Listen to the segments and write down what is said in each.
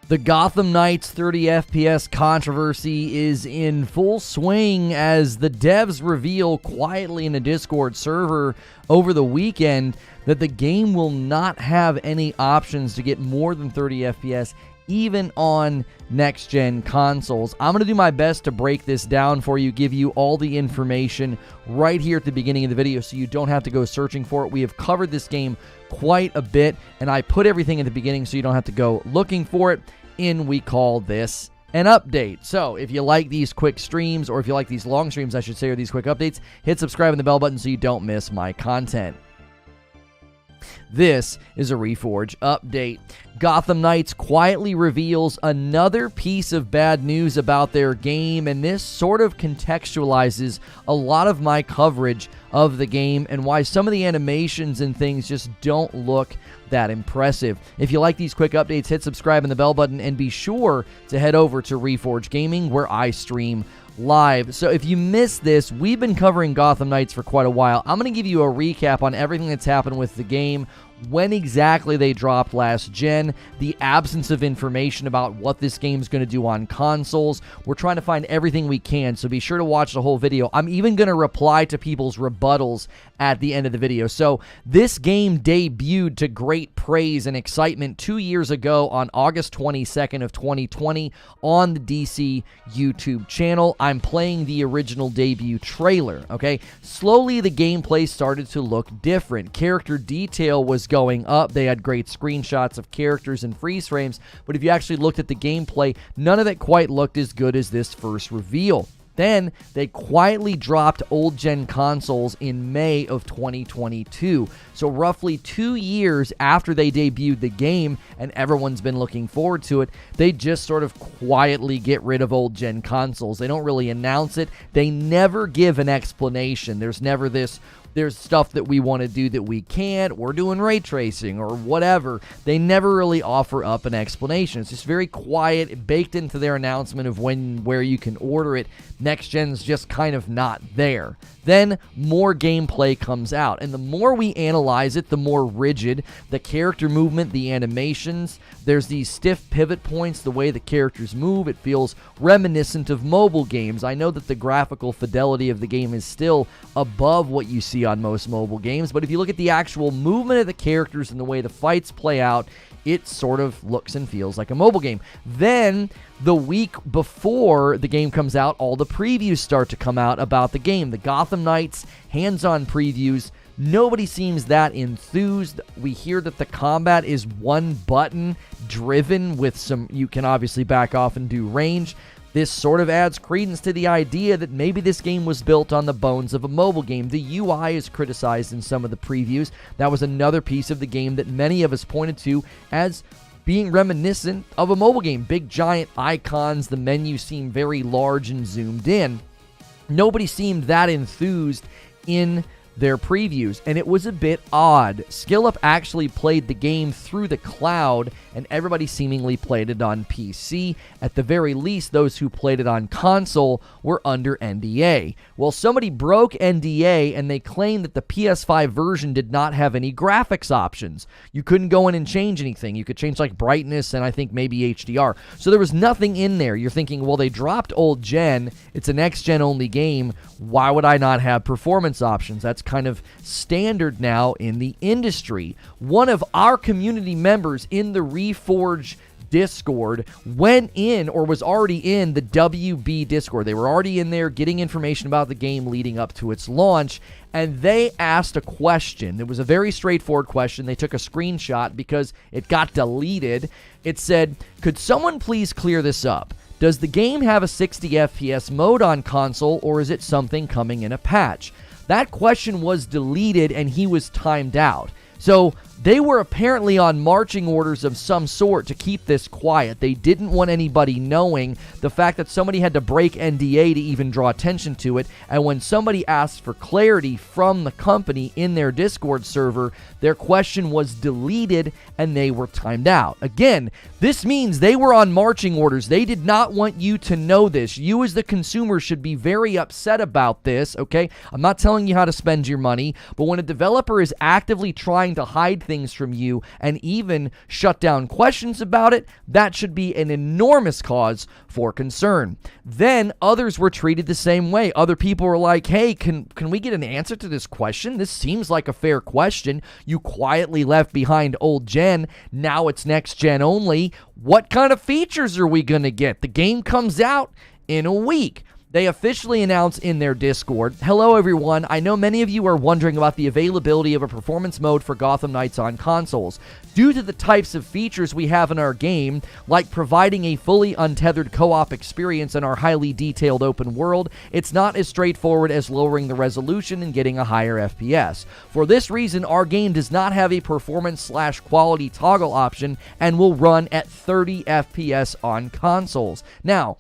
The Gotham Knights 30 FPS controversy is in full swing as the devs reveal quietly in a Discord server over the weekend that the game will not have any options to get more than 30 FPS even on next-gen consoles. I'm going to do my best to break this down for you, give you all the information right here at the beginning of the video so you don't have to go searching for it. We have covered this game quite a bit, and I put everything at the beginning so you don't have to go looking for it, and we call this an update. So if you like these quick streams, or if you like these long streams, I should say, or these quick updates, hit subscribe and the bell button so you don't miss my content. This is a Reforge update. Gotham Knights quietly reveals another piece of bad news about their game, and this sort of contextualizes a lot of my coverage of the game and why some of the animations and things just don't look that impressive. If you like these quick updates, hit subscribe and the bell button, and be sure to head over to Reforge Gaming where I stream live. So if you missed this, we've been covering Gotham Knights for quite a while. I'm going to give you a recap on everything that's happened with the game, when exactly they dropped last gen, the absence of information about what this game's going to do on consoles. We're trying to find everything we can, so be sure to watch the whole video. I'm even going to reply to people's rebuttals at the end of the video. So this game debuted to great praise and excitement 2 years ago on August 22nd of 2020 on the DC YouTube channel. I'm playing the original debut trailer, okay? Slowly the gameplay started to look different. Character detail was going up. They had great screenshots of characters and freeze frames, but if you actually looked at the gameplay, none of it quite looked as good as this first reveal. Then they quietly dropped old-gen consoles in May of 2022. So roughly 2 years after they debuted the game, and everyone's been looking forward to it, they just sort of quietly get rid of old-gen consoles. They don't really announce it. They never give an explanation. There's never this, there's stuff that we want to do that we can't, we're doing ray tracing or whatever. They never really offer up an explanation. It's just very quiet, baked into their announcement of where you can order it. Next gen's just kind of not there. Then more gameplay comes out, and the more we analyze it, the more rigid the character movement, the animations. There's these stiff pivot points, the way the characters move. It feels reminiscent of mobile games. I know that the graphical fidelity of the game is still above what you see on most mobile games, but if you look at the actual movement of the characters and the way the fights play out, it sort of looks and feels like a mobile game. Then, the week before the game comes out, all the previews start to come out about the game. The Gotham Knights hands-on previews. Nobody seems that enthused. We hear that the combat is one button driven with some, you can obviously back off and do range. This sort of adds credence to the idea that maybe this game was built on the bones of a mobile game. The UI is criticized in some of the previews. That was another piece of the game that many of us pointed to as being reminiscent of a mobile game. Big giant icons, the menu seemed very large and zoomed in. Nobody seemed that enthused in their previews, and it was a bit odd. SkillUp actually played the game through the cloud, and everybody seemingly played it on PC. At the very least, those who played it on console were under NDA. Well, somebody broke NDA, and they claimed that the PS5 version did not have any graphics options. You couldn't go in and change anything. You could change like brightness and I think maybe HDR. So there was nothing in there. You're thinking, well, they dropped old gen. It's a next gen only game. Why would I not have performance options? That's kind of standard now in the industry. One of our community members in the Reforge Discord went in, or was already in, the WB Discord. They were already in there getting information about the game leading up to its launch, and they asked a question. It was a very straightforward question. They took a screenshot because it got deleted. It said, "Could someone please clear this up? Does the game have a 60 FPS mode on console, or is it something coming in a patch?" That question was deleted, and he was timed out. So they were apparently on marching orders of some sort to keep this quiet. They didn't want anybody knowing. The fact that somebody had to break NDA to even draw attention to it, and when somebody asked for clarity from the company in their Discord server, their question was deleted and they were timed out. Again, this means they were on marching orders. They did not want you to know this. You as the consumer should be very upset about this, okay? I'm not telling you how to spend your money, but when a developer is actively trying to hide things from you and even shut down questions about it, that should be an enormous cause for concern. Then others were treated the same way. Other people were like, hey, can we get an answer to this question? This seems like a fair question. You quietly left behind old gen. Now it's next gen only. What kind of features are we going to get? The game comes out in a week. They officially announced in their Discord, hello everyone, I know many of you are wondering about the availability of a performance mode for Gotham Knights on consoles. Due to the types of features we have in our game, like providing a fully untethered co-op experience in our highly detailed open world, it's not as straightforward as lowering the resolution and getting a higher FPS. For this reason, our game does not have a performance/quality toggle option and will run at 30 FPS on consoles. Now,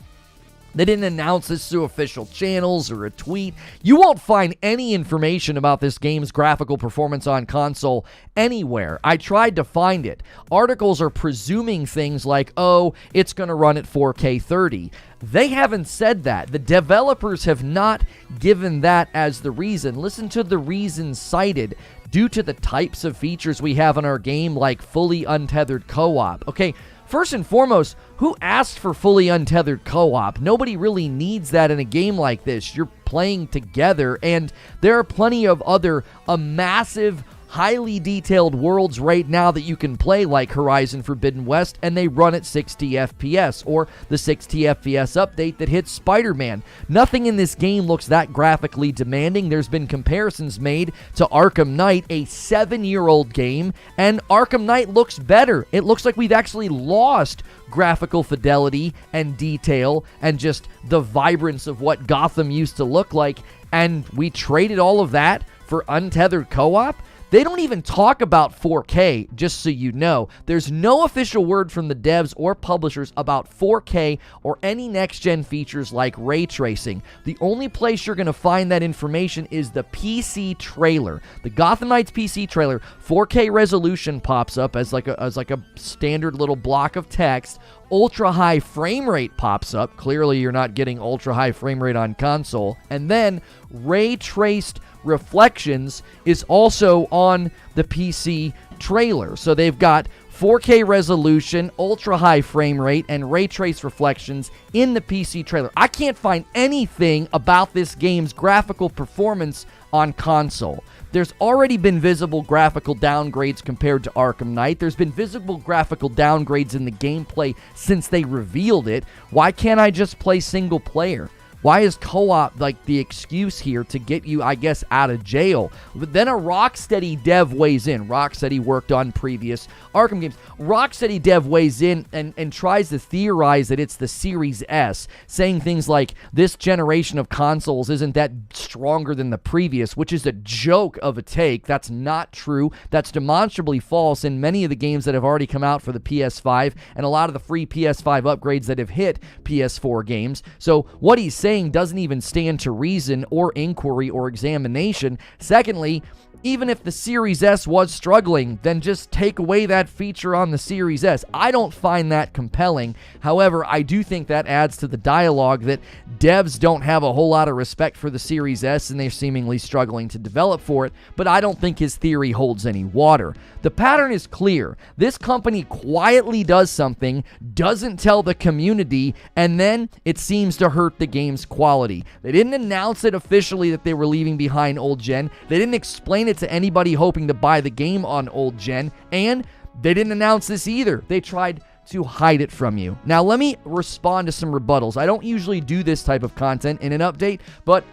they didn't announce this through official channels or a tweet. You won't find any information about this game's graphical performance on console anywhere. I tried to find it. Articles are presuming things like, oh, it's going to run at 4K 30. They haven't said that. The developers have not given that as the reason. Listen to the reasons cited. Due to the types of features we have in our game, like fully untethered co-op. Okay, first and foremost, who asked for fully untethered co-op? Nobody really needs that in a game like this. You're playing together, and there are plenty of other massive, highly detailed worlds right now that you can play, like Horizon Forbidden West, and they run at 60 FPS, or the 60 FPS update that hits Spider-Man. Nothing in this game looks that graphically demanding. There's been comparisons made to Arkham Knight, a 7-year-old game, and Arkham Knight looks better. It looks like we've actually lost graphical fidelity and detail and just the vibrance of what Gotham used to look like, and we traded all of that for untethered co-op? They don't even talk about 4K, just so you know. There's no official word from the devs or publishers about 4K or any next-gen features like ray tracing. The only place you're going to find that information is the PC trailer. The Gotham Knights PC trailer, 4K resolution pops up as like a standard little block of text. Ultra-high frame rate pops up. Clearly, you're not getting ultra-high frame rate on console. And then ray-traced reflections is also on the PC trailer. So they've got 4K resolution, ultra-high frame rate, and ray-traced reflections in the PC trailer. I can't find anything about this game's graphical performance on console. There's already been visible graphical downgrades compared to Arkham Knight. There's been visible graphical downgrades in the gameplay since they revealed it. Why can't I just play single player? Why is co-op like the excuse here to get you, I guess, out of jail? But then a Rocksteady dev weighs in. Rocksteady worked on previous Arkham games. Rocksteady dev weighs in and tries to theorize that it's the Series S, saying things like, this generation of consoles isn't that stronger than the previous, which is a joke of a take. That's not true. That's demonstrably false in many of the games that have already come out for the PS5 and a lot of the free PS5 upgrades that have hit PS4 games. So what he's saying doesn't even stand to reason or inquiry or examination. Secondly, even if the Series S was struggling, then just take away that feature on the Series S. I don't find that compelling. However, I do think that adds to the dialogue that devs don't have a whole lot of respect for the Series S and they're seemingly struggling to develop for it, but I don't think his theory holds any water. The pattern is clear. This company quietly does something, doesn't tell the community, and then it seems to hurt the game's quality. They didn't announce it officially that they were leaving behind old gen. They didn't explain it to anybody hoping to buy the game on old gen, and they didn't announce this either. They tried to hide it from you. Now, let me respond to some rebuttals. I don't usually do this type of content in an update, but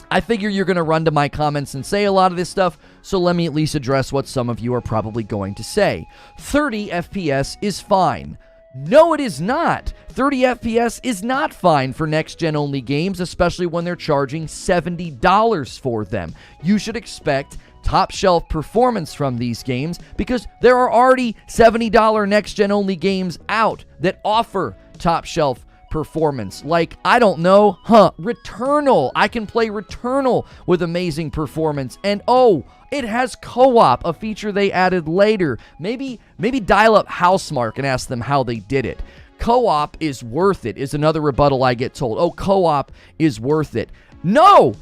I figure you're going to run to my comments and say a lot of this stuff, so let me at least address what some of you are probably going to say. 30 FPS is fine. No, it is not. 30 FPS is not fine for next-gen only games, especially when they're charging $70 for them. You should expect top-shelf performance from these games because there are already $70 next-gen only games out that offer top-shelf performance. Like, I don't know, Returnal. I can play Returnal with amazing performance. And oh, it has co-op, a feature they added later. Maybe dial up Housemarque and ask them how they did it. Co-op is worth it, is another rebuttal I get told. Oh, co-op is worth it. No,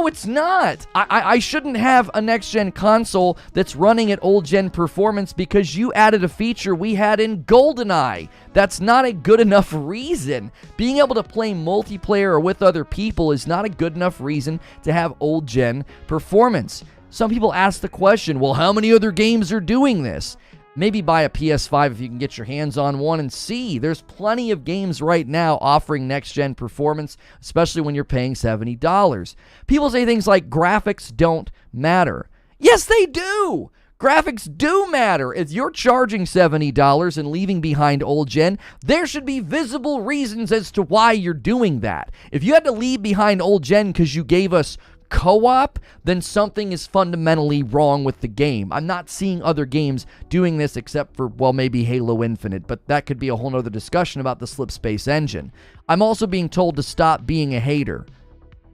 it's not. I shouldn't have a next-gen console that's running at old-gen performance because you added a feature we had in GoldenEye. That's not a good enough reason. Being able to play multiplayer or with other people is not a good enough reason to have old-gen performance. Some people ask the question, well, how many other games are doing this? Maybe buy a PS5 if you can get your hands on one and see. There's plenty of games right now offering next-gen performance, especially when you're paying $70. People say things like graphics don't matter. Yes, they do! Graphics do matter. If you're charging $70 and leaving behind old gen, there should be visible reasons as to why you're doing that. If you had to leave behind old gen because you gave us co-op, then something is fundamentally wrong with the game. I'm not seeing other games doing this except for, well, maybe Halo Infinite, but that could be a whole nother discussion about the Slipspace engine. I'm also being told to stop being a hater.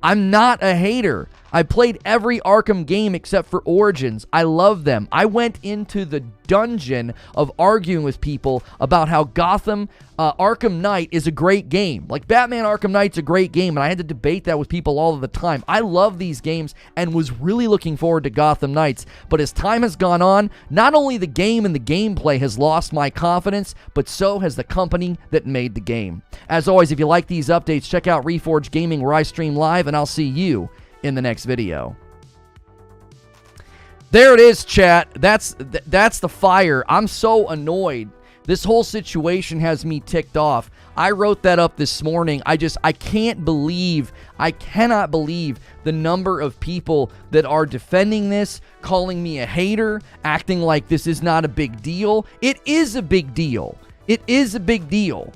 I'm not a hater. I played every Arkham game except for Origins. I love them. I went into the dungeon of arguing with people about how Arkham Knight is a great game. Like, Batman Arkham Knight's a great game, and I had to debate that with people all of the time. I love these games and was really looking forward to Gotham Knights, but as time has gone on, not only the game and the gameplay has lost my confidence, but so has the company that made the game. As always, if you like these updates, check out Reforge Gaming where I stream live, and I'll see you in the next video. There it is, chat. That's the fire. I'm so annoyed. This whole situation has me ticked off. I wrote that up this morning. I cannot believe the number of people that are defending this, calling me a hater, acting like this is not a big deal. It is a big deal. It is a big deal.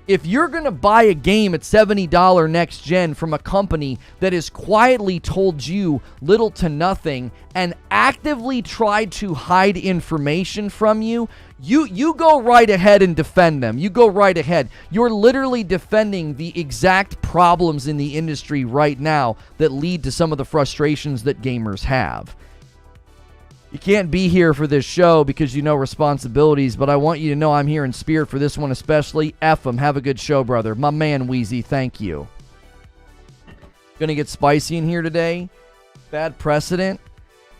If you're going to buy a game at $70 next gen from a company that has quietly told you little to nothing and actively tried to hide information from you, you go right ahead and defend them. You go right ahead. You're literally defending the exact problems in the industry right now that lead to some of the frustrations that gamers have. You can't be here for this show because you know responsibilities, but I want you to know I'm here in spirit for this one especially. F 'em. Have a good show, brother. My man, Wheezy, thank you. Gonna get spicy in here today. Bad precedent.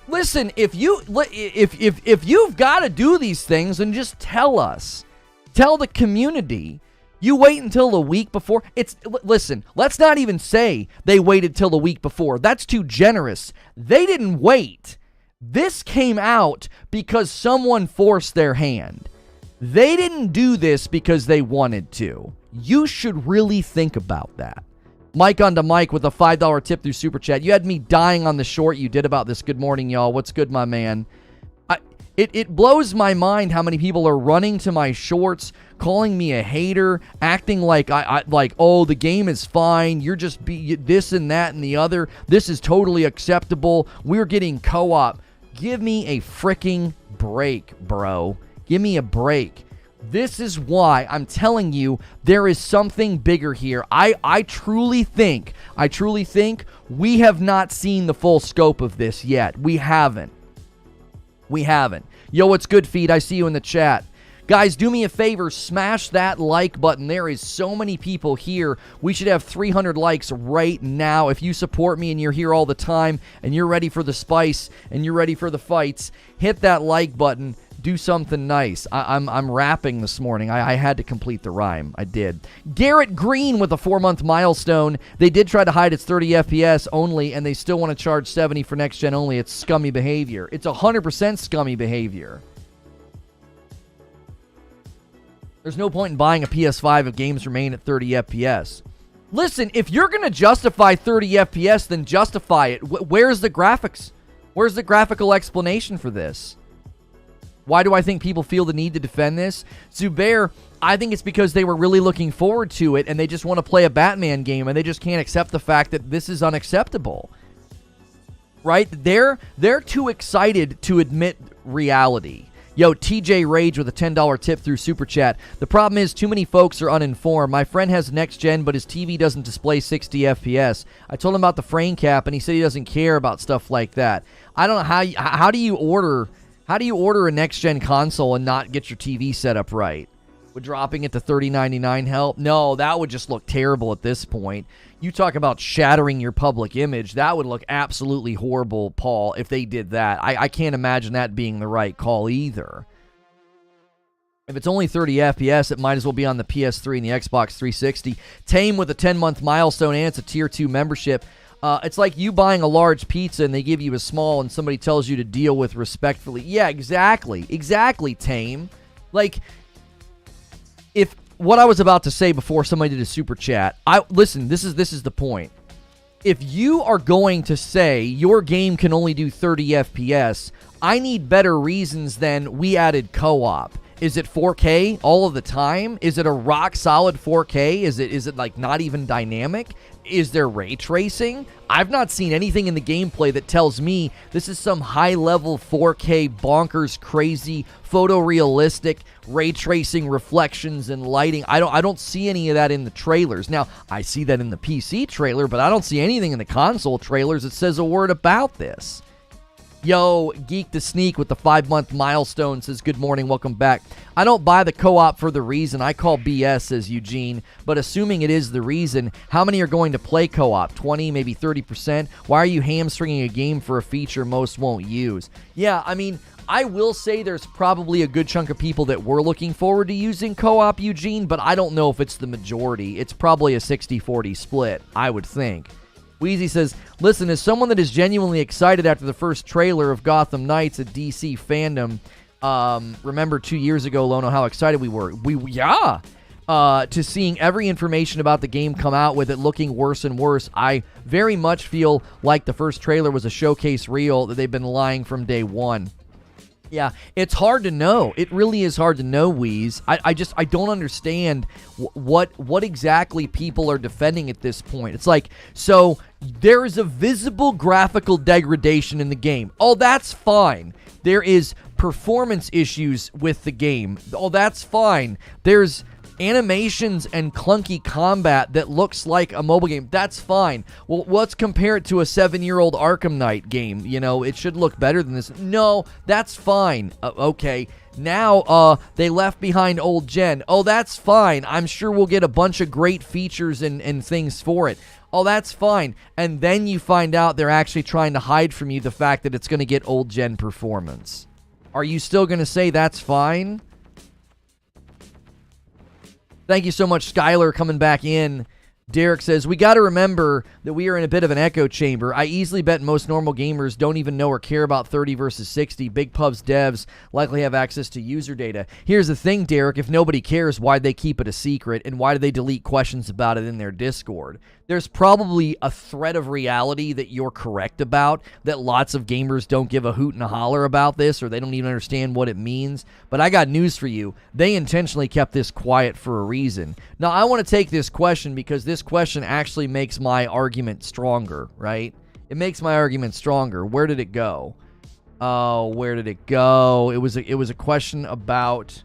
Listen, if you've got to do these things, then just tell us. Tell the community. You wait until the week before. Listen, let's not even say they waited till the week before. That's too generous. They didn't wait. This came out because someone forced their hand. They didn't do this because they wanted to. You should really think about that. Mike on to Mike with a $5 tip through Super Chat. You had me dying on the short you did about this. Good morning, y'all. What's good, my man? It blows my mind how many people are running to my shorts, calling me a hater, acting like oh, the game is fine. You're just this and that and the other. This is totally acceptable. We're getting co-op. Give me a freaking break, bro. Give me a break. This is why I'm telling you there is something bigger here. I truly think we have not seen the full scope of this yet. We haven't. Yo, what's good, Feed? I see you in the chat. Guys, do me a favor, smash that like button. There is so many people here. We should have 300 likes right now. If you support me and you're here all the time and you're ready for the spice and you're ready for the fights, hit that like button. Do something nice. I'm rapping this morning. I had to complete the rhyme. I did. Garrett Green with a 4-month milestone. They did try to hide its 30 FPS only, and they still want to charge 70 for next gen only. It's scummy behavior. It's 100% scummy behavior. There's no point in buying a PS5 if games remain at 30 FPS. Listen, if you're going to justify 30 FPS, then justify it. Where's the graphics? Where's the graphical explanation for this? Why do I think people feel the need to defend this? Zubair, I think it's because they were really looking forward to it and they just want to play a Batman game and they just can't accept the fact that this is unacceptable. Right? They're too excited to admit reality. Yo, TJ Rage with a $10 tip through Super Chat. The problem is too many folks are uninformed. My friend has next gen, but his TV doesn't display 60 FPS. I told him about the frame cap, and he said he doesn't care about stuff like that. I don't know how do you order a next gen console and not get your TV set up right? Would dropping it to $30.99 help? No, that would just look terrible at this point. You talk about shattering your public image. That would look absolutely horrible, Paul, if they did that. I can't imagine that being the right call either. If it's only 30 FPS, it might as well be on the PS3 and the Xbox 360. Tame with a 10-month milestone, and it's a Tier 2 membership. It's like you buying a large pizza and they give you a small and somebody tells you to deal with respectfully. Yeah, exactly. Exactly, Tame. Like, if what I was about to say before somebody did a super chat, listen, this is the point. If you are going to say your game can only do 30 FPS, I need better reasons than we added co-op. Is it 4K all of the time? Is it a rock solid 4K? Is it like not even dynamic? Is there ray tracing? I've not seen anything in the gameplay that tells me this is some high-level 4K bonkers crazy photorealistic ray tracing reflections and lighting. I don't see any of that in the trailers. Now, I see that in the PC trailer, but I don't see anything in the console trailers that says a word about this. Yo, Geek to Sneak with the 5-month milestone says, good morning, welcome back. I don't buy the co-op for the reason. I call BS, says Eugene. But assuming it is the reason, how many are going to play co-op? 20, maybe 30%? Why are you hamstringing a game for a feature most won't use? Yeah, I mean, I will say there's probably a good chunk of people that were looking forward to using co-op, Eugene, but I don't know if it's the majority. It's probably a 60-40 split, I would think. Wheezy says, listen, as someone that is genuinely excited after the first trailer of Gotham Knights, a DC fandom, remember 2 years ago, Lono, how excited we were. To seeing every information about the game come out with it looking worse and worse. I very much feel like the first trailer was a showcase reel that they've been lying from day one. Yeah, it's hard to know. It really is hard to know, Wheeze. I don't understand what exactly people are defending at this point. It's like, so there is a visible graphical degradation in the game. Oh, that's fine. There is performance issues with the game. Oh, that's fine. There's animations and clunky combat that looks like a mobile game. That's fine. Well, let's compare it to a 7-year-old Arkham Knight game. You know, it should look better than this. No, that's fine. Okay. Now, they left behind old gen. Oh, that's fine. I'm sure we'll get a bunch of great features and things for it. Oh, that's fine. And then you find out they're actually trying to hide from you the fact that it's going to get old gen performance. Are you still going to say that's fine? Thank you so much, Skylar, coming back in. Derek says, we got to remember that we are in a bit of an echo chamber. I easily bet most normal gamers don't even know or care about 30 versus 60. Big pubs devs likely have access to user data. Here's the thing, Derek. If nobody cares, why'd they keep it a secret? And why do they delete questions about it in their Discord? There's probably a thread of reality that you're correct about, that lots of gamers don't give a hoot and a holler about this, or they don't even understand what it means. But I got news for you. They intentionally kept this quiet for a reason. Now, I want to take this question because this question actually makes my argument stronger, right? It makes my argument stronger. Where did it go? Oh, where did it go? It was a question about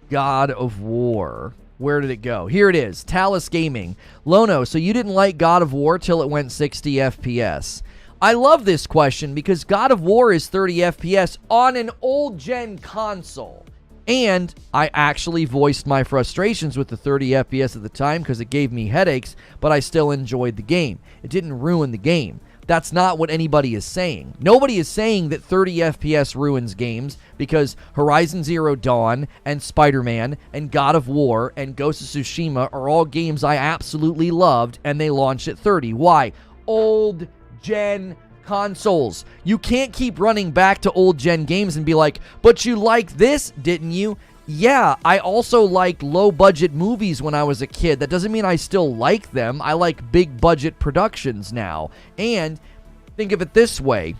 God of War. Where did it go? Here it is. Talus Gaming. Lono, so you didn't like God of War till it went 60 FPS. I love this question because God of War is 30 FPS on an old-gen console. And I actually voiced my frustrations with the 30 FPS at the time because it gave me headaches, but I still enjoyed the game. It didn't ruin the game. That's not what anybody is saying. Nobody is saying that 30 FPS ruins games because Horizon Zero Dawn and Spider-Man and God of War and Ghost of Tsushima are all games I absolutely loved and they launched at 30. Why? Old gen consoles. You can't keep running back to old gen games and be like, but you liked this, didn't you? Yeah, I also liked low-budget movies when I was a kid. That doesn't mean I still like them. I like big-budget productions now. And think of it this way.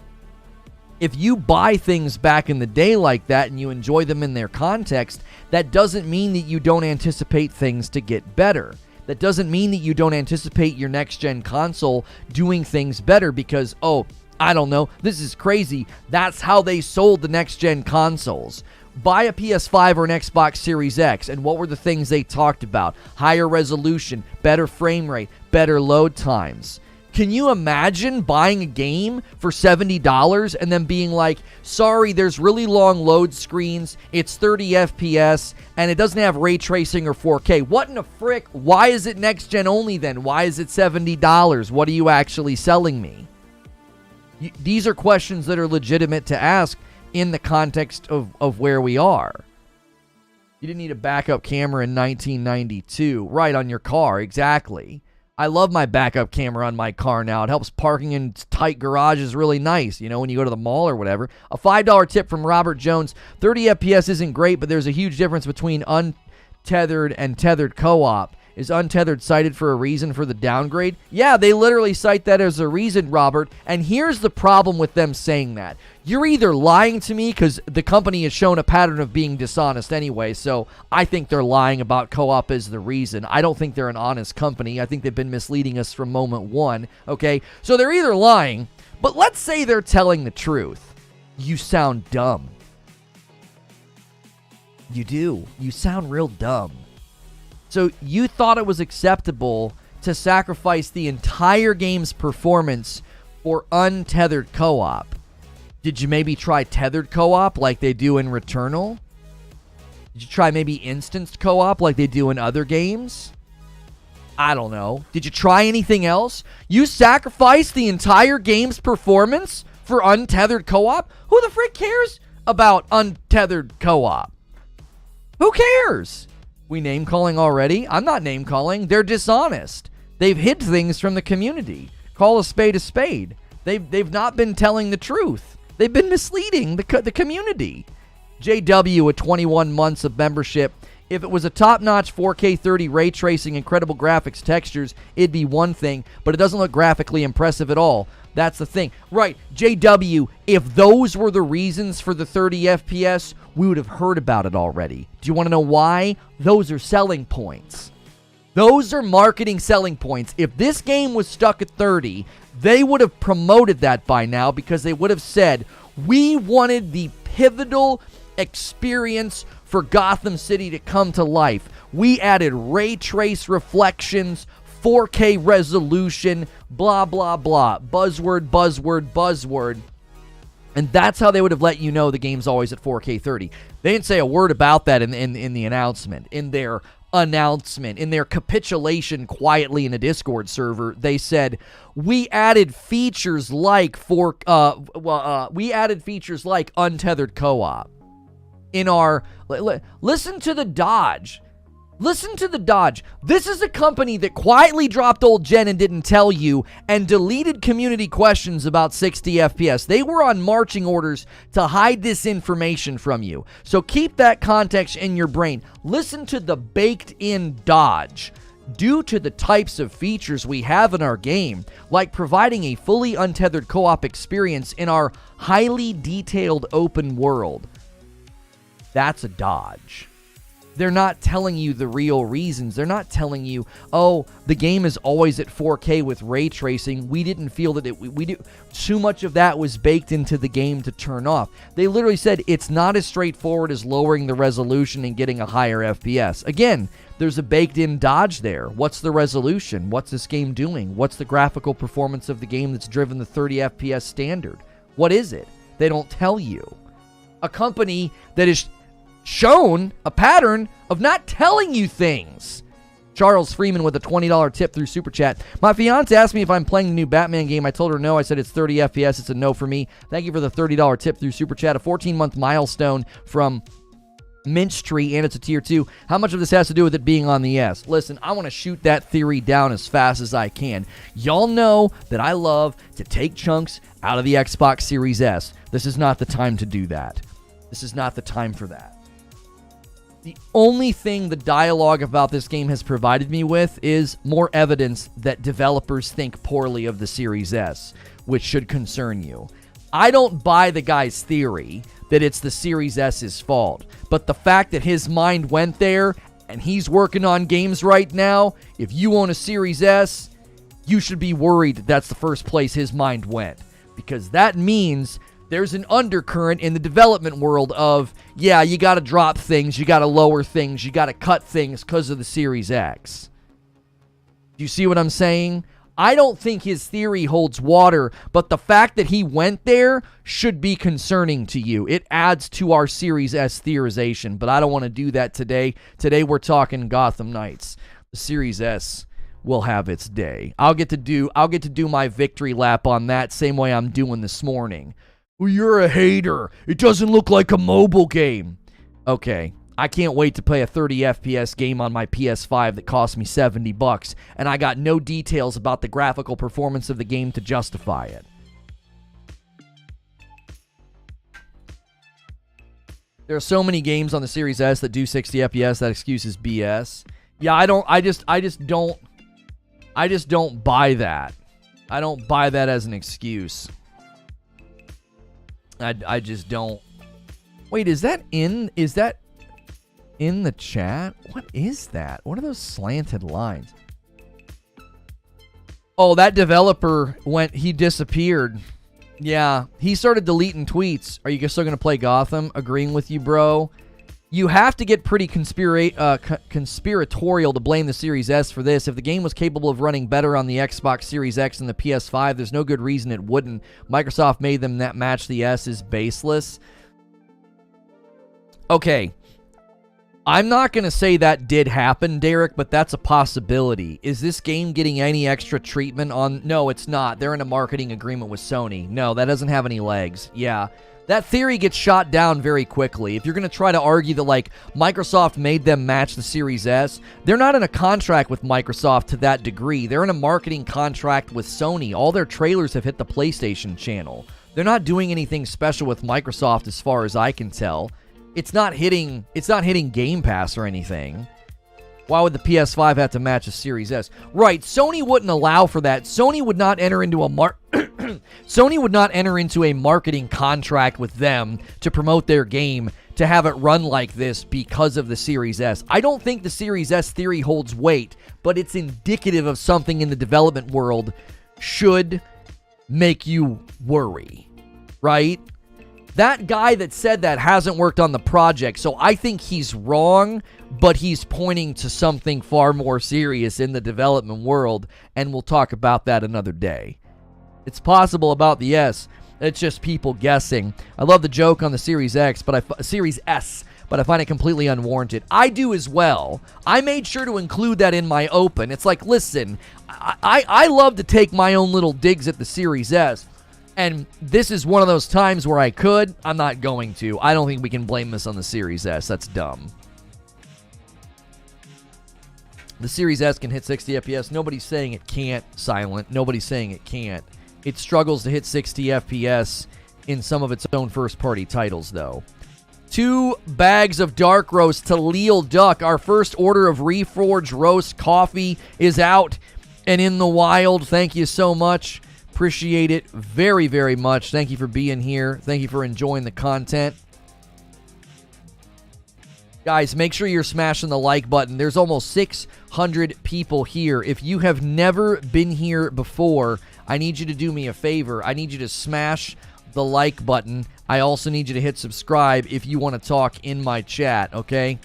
If you buy things back in the day like that and you enjoy them in their context, that doesn't mean that you don't anticipate things to get better. That doesn't mean that you don't anticipate your next-gen console doing things better because, oh, I don't know, this is crazy. That's how they sold the next-gen consoles. Buy a PS5 or an Xbox Series X, and what were the things they talked about? Higher resolution, better frame rate, better load times. Can you imagine buying a game for $70 and then being like, sorry, there's really long load screens, it's 30 FPS, and it doesn't have ray tracing or 4K. What in the frick? Why is it next gen only then? Why is it $70? What are you actually selling me? These are questions that are legitimate to ask in the context of where we are. You didn't need a backup camera in 1992. Right, on your car, exactly. I love my backup camera on my car now. It helps parking in tight garages really nice, you know, when you go to the mall or whatever. A $5 tip from Robert Jones. 30 FPS isn't great, but there's a huge difference between untethered and tethered co-op. Is untethered cited for a reason for the downgrade? Yeah, they literally cite that as a reason, Robert. And here's the problem with them saying that. You're either lying to me because the company has shown a pattern of being dishonest anyway, so I think they're lying about co-op as the reason. I don't think they're an honest company. I think they've been misleading us from moment one, okay? So they're either lying, but let's say they're telling the truth. You sound dumb. You do. You sound real dumb. So you thought it was acceptable to sacrifice the entire game's performance for untethered co-op. Did you maybe try tethered co-op like they do in Returnal? Did you try maybe instanced co-op like they do in other games? I don't know. Did you try anything else? You sacrificed the entire game's performance for untethered co-op? Who the frick cares about untethered co-op? Who cares? We name calling already? I'm not name calling. They're dishonest. They've hid things from the community. Call a spade a spade. They've not been telling the truth. They've been misleading the community. JW with 21 months of membership. If it was a top-notch 4K 30 ray tracing, incredible graphics, textures, it'd be one thing, but it doesn't look graphically impressive at all. That's the thing. Right, JW, if those were the reasons for the 30 FPS, we would have heard about it already. Do you want to know why? Those are selling points. Those are marketing selling points. If this game was stuck at 30, they would have promoted that by now because they would have said, we wanted the pivotal experience for Gotham City to come to life. We added ray trace reflections, 4K resolution, blah, blah, blah. Buzzword, buzzword, buzzword. And that's how they would have let you know the game's always at 4K 30. They didn't say a word about that in the announcement. In their announcement, in their capitulation quietly in a Discord server, they said, we added features like untethered co-op. In our... Listen to the dodge. Listen to the dodge. This is a company that quietly dropped old gen and didn't tell you and deleted community questions about 60 FPS. They were on marching orders to hide this information from you. So keep that context in your brain. Listen to the baked-in dodge. Due to the types of features we have in our game, like providing a fully untethered co-op experience in our highly detailed open world. That's a dodge. They're not telling you the real reasons. They're not telling you, oh, the game is always at 4K with ray tracing. We didn't feel that too much of that was baked into the game to turn off. They literally said it's not as straightforward as lowering the resolution and getting a higher FPS. Again, there's a baked-in dodge there. What's the resolution? What's this game doing? What's the graphical performance of the game that's driven the 30 FPS standard? What is it? They don't tell you. A company that is shown a pattern of not telling you things. Charles Freeman with a $20 tip through Super Chat. My fiance asked me if I'm playing the new Batman game. I told her no. I said it's 30 FPS. It's a no for me. Thank you for the $30 tip through Super Chat. A 14-month milestone from Minch Tree, and it's a tier 2. How much of this has to do with it being on the S? Listen, I want to shoot that theory down as fast as I can. Y'all know that I love to take chunks out of the Xbox Series S. This is not the time to do that. This is not the time for that. The only thing the dialogue about this game has provided me with is more evidence that developers think poorly of the Series S, which should concern you. I don't buy the guy's theory that it's the Series S's fault, but the fact that his mind went there and he's working on games right now, if you own a Series S, you should be worried that that's the first place his mind went, because that means there's an undercurrent in the development world of, yeah, you got to drop things, you got to lower things, you got to cut things because of the Series X. Do you see what I'm saying? I don't think his theory holds water, but the fact that he went there should be concerning to you. It adds to our Series S theorization, but I don't want to do that today. Today we're talking Gotham Knights. The Series S will have its day. I'll get to do my victory lap on that same way I'm doing this morning. Well, you're a hater. It doesn't look like a mobile game. Okay. I can't wait to play a 30 FPS game on my PS5 that cost me $70, and I got no details about the graphical performance of the game to justify it. There are so many games on the Series S that do 60 FPS. That excuse is BS. Yeah, I just don't buy that. I don't buy that as an excuse. I just don't. Wait, is that in the chat? What is that? What are those slanted lines? Oh, that developer he disappeared. Yeah, he started deleting tweets. Are you still going to play Gotham? Agreeing with you, bro. You have to get pretty conspiratorial to blame the Series S for this. If the game was capable of running better on the Xbox Series X and the PS5, there's no good reason it wouldn't. Microsoft made them that match the S is baseless. Okay. I'm not going to say that did happen, Derek, but that's a possibility. Is this game getting any extra treatment on... No, it's not. They're in a marketing agreement with Sony. No, that doesn't have any legs. Yeah. That theory gets shot down very quickly. If you're going to try to argue that, like, Microsoft made them match the Series S, they're not in a contract with Microsoft to that degree. They're in a marketing contract with Sony. All their trailers have hit the PlayStation channel. They're not doing anything special with Microsoft as far as I can tell. It's not hitting Game Pass or anything. Why would the PS5 have to match a Series S? Right, Sony wouldn't allow for that. Sony would not enter into a marketing contract with them to promote their game to have it run like this because of the Series S. I don't think the Series S theory holds weight, but it's indicative of something in the development world should make you worry, right? That guy that said that hasn't worked on the project, so I think he's wrong, but he's pointing to something far more serious in the development world, and we'll talk about that another day. It's possible about the S. It's just people guessing. I love the joke on the Series S, but I find it completely unwarranted. I do as well. I made sure to include that in my open. It's like, listen, I love to take my own little digs at the Series S. And this is one of those times where I could. I'm not going to. I don't think we can blame this on the Series S. That's dumb. The Series S can hit 60 FPS. Nobody's saying it can't, Silent. Nobody's saying it can't. It struggles to hit 60 FPS in some of its own first-party titles, though. 2 bags of dark roast to Leal Duck. Our first order of Reforge roast coffee is out and in the wild. Thank you so much. Appreciate it very, very much. Thank you for being here. Thank you for enjoying the content. Guys, make sure you're smashing the like button. There's almost 600 people here. If you have never been here before, I need you to do me a favor. I need you to smash the like button. I also need you to hit subscribe if you want to talk in my chat, okay?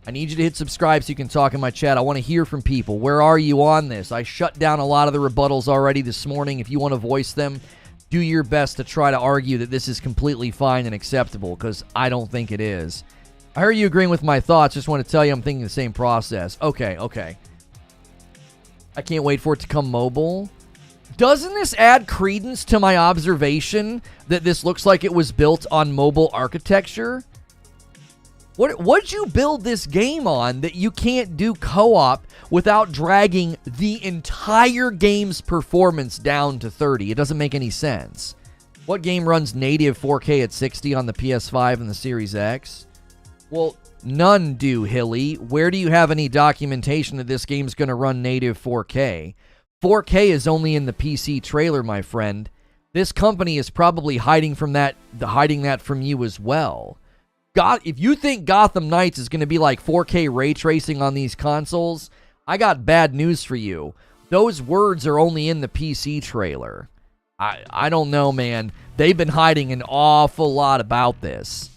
I need you to hit subscribe so you can talk in my chat. I want to hear from people. Where are you on this? I shut down a lot of the rebuttals already this morning. If you want to voice them, do your best to try to argue that this is completely fine and acceptable, because I don't think it is. I heard you agreeing with my thoughts. Just want to tell you I'm thinking the same process. Okay. I can't wait for it to come mobile. Doesn't this add credence to my observation that this looks like it was built on mobile architecture? What'd you build this game on that you can't do co-op without dragging the entire game's performance down to 30? It doesn't make any sense. What game runs native 4K at 60 on the PS5 and the Series X? Well, none do, Hilly. Where do you have any documentation that this game's going to run native 4K? 4K is only in the PC trailer, my friend. This company is probably hiding that from you as well. If you think Gotham Knights is going to be like 4K ray tracing on these consoles, I got bad news for you. Those words are only in the PC trailer. I don't know, man. They've been hiding an awful lot about this.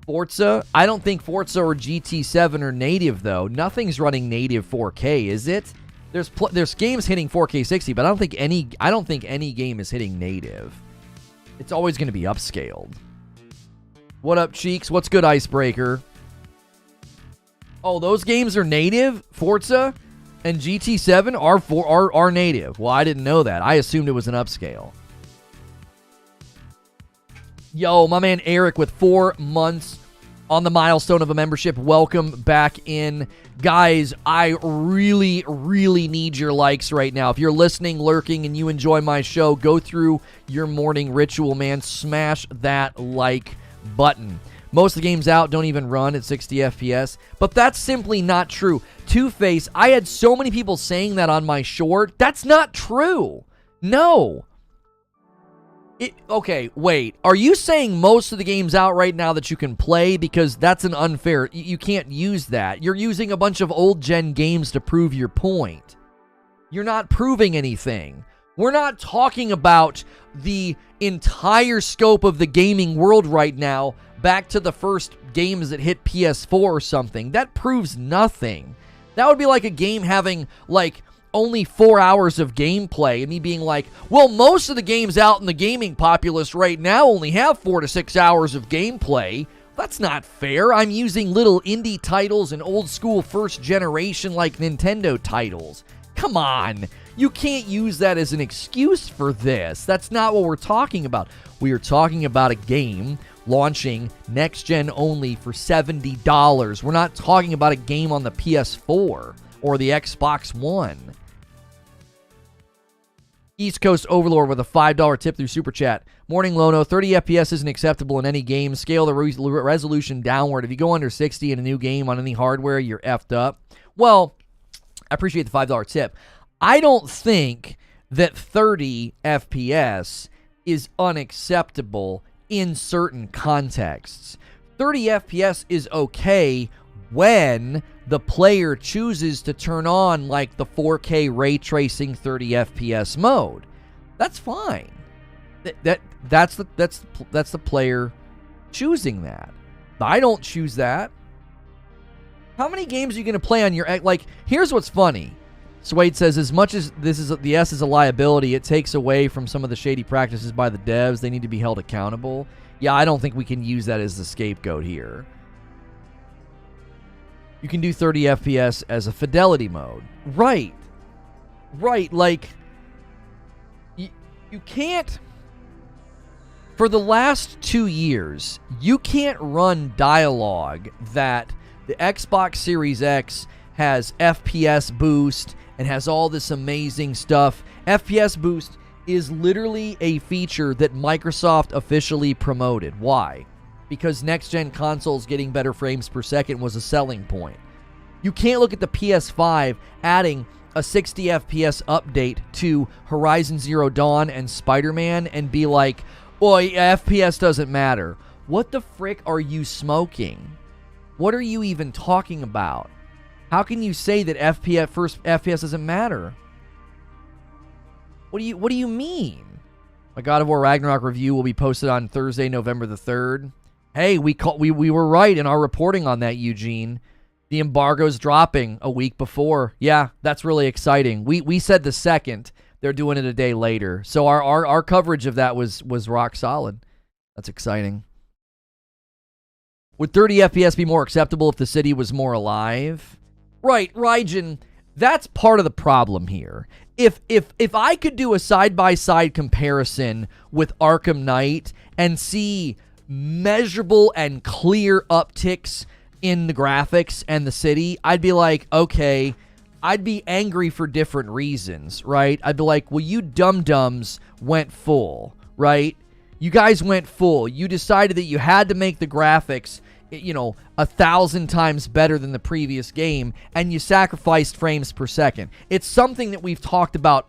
Forza? I don't think Forza or GT7 are native, though. Nothing's running native 4K, is it? There's games hitting 4K 60, but I don't think any game is hitting native. It's always going to be upscaled. What up, Cheeks? What's good, Icebreaker? Oh, those games are native? Forza and GT7 are native. Well, I didn't know that. I assumed it was an upscale. Yo, my man Eric with 4 months on the milestone of a membership. Welcome back in. Guys, I really, really need your likes right now. If you're listening, lurking, and you enjoy my show, go through your morning ritual, man. Smash that like button. Most of the games out don't even run at 60 FPS, but that's simply not true. Two-Face, I had so many people saying that on my short. That's not true. No. Okay, wait. Are you saying most of the games out right now that you can play? Because that's an unfair... You can't use that. You're using a bunch of old-gen games to prove your point. You're not proving anything. We're not talking about the entire scope of the gaming world right now back to the first games that hit PS4 or something. That proves nothing. That would be like a game having, like... only 4 hours of gameplay, and me being like, well, most of the games out in the gaming populace right now only have 4 to 6 hours of gameplay. That's not fair. I'm using little indie titles and old school first generation like Nintendo titles. Come on. You can't use that as an excuse for this. That's not what we're talking about. We are talking about a game launching next gen only for $70. We're not talking about a game on the PS4 or the Xbox One. East Coast Overlord with a $5 tip through Super Chat. Morning, Lono. 30 FPS isn't acceptable in any game. Scale the resolution downward. If you go under 60 in a new game on any hardware, you're effed up. Well, I appreciate the $5 tip. I don't think that 30 FPS is unacceptable in certain contexts. 30 FPS is okay when the player chooses to turn on like the 4K ray tracing 30 FPS mode. That's fine. That's the player choosing that. I don't choose that. How many games are you going to play on your... Like, here's what's funny. Suede says, as much as the S is a liability, it takes away from some of the shady practices by the devs. They need to be held accountable. Yeah, I don't think we can use that as the scapegoat here. You can do 30 FPS as a fidelity mode. Right. Right, like, you can't... For the last 2 years, you can't run dialogue that the Xbox Series X has FPS boost and has all this amazing stuff. FPS boost is literally a feature that Microsoft officially promoted. Why? Because next-gen consoles getting better frames per second was a selling point. You can't look at the PS5 adding a 60 FPS update to Horizon Zero Dawn and Spider-Man and be like, "Oi, FPS doesn't matter." What the frick are you smoking? What are you even talking about? How can you say that FPS doesn't matter? What do you mean? My God of War Ragnarok review will be posted on Thursday, November the 3rd. Hey, we were right in our reporting on that, Eugene. The embargo's dropping a week before. Yeah, that's really exciting. We said the 2nd. They're doing it a day later. So our coverage of that was rock solid. That's exciting. Would 30 FPS be more acceptable if the city was more alive? Right, Raijin, that's part of the problem here. If I could do a side-by-side comparison with Arkham Knight and see measurable and clear upticks in the graphics and the city, I'd be like, okay, I'd be angry for different reasons, right? I'd be like, well, you dum-dums went full, right? You guys went full. You decided that you had to make the graphics, 1,000 times better than the previous game, and you sacrificed frames per second. It's something that we've talked about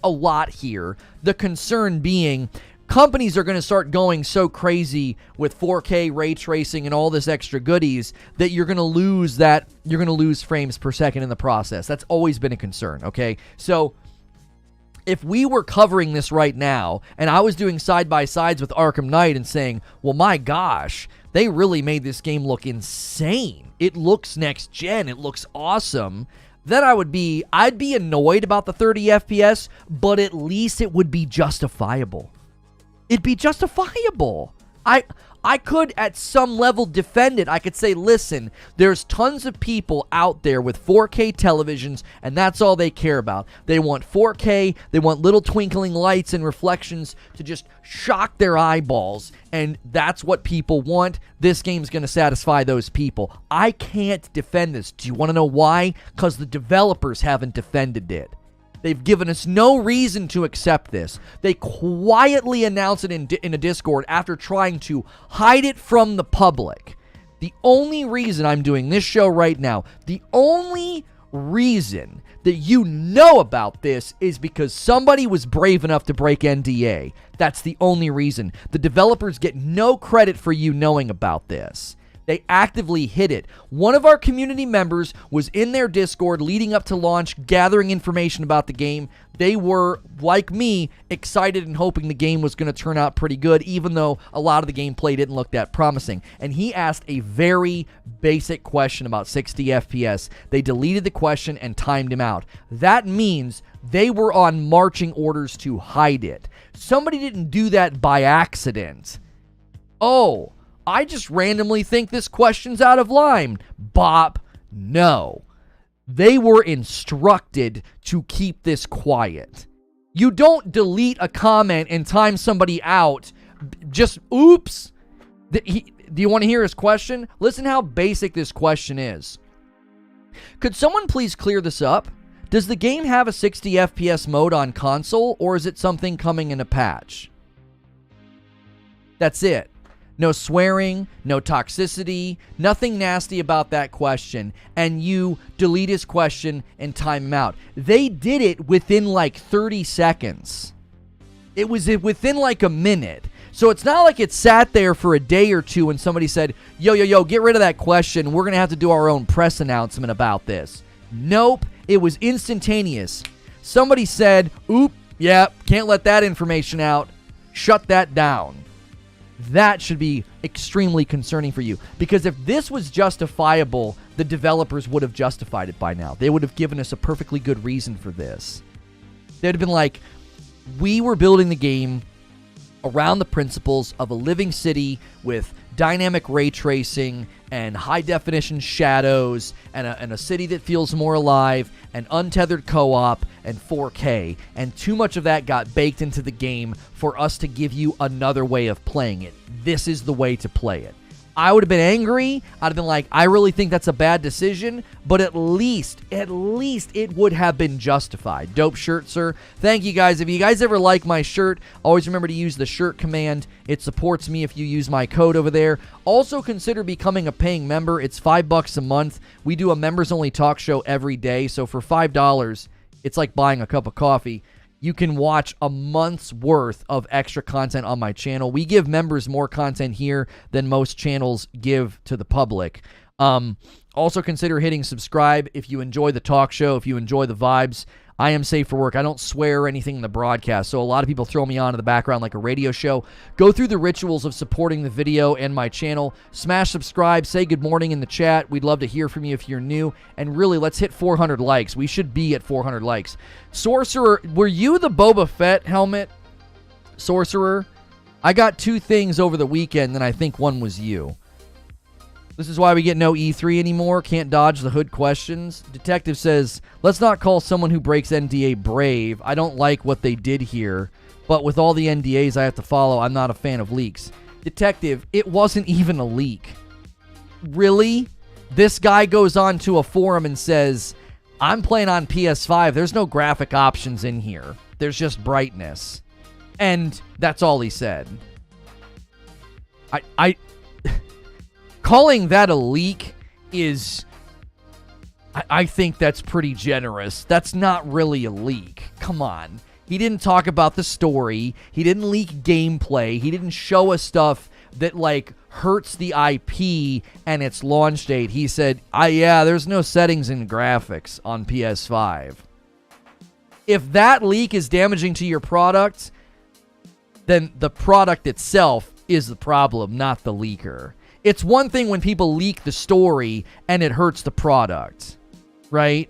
a lot here. The concern being, companies are going to start going so crazy with 4K ray tracing and all this extra goodies that you're going to lose frames per second in the process. That's always been a concern, okay? So if we were covering this right now and I was doing side-by-sides with Arkham Knight and saying, well, my gosh, they really made this game look insane. It looks next gen. It looks awesome. then I'd be annoyed about the 30 FPS, but at least it would be justifiable. It'd be justifiable. I could, at some level, defend it. I could say, listen, there's tons of people out there with 4K televisions, and that's all they care about. They want 4K, they want little twinkling lights and reflections to just shock their eyeballs, and that's what people want. This game's going to satisfy those people. I can't defend this. Do you want to know why? Because the developers haven't defended it. They've given us no reason to accept this. They quietly announced it in a Discord after trying to hide it from the public. The only reason I'm doing this show right now, the only reason that you know about this is because somebody was brave enough to break NDA. That's the only reason. The developers get no credit for you knowing about this. They actively hid it. One of our community members was in their Discord leading up to launch, gathering information about the game. They were, like me, excited and hoping the game was going to turn out pretty good, even though a lot of the gameplay didn't look that promising. And he asked a very basic question about 60 FPS. They deleted the question and timed him out. That means they were on marching orders to hide it. Somebody didn't do that by accident. Oh, I just randomly think this question's out of line. Bop, no. They were instructed to keep this quiet. You don't delete a comment and time somebody out. Just, oops. Do you want to hear his question? Listen how basic this question is. Could someone please clear this up? Does the game have a 60 FPS mode on console, or is it something coming in a patch? That's it. No swearing, no toxicity, nothing nasty about that question, and you delete his question and time him out. They did it within like 30 seconds. It was within like a minute. So it's not like it sat there for a day or two and somebody said, yo, get rid of that question. We're going to have to do our own press announcement about this. Nope, it was instantaneous. Somebody said, oop, yeah, can't let that information out. Shut that down. That should be extremely concerning for you, because if this was justifiable, the developers would have justified it by now. They would have given us a perfectly good reason for this. They'd have been like, we were building the game around the principles of a living city with dynamic ray tracing and high-definition shadows and a city that feels more alive and untethered co-op and 4K, and too much of that got baked into the game for us to give you another way of playing it. This is the way to play it. I would have been angry. I'd have been like, I really think that's a bad decision, but at least it would have been justified. Dope shirt, sir. Thank you, guys. If you guys ever like my shirt, always remember to use the shirt command. It supports me if you use my code over there. Also, consider becoming a paying member. It's $5 a month. We do a members-only talk show every day, so for $5, it's like buying a cup of coffee. You can watch a month's worth of extra content on my channel. We give members more content here than most channels give to the public. Also consider hitting subscribe if you enjoy the talk show, if you enjoy the vibes. I am safe for work. I don't swear or anything in the broadcast, so a lot of people throw me on in the background like a radio show. Go through the rituals of supporting the video and my channel. Smash subscribe. Say good morning in the chat. We'd love to hear from you if you're new. And really, let's hit 400 likes. We should be at 400 likes. Sorcerer, were you the Boba Fett helmet? Sorcerer? I got 2 things over the weekend, and I think one was you. This is why we get no E3 anymore. Can't dodge the hood questions. Detective says, let's not call someone who breaks NDA brave. I don't like what they did here, but with all the NDAs I have to follow, I'm not a fan of leaks. Detective, it wasn't even a leak. Really? This guy goes on to a forum and says, I'm playing on PS5. There's no graphic options in here. There's just brightness. And that's all he said. Calling that a leak is, I think that's pretty generous. That's not really a leak. Come on. He didn't talk about the story. He didn't leak gameplay. He didn't show us stuff that, like, hurts the IP and its launch date. He said, yeah, there's no settings in graphics on PS5. If that leak is damaging to your product, then the product itself is the problem, not the leaker. It's one thing when people leak the story and it hurts the product, right?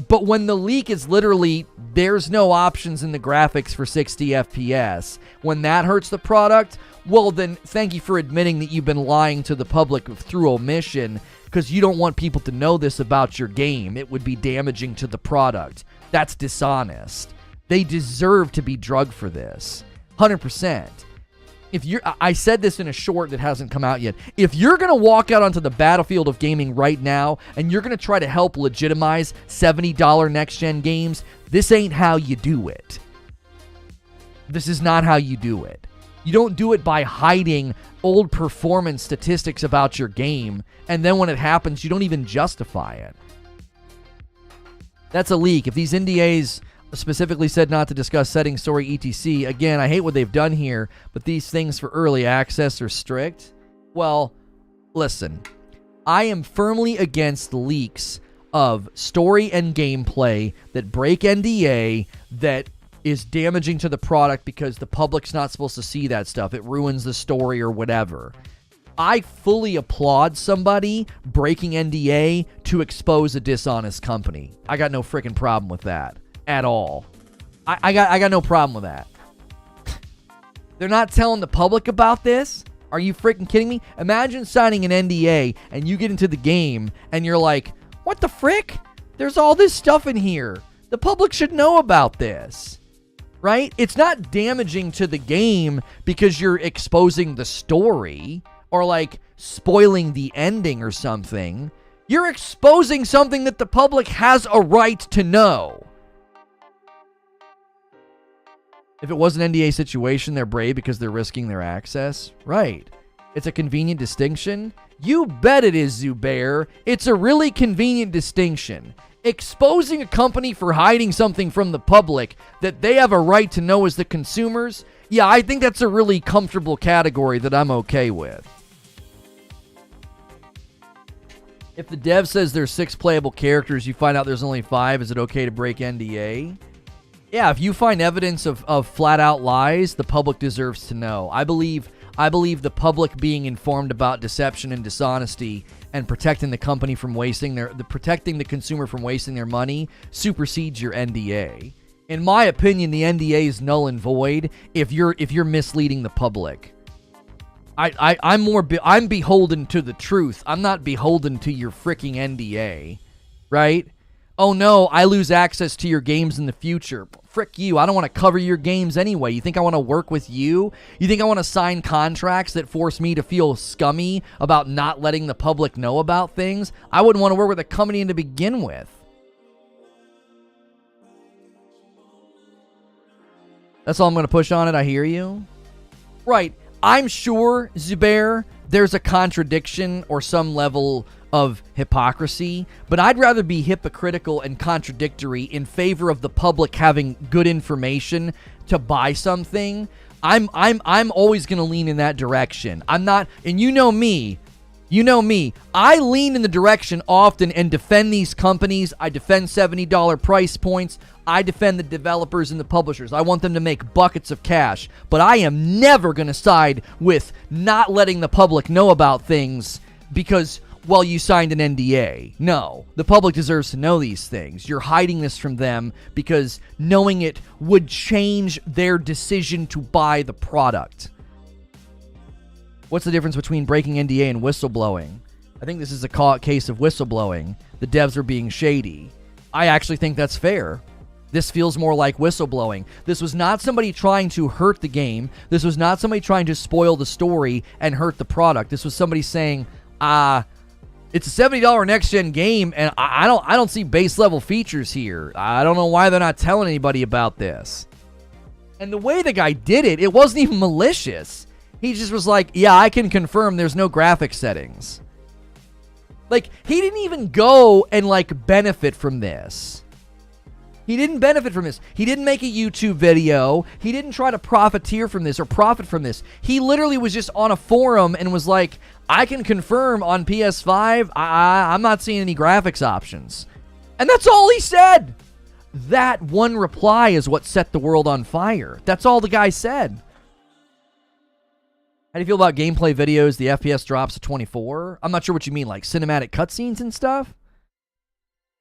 But when the leak is literally, there's no options in the graphics for 60 FPS, when that hurts the product, well then thank you for admitting that you've been lying to the public through omission, because you don't want people to know this about your game. It would be damaging to the product. That's dishonest. They deserve to be drugged for this. 100%. I said this in a short that hasn't come out yet. If you're going to walk out onto the battlefield of gaming right now and you're going to try to help legitimize $70 next-gen games, this ain't how you do it. This is not how you do it. You don't do it by hiding old performance statistics about your game, and then when it happens, you don't even justify it. That's a leak. If these NDAs specifically said not to discuss settings, story, etc. Again, I hate what they've done here, but these things for early access are strict. Well, listen, I am firmly against leaks of story and gameplay that break NDA, that is damaging to the product because the public's not supposed to see that stuff. It ruins the story or whatever. I fully applaud somebody breaking NDA to expose a dishonest company. I got no freaking problem with that. At all. I got no problem with that. They're not telling the public about this? Are you freaking kidding me? Imagine signing an NDA and you get into the game and you're like, what the frick? There's all this stuff in here. The public should know about this. Right? It's not damaging to the game because you're exposing the story or like spoiling the ending or something. You're exposing something that the public has a right to know. If it was an NDA situation, they're brave because they're risking their access. Right. It's a convenient distinction. You bet it is, Zubair. It's a really convenient distinction. Exposing a company for hiding something from the public that they have a right to know as the consumers, yeah, I think that's a really comfortable category that I'm okay with. If the dev says there's 6 playable characters, you find out there's only 5, is it okay to break NDA? Yeah, if you find evidence of flat-out lies, the public deserves to know. I believe the public being informed about deception and dishonesty and protecting the company from wasting protecting the consumer from wasting their money supersedes your NDA. In my opinion, the NDA is null and void if you're misleading the public. I'm beholden to the truth. I'm not beholden to your freaking NDA, right? Oh no, I lose access to your games in the future. Frick you, I don't want to cover your games anyway. You think I want to work with you? You think I want to sign contracts that force me to feel scummy about not letting the public know about things? I wouldn't want to work with a company to begin with. That's all I'm going to push on it, I hear you. Right, I'm sure, Zubair, there's a contradiction or some level of hypocrisy, but I'd rather be hypocritical and contradictory in favor of the public having good information to buy something. I'm always going to lean in that direction. I'm not, and you know me, I lean in the direction often and defend these companies. I defend $70 price points. I defend the developers and the publishers. I want them to make buckets of cash, but I am never going to side with not letting the public know about things because, well, you signed an NDA. No, the public deserves to know these things. You're hiding this from them because knowing it would change their decision to buy the product. What's the difference between breaking NDA and whistleblowing? I think this is a case of whistleblowing. The devs are being shady. I actually think that's fair. This feels more like whistleblowing. This was not somebody trying to hurt the game. This was not somebody trying to spoil the story and hurt the product. This was somebody saying, it's a $70 next-gen game, and I don't see base-level features here. I don't know why they're not telling anybody about this. And the way the guy did it, it wasn't even malicious. He just was like, yeah, I can confirm there's no graphic settings. Like, he didn't even go and, like, benefit from this. He didn't benefit from this. He didn't make a YouTube video. He didn't try to profiteer from this or profit from this. He literally was just on a forum and was like, I can confirm on PS5, I'm not seeing any graphics options. And that's all he said. That one reply is what set the world on fire. That's all the guy said. How do you feel about gameplay videos? The FPS drops to 24? I'm not sure what you mean, like cinematic cutscenes and stuff?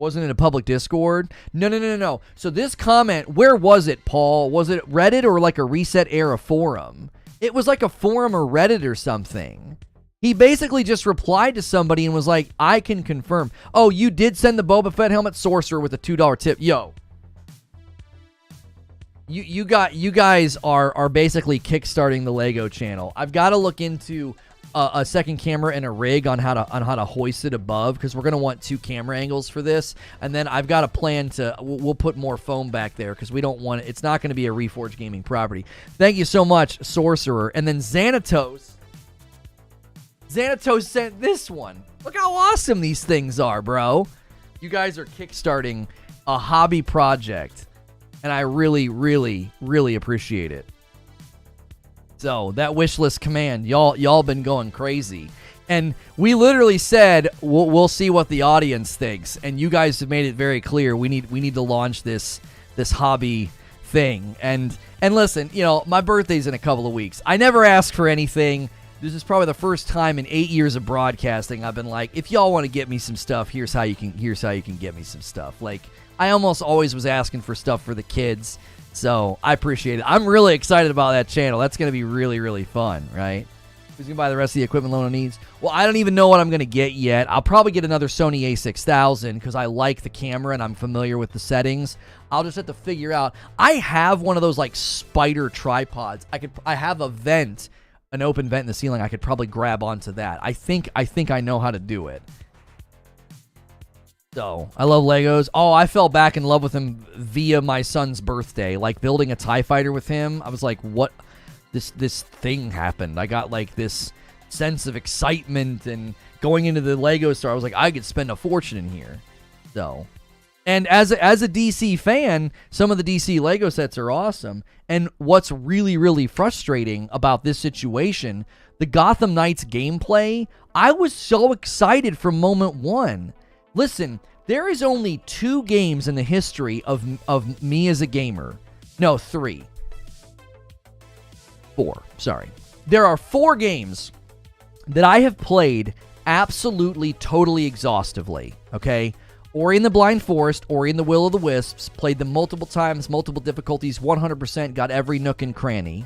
Wasn't it a public Discord? No. So this comment, where was it, Paul? Was it Reddit or like a Reset Era forum? It was like a forum or Reddit or something. He basically just replied to somebody and was like, I can confirm. Oh, you did send the Boba Fett helmet? Sorcerer with a $2 tip. Yo. You guys are basically kickstarting the Lego channel. I've got to look into a second camera and a rig on how to hoist it above, because we're gonna want 2 camera angles for this, and then I've got a plan to we'll put more foam back there because we don't want it. It's not going to be a Reforge Gaming property. Thank you so much, Sorcerer. And then Xanatos sent this one. Look how awesome these things are, bro. You guys are kickstarting a hobby project, and I really, really, really appreciate it. So that wish list command, y'all been going crazy, and we literally said we'll see what the audience thinks, and you guys have made it very clear we need to launch this hobby thing. And listen, you know, my birthday's in a couple of weeks. I never ask for anything. This is probably the first time in 8 years of broadcasting I've been like, if y'all want to get me some stuff, here's how you can get me some stuff. Like, I almost always was asking for stuff for the kids. So, I appreciate it. I'm really excited about that channel. That's going to be really, really fun, right? Who's going to buy the rest of the equipment Lono needs? Well, I don't even know what I'm going to get yet. I'll probably get another Sony a6000 because I like the camera and I'm familiar with the settings. I'll just have to figure out. I have one of those, like, spider tripods. I have a vent, an open vent in the ceiling. I could probably grab onto that. I think I know how to do it. So, I love Legos. Oh, I fell back in love with them via my son's birthday. Like, building a TIE fighter with him, I was like, what? This thing happened. I got, like, this sense of excitement, and going into the Lego store, I was like, I could spend a fortune in here. So, and as a DC fan, some of the DC Lego sets are awesome. And what's really, really frustrating about this situation, the Gotham Knights gameplay, I was so excited from moment one. Listen, there is only 2 games in the history of me as a gamer. No, 3. 4, sorry. There are 4 games that I have played absolutely, totally exhaustively, okay? Ori and the Blind Forest, Ori and the Will of the Wisps, played them multiple times, multiple difficulties, 100%, got every nook and cranny.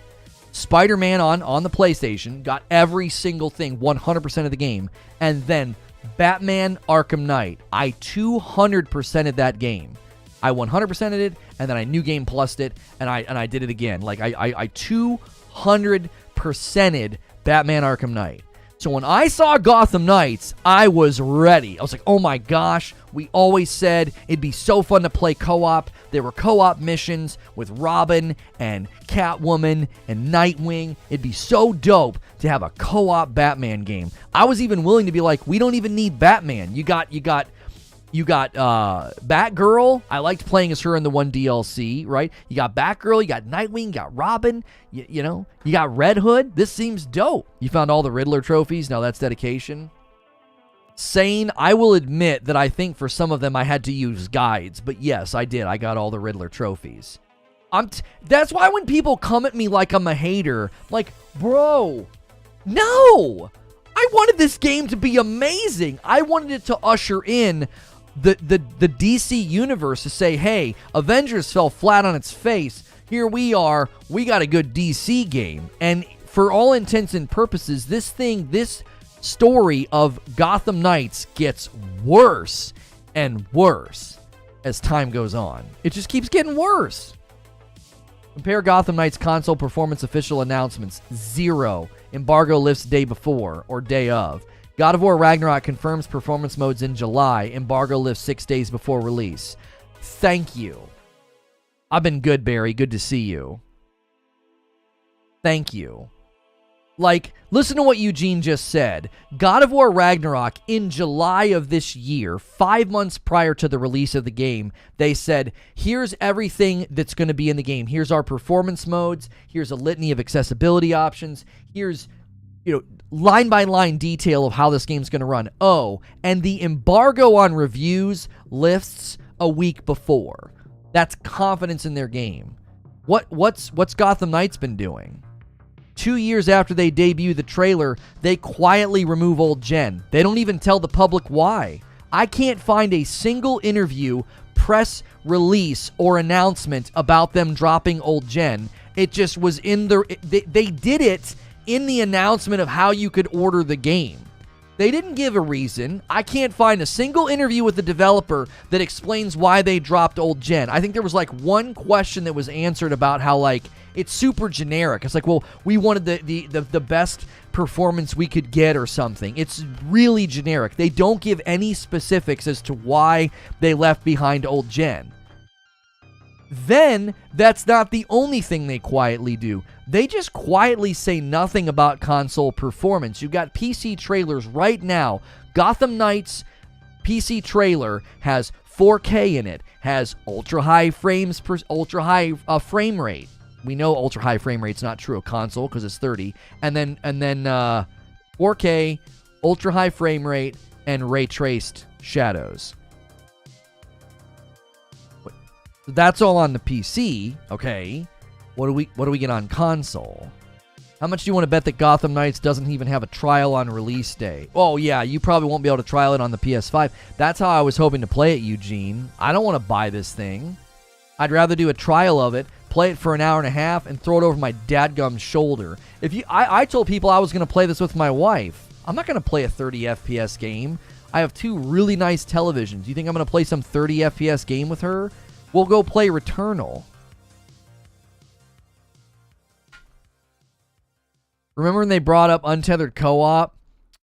Spider-Man on the PlayStation, got every single thing, 100% of the game. And then Batman Arkham Knight. I 200%ed that game. I 100%ed it, and then I New Game Plus'd it, and I did it again. Like, I 200%ed Batman Arkham Knight. So when I saw Gotham Knights, I was ready. I was like, oh my gosh, we always said it'd be so fun to play co-op. There were co-op missions with Robin and Catwoman and Nightwing. It'd be so dope to have a co-op Batman game. I was even willing to be like, we don't even need Batman. You got Batgirl. I liked playing as her in the one DLC, right? You got Batgirl, you got Nightwing, you got Robin, you know, you got Red Hood. This seems dope. You found all the Riddler trophies. Now that's dedication. Sane, I will admit that I think for some of them I had to use guides, but yes, I did. I got all the Riddler trophies. That's why when people come at me like I'm a hater, I'm like, bro, no! I wanted this game to be amazing. I wanted it to usher in the DC universe to say, hey, Avengers fell flat on its face. Here we are. We got a good DC game. And for all intents and purposes, this story of Gotham Knights gets worse and worse as time goes on. It just keeps getting worse. Compare Gotham Knights console performance official announcements. 0. Embargo lifts day before or day of. God of War Ragnarok confirms performance modes in July. Embargo lifts 6 days before release. Thank you. I've been good, Barry. Good to see you. Thank you. Like, listen to what Eugene just said. God of War Ragnarok in July of this year, 5 months prior to the release of the game, they said, here's everything that's going to be in the game. Here's our performance modes. Here's a litany of accessibility options. Here's, line by line detail of how this game's going to run. Oh, and the embargo on reviews lifts a week before. That's confidence in their game. What's Gotham Knights been doing? 2 years after they debut the trailer, they quietly remove old gen. They don't even tell the public why. I can't find a single interview, press release, or announcement about them dropping old gen. It just was in the... They did it in the announcement of how you could order the game. They didn't give a reason. I can't find a single interview with the developer that explains why they dropped old gen. I think there was like one question that was answered about how like it's super generic. It's like, well, we wanted the best performance we could get or something. It's really generic. They don't give any specifics as to why they left behind old gen. Then, that's not the only thing they quietly do. They just quietly say nothing about console performance. You've got PC trailers right now. Gotham Knights PC trailer has 4K in it, has ultra-high frame rate. We know ultra-high frame rate's not true of console because it's 30. And then 4K, ultra-high frame rate, and ray-traced shadows. That's all on the PC, okay? What do we get on console? How much do you want to bet that Gotham Knights doesn't even have a trial on release day? Oh yeah, you probably won't be able to trial it on the PS5. That's how I was hoping to play it, Eugene. I don't want to buy this thing. I'd rather do a trial of it, play it for an hour and a half, and throw it over my dadgum shoulder. I told people I was going to play this with my wife. I'm not going to play a 30 FPS game. I have two really nice televisions. You think I'm going to play some 30 FPS game with her? We'll go play Returnal. Remember when they brought up untethered co-op?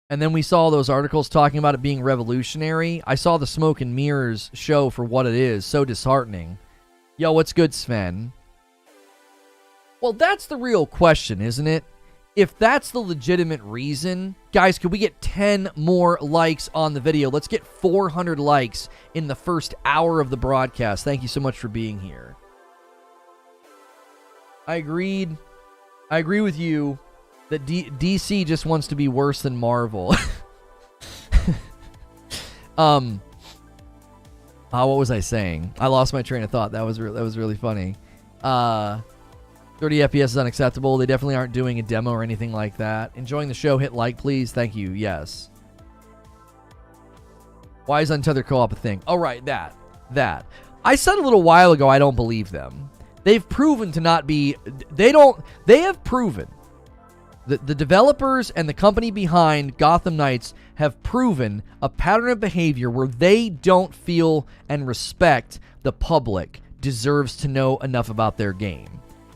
And then we saw those articles talking about it being revolutionary? I saw the smoke and mirrors show for what it is. So disheartening. Yo, what's good, Sven? Well, that's the real question, isn't it? If that's the legitimate reason, guys, could we get 10 more likes on the video? Let's get 400 likes in the first hour of the broadcast. Thank you so much for being here. I agree with you that DC just wants to be worse than Marvel. What was I saying? I lost my train of thought. That was really funny. 30 FPS is unacceptable. They definitely aren't doing a demo or anything like that. Enjoying the show. Hit like, please. Thank you. Yes. Why is untethered co-op a thing? Oh, right. That. I said a little while ago I don't believe them. They've proven to not be... They have proven. The developers and the company behind Gotham Knights have proven a pattern of behavior where they don't feel and respect the public deserves to know enough about their game.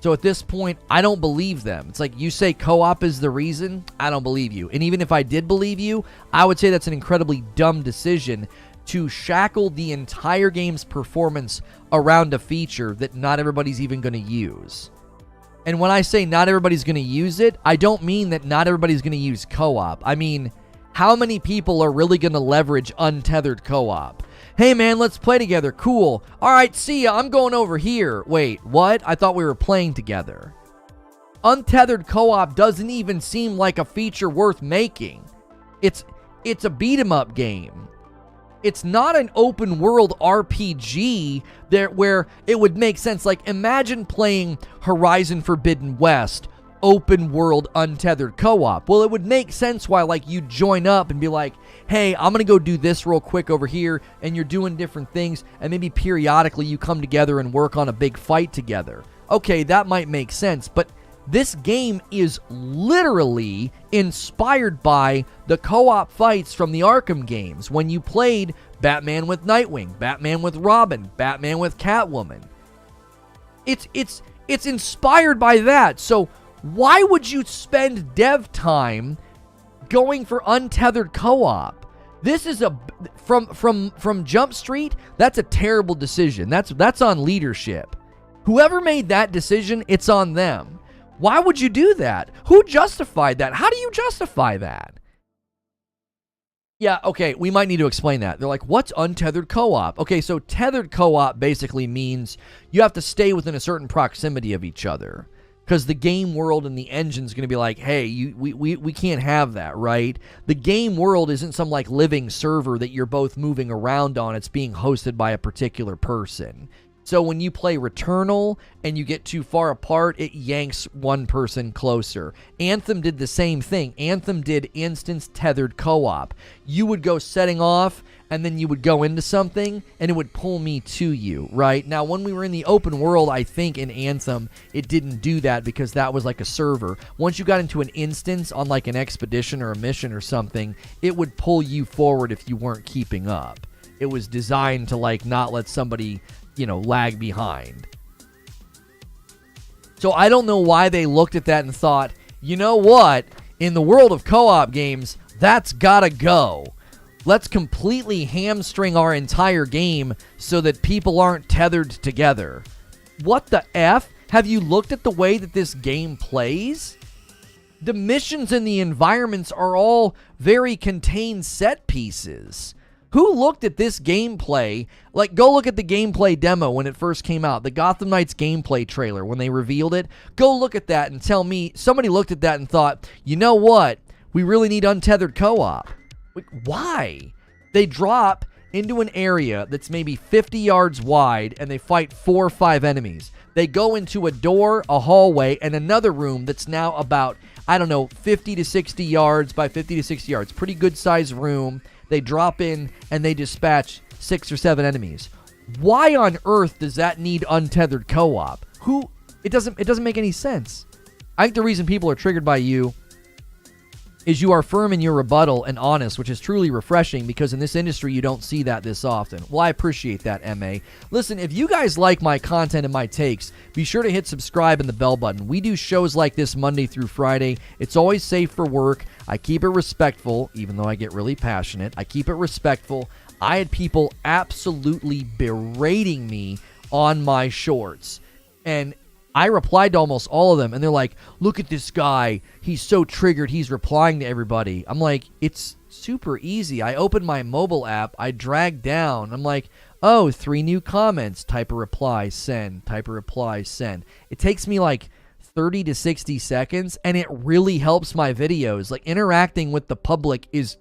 So at this point, I don't believe them. It's like you say co-op is the reason. I don't believe you. And even if I did believe you, I would say that's an incredibly dumb decision to shackle the entire game's performance around a feature that not everybody's even going to use. And when I say not everybody's going to use it, I don't mean that not everybody's going to use co-op. I mean, how many people are really going to leverage untethered co-op? Hey man, let's play together. Cool. All right, see ya. I'm going over here. Wait, what? I thought we were playing together. Untethered co-op doesn't even seem like a feature worth making. It's a beat-em-up game. It's not an open world RPG where it would make sense. Like, imagine playing Horizon Forbidden West open world untethered co-op. Well, it would make sense why like you join up and be like, hey, I'm gonna go do this real quick over here, and you're doing different things, and maybe periodically you come together and work on a big fight together. Okay, that might make sense, but this game is literally inspired by the co-op fights from the Arkham games when you played Batman with Nightwing, Batman with Robin, Batman with Catwoman. It's inspired by that. So why would you spend dev time going for untethered co-op? This is from Jump Street. That's a terrible decision. That's on leadership. Whoever made that decision, it's on them. Why would you do that? Who justified that? How do you justify that? Yeah, okay, we might need to explain that. They're like, what's untethered co-op? Okay, so tethered co-op basically means you have to stay within a certain proximity of each other. Because the game world and the engine's going to be like, hey, we can't have that, right? The game world isn't some like living server that you're both moving around on. It's being hosted by a particular person. So when you play Returnal and you get too far apart, it yanks one person closer. Anthem did the same thing. Anthem did instance tethered co-op. You would go setting off and then you would go into something, and it would pull me to you, right? Now, when we were in the open world, I think in Anthem, it didn't do that because that was like a server. Once you got into an instance on like an expedition or a mission or something, it would pull you forward if you weren't keeping up. It was designed to like not let somebody, lag behind. So I don't know why they looked at that and thought, you know what? In the world of co-op games, that's gotta go. Let's completely hamstring our entire game so that people aren't tethered together. What the F? Have you looked at the way that this game plays? The missions and the environments are all very contained set pieces. Who looked at this gameplay? Like, go look at the gameplay demo when it first came out. The Gotham Knights gameplay trailer, when they revealed it. Go look at that and tell me somebody looked at that and thought, you know what? We really need untethered co-op. Why? They drop into an area that's maybe 50 yards wide and they fight 4 or 5 enemies. They go into a door, a hallway, and another room that's now about, 50 to 60 yards by 50 to 60 yards. Pretty good sized room. They drop in and they dispatch 6 or 7 enemies. Why on earth does that need untethered co-op? It doesn't make any sense. I think the reason people are triggered by you is you are firm in your rebuttal and honest, which is truly refreshing because in this industry you don't see that this often. Well, I appreciate that, MA. Listen, if you guys like my content and my takes, be sure to hit subscribe and the bell button. We do shows like this Monday through Friday. It's always safe for work. I keep it respectful, even though I get really passionate. I keep it respectful. I had people absolutely berating me on my shorts. And I replied to almost all of them, and they're like, look at this guy. He's so triggered. He's replying to everybody. I'm like, it's super easy. I open my mobile app. I drag down. I'm like, oh, 3 new comments. Type a reply, send. Type a reply, send. It takes me like 30 to 60 seconds, and it really helps my videos. Like, interacting with the public is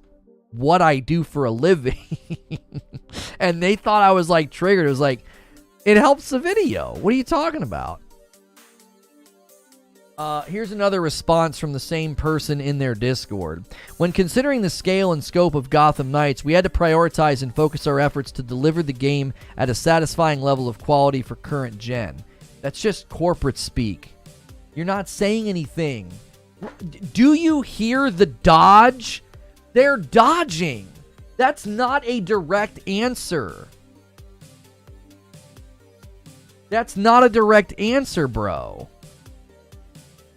what I do for a living. And they thought I was like triggered. It was like, it helps the video. What are you talking about? Here's another response from the same person in their Discord. When considering the scale and scope of Gotham Knights, we had to prioritize and focus our efforts to deliver the game at a satisfying level of quality for current gen. That's just corporate speak. You're not saying anything. Do you hear the dodge? They're dodging. That's not a direct answer. That's not a direct answer, bro.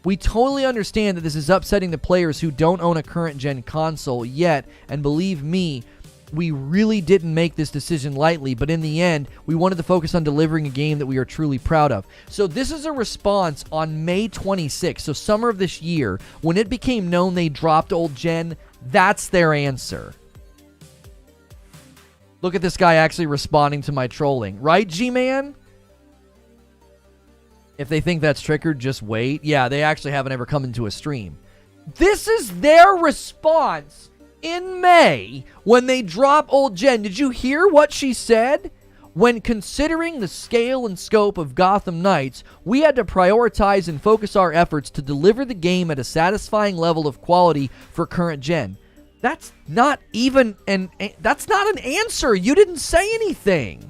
We totally understand that this is upsetting the players who don't own a current-gen console yet, and believe me, we really didn't make this decision lightly, but in the end, we wanted to focus on delivering a game that we are truly proud of. So this is a response on May 26th, so summer of this year, when it became known they dropped old gen, that's their answer. Look at this guy actually responding to my trolling. Right, G-Man? If they think that's triggered, just wait. Yeah, they actually haven't ever come into a stream. This is their response in May when they drop old gen. Did you hear what she said? When considering the scale and scope of Gotham Knights, we had to prioritize and focus our efforts to deliver the game at a satisfying level of quality for current gen. That's not even that's not an answer. You didn't say anything.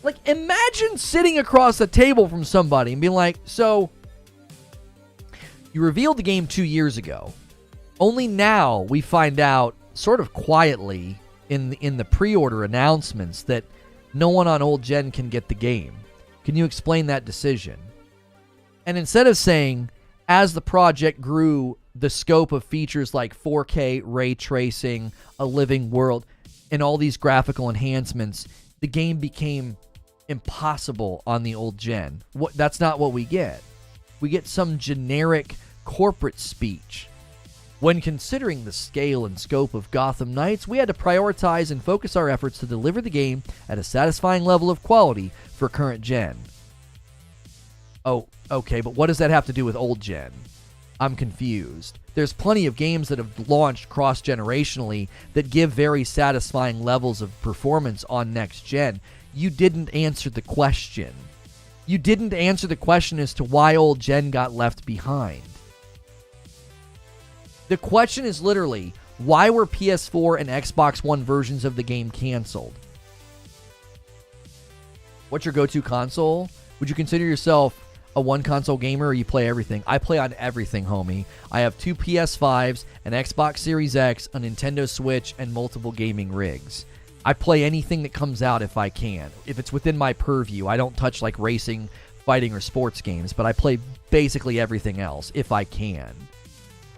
Like, imagine sitting across the table from somebody and being like, so, you revealed the game 2 years ago. Only now we find out, sort of quietly, in the pre-order announcements, that no one on old gen can get the game. Can you explain that decision? And instead of saying, as the project grew, the scope of features like 4K, ray tracing, a living world, and all these graphical enhancements, the game became impossible on the old gen. That's not what we get. We get some generic corporate speech. When considering the scale and scope of Gotham Knights, we had to prioritize and focus our efforts to deliver the game at a satisfying level of quality for current gen. Oh, okay, but what does that have to do with old gen? I'm confused. There's plenty of games that have launched cross-generationally that give very satisfying levels of performance on next gen. You didn't answer the question. You didn't answer the question as to why old gen got left behind. The question is literally, Why were PS4 and Xbox One versions of the game canceled? What's your go-to console? Would you consider yourself a one-console gamer or you play everything? I play on everything, homie. I have 2 PS5s, an Xbox Series X, a Nintendo Switch, and multiple gaming rigs. I play anything that comes out if I can. If it's within my purview, I don't touch like racing, fighting, or sports games, but I play basically everything else if I can.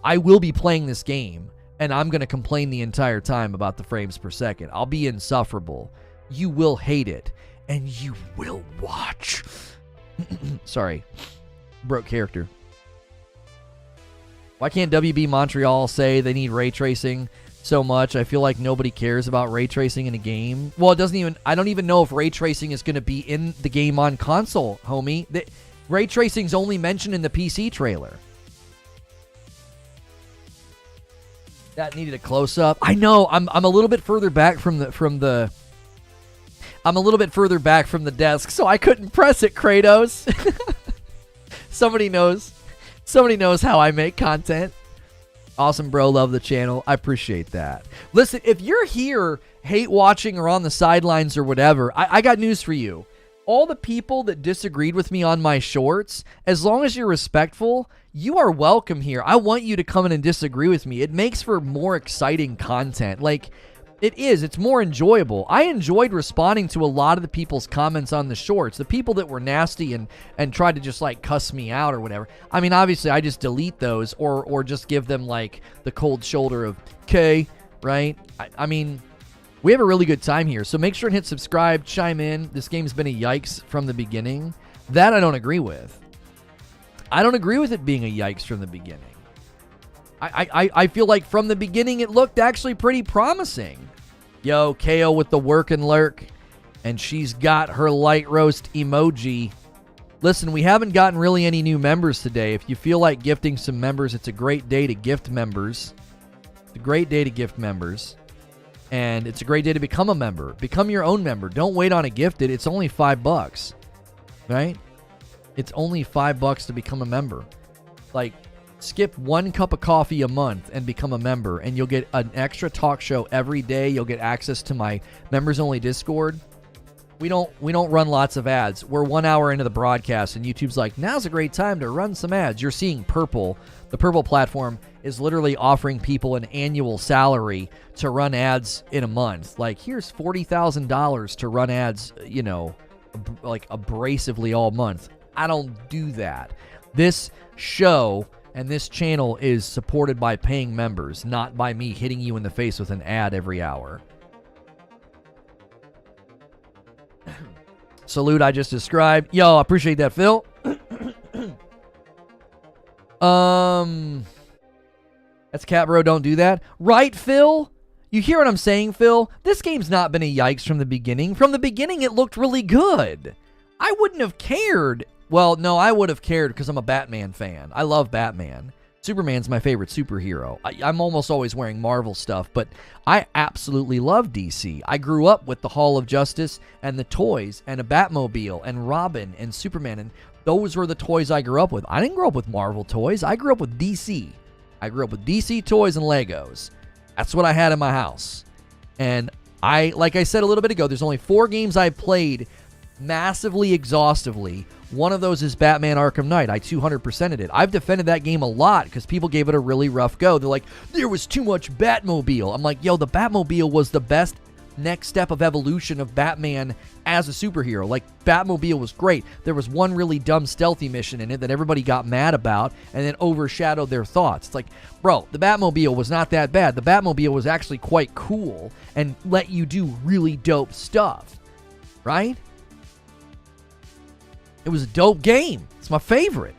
I will be playing this game, and I'm going to complain the entire time about the frames per second. I'll be insufferable. You will hate it, and you will watch. Sorry. Broke character. Why can't WB Montreal say they need ray tracing so much? I feel like nobody cares about ray tracing in a game. Well, it doesn't even... I don't even know if ray tracing is going to be in the game on console, homie. Ray tracing's only mentioned in the PC trailer. That needed a close-up. I know. I'm a little bit further back from the I'm a little bit further back from the desk, so I couldn't press it, Kratos. Somebody knows how I make content. Awesome, bro. Love the channel. I appreciate that. Listen, if you're here, hate watching or on the sidelines or whatever, I got news for you. All the people that disagreed with me on my shorts, as long as you're respectful, you are welcome here. I want you to come in and disagree with me. It makes for more exciting content. Like, it is. It's more enjoyable. I enjoyed responding to a lot of the people's comments on the shorts. The people that were nasty and tried to just, like, cuss me out or whatever. I mean, obviously, I just delete those or just give them, like, the cold shoulder of, okay, right? I mean... We have a really good time here, so make sure and hit subscribe, chime in. This game's been a yikes from the beginning. That I don't agree with. I don't agree with it being a yikes from the beginning. I feel like from the beginning it looked actually pretty promising. Yo, KO with the work and lurk, and she's got her light roast emoji. Listen, we haven't gotten really any new members today. If you feel like gifting some members, it's a great day to gift members. It's a great day to gift members. And it's a great day to become a member. Become your own member. Don't wait on a gifted. It's only $5, right? It's only $5 to become a member. Like, skip 1 cup of coffee a month and become a member, and you'll get an extra talk show every day. You'll get access to my members-only Discord. We don't run lots of ads. We're 1 hour into the broadcast, and YouTube's like, now's a great time to run some ads. You're seeing Purple. The Purple platform is literally offering people an annual salary to run ads in a month. Like, here's $40,000 to run ads, you know, like abrasively all month. I don't do that. This show and this channel is supported by paying members, not by me hitting you in the face with an ad every hour. Salute I just described. Yo, I appreciate that, Phil. That's cat bro, don't do that. Right, Phil? You hear what I'm saying, Phil? This game's not been a yikes from the beginning. From the beginning, it looked really good. I wouldn't have cared. Well, no, I would have cared because I'm a Batman fan. I love Batman. Superman's my favorite superhero. I'm almost always wearing Marvel stuff, but I absolutely love DC. I grew up with the Hall of Justice and the toys and a Batmobile and Robin and Superman, and those were the toys I grew up with. I didn't grow up with Marvel toys. I grew up with DC. I grew up with DC toys and Legos. That's what I had in my house. And like I said a little bit ago, there's only 4 games I played massively exhaustively. One of those is Batman Arkham Knight. I 200%ed it. I've defended that game a lot because people gave it a really rough go. They're like, there was too much Batmobile. I'm like, yo, the Batmobile was the best next step of evolution of Batman as a superhero. Like, Batmobile was great. There was one really dumb stealthy mission in it that everybody got mad about and then overshadowed their thoughts. It's like, bro, the Batmobile was not that bad. The Batmobile was actually quite cool and let you do really dope stuff, right? It was a dope game. It's my favorite.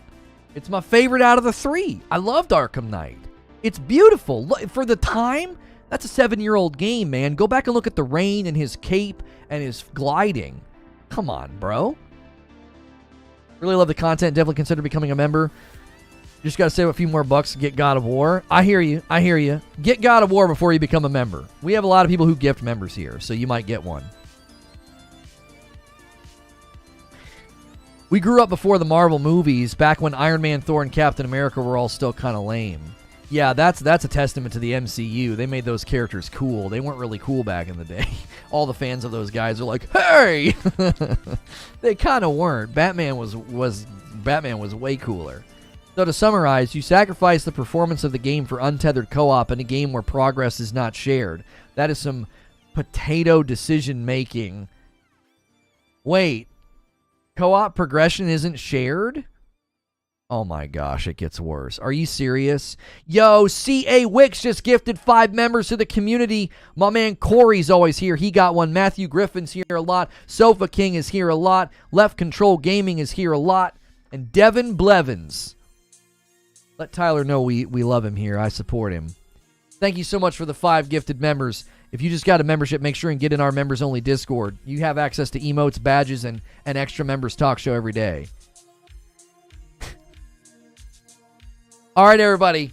It's my favorite out of the 3. I loved Arkham Knight. It's beautiful. For the time, that's a 7-year-old game, man. Go back and look at the rain and his cape and his gliding. Come on, bro. Really love the content. Definitely consider becoming a member. You just got to save a few more bucks to get God of War. I hear you. I hear you. Get God of War before you become a member. We have a lot of people who gift members here, so you might get one. We grew up before the Marvel movies, back when Iron Man, Thor, and Captain America were all still kind of lame. Yeah, that's a testament to the MCU. They made those characters cool. They weren't really cool back in the day. All the fans of those guys are like, hey! They kind of weren't. Batman was way cooler. So to summarize, you sacrifice the performance of the game for untethered co-op in a game where progress is not shared. That is some potato decision making. Wait, co-op progression isn't shared? Oh my gosh, it gets worse. Are you serious? Yo, C.A. Wicks just gifted 5 members to the community. My man Corey's always here. He got one. Matthew Griffin's here a lot. Sofa King is here a lot. Left Control Gaming is here a lot. And Devin Blevins. Let Tyler know we love him here. I support him. Thank you so much for the 5 gifted members. If you just got a membership, make sure and get in our members-only Discord. You have access to emotes, badges, and an extra members talk show every day. All right, everybody.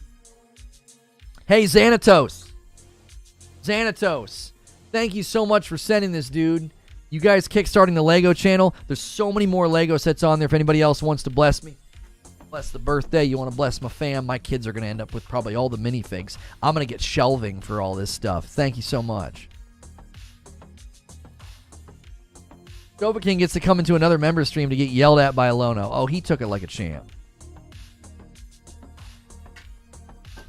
Hey, Xanatos. Thank you so much for sending this, dude. You guys kickstarting the Lego channel. There's so many more Lego sets on there if anybody else wants to bless me. Bless the birthday. You want to bless my fam. My kids are going to end up with probably all the minifigs. I'm going to get shelving for all this stuff. Thank you so much. Sofa King gets to come into another member stream to get yelled at by Lono. Oh, he took it like a champ.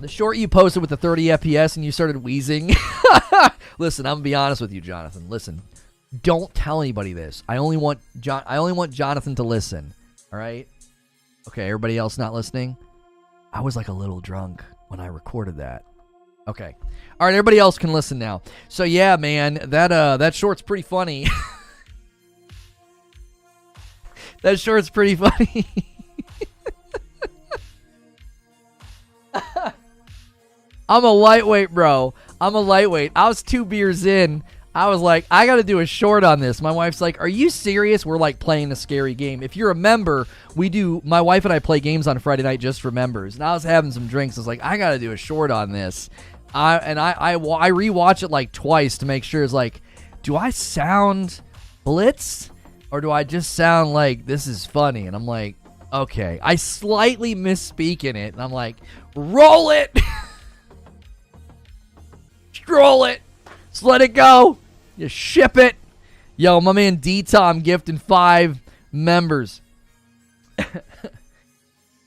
The short you posted with the 30 FPS and you started wheezing. Listen, I'm going to be honest with you, Jonathan. Listen, don't tell anybody this. I only want Jonathan to listen. All right? Okay, everybody else not listening? I was like a little drunk when I recorded that. Okay. All right, everybody else can listen now. So yeah, man, that short's pretty funny. That short's pretty funny. I'm a lightweight, bro. I'm a lightweight. I was 2 beers in. I was like, I got to do a short on this. My wife's like, are you serious? We're like playing a scary game. If you're a member, my wife and I play games on Friday night just for members. And I was having some drinks. I was like, I got to do a short on this. I rewatch it like twice to make sure. It's like, do I sound blitzed? Or do I just sound like this is funny? And I'm like, okay. I slightly misspeak in it. And I'm like, roll it. Roll it. Just let it go. You ship it. Yo, my man D-Tom gifting 5 members.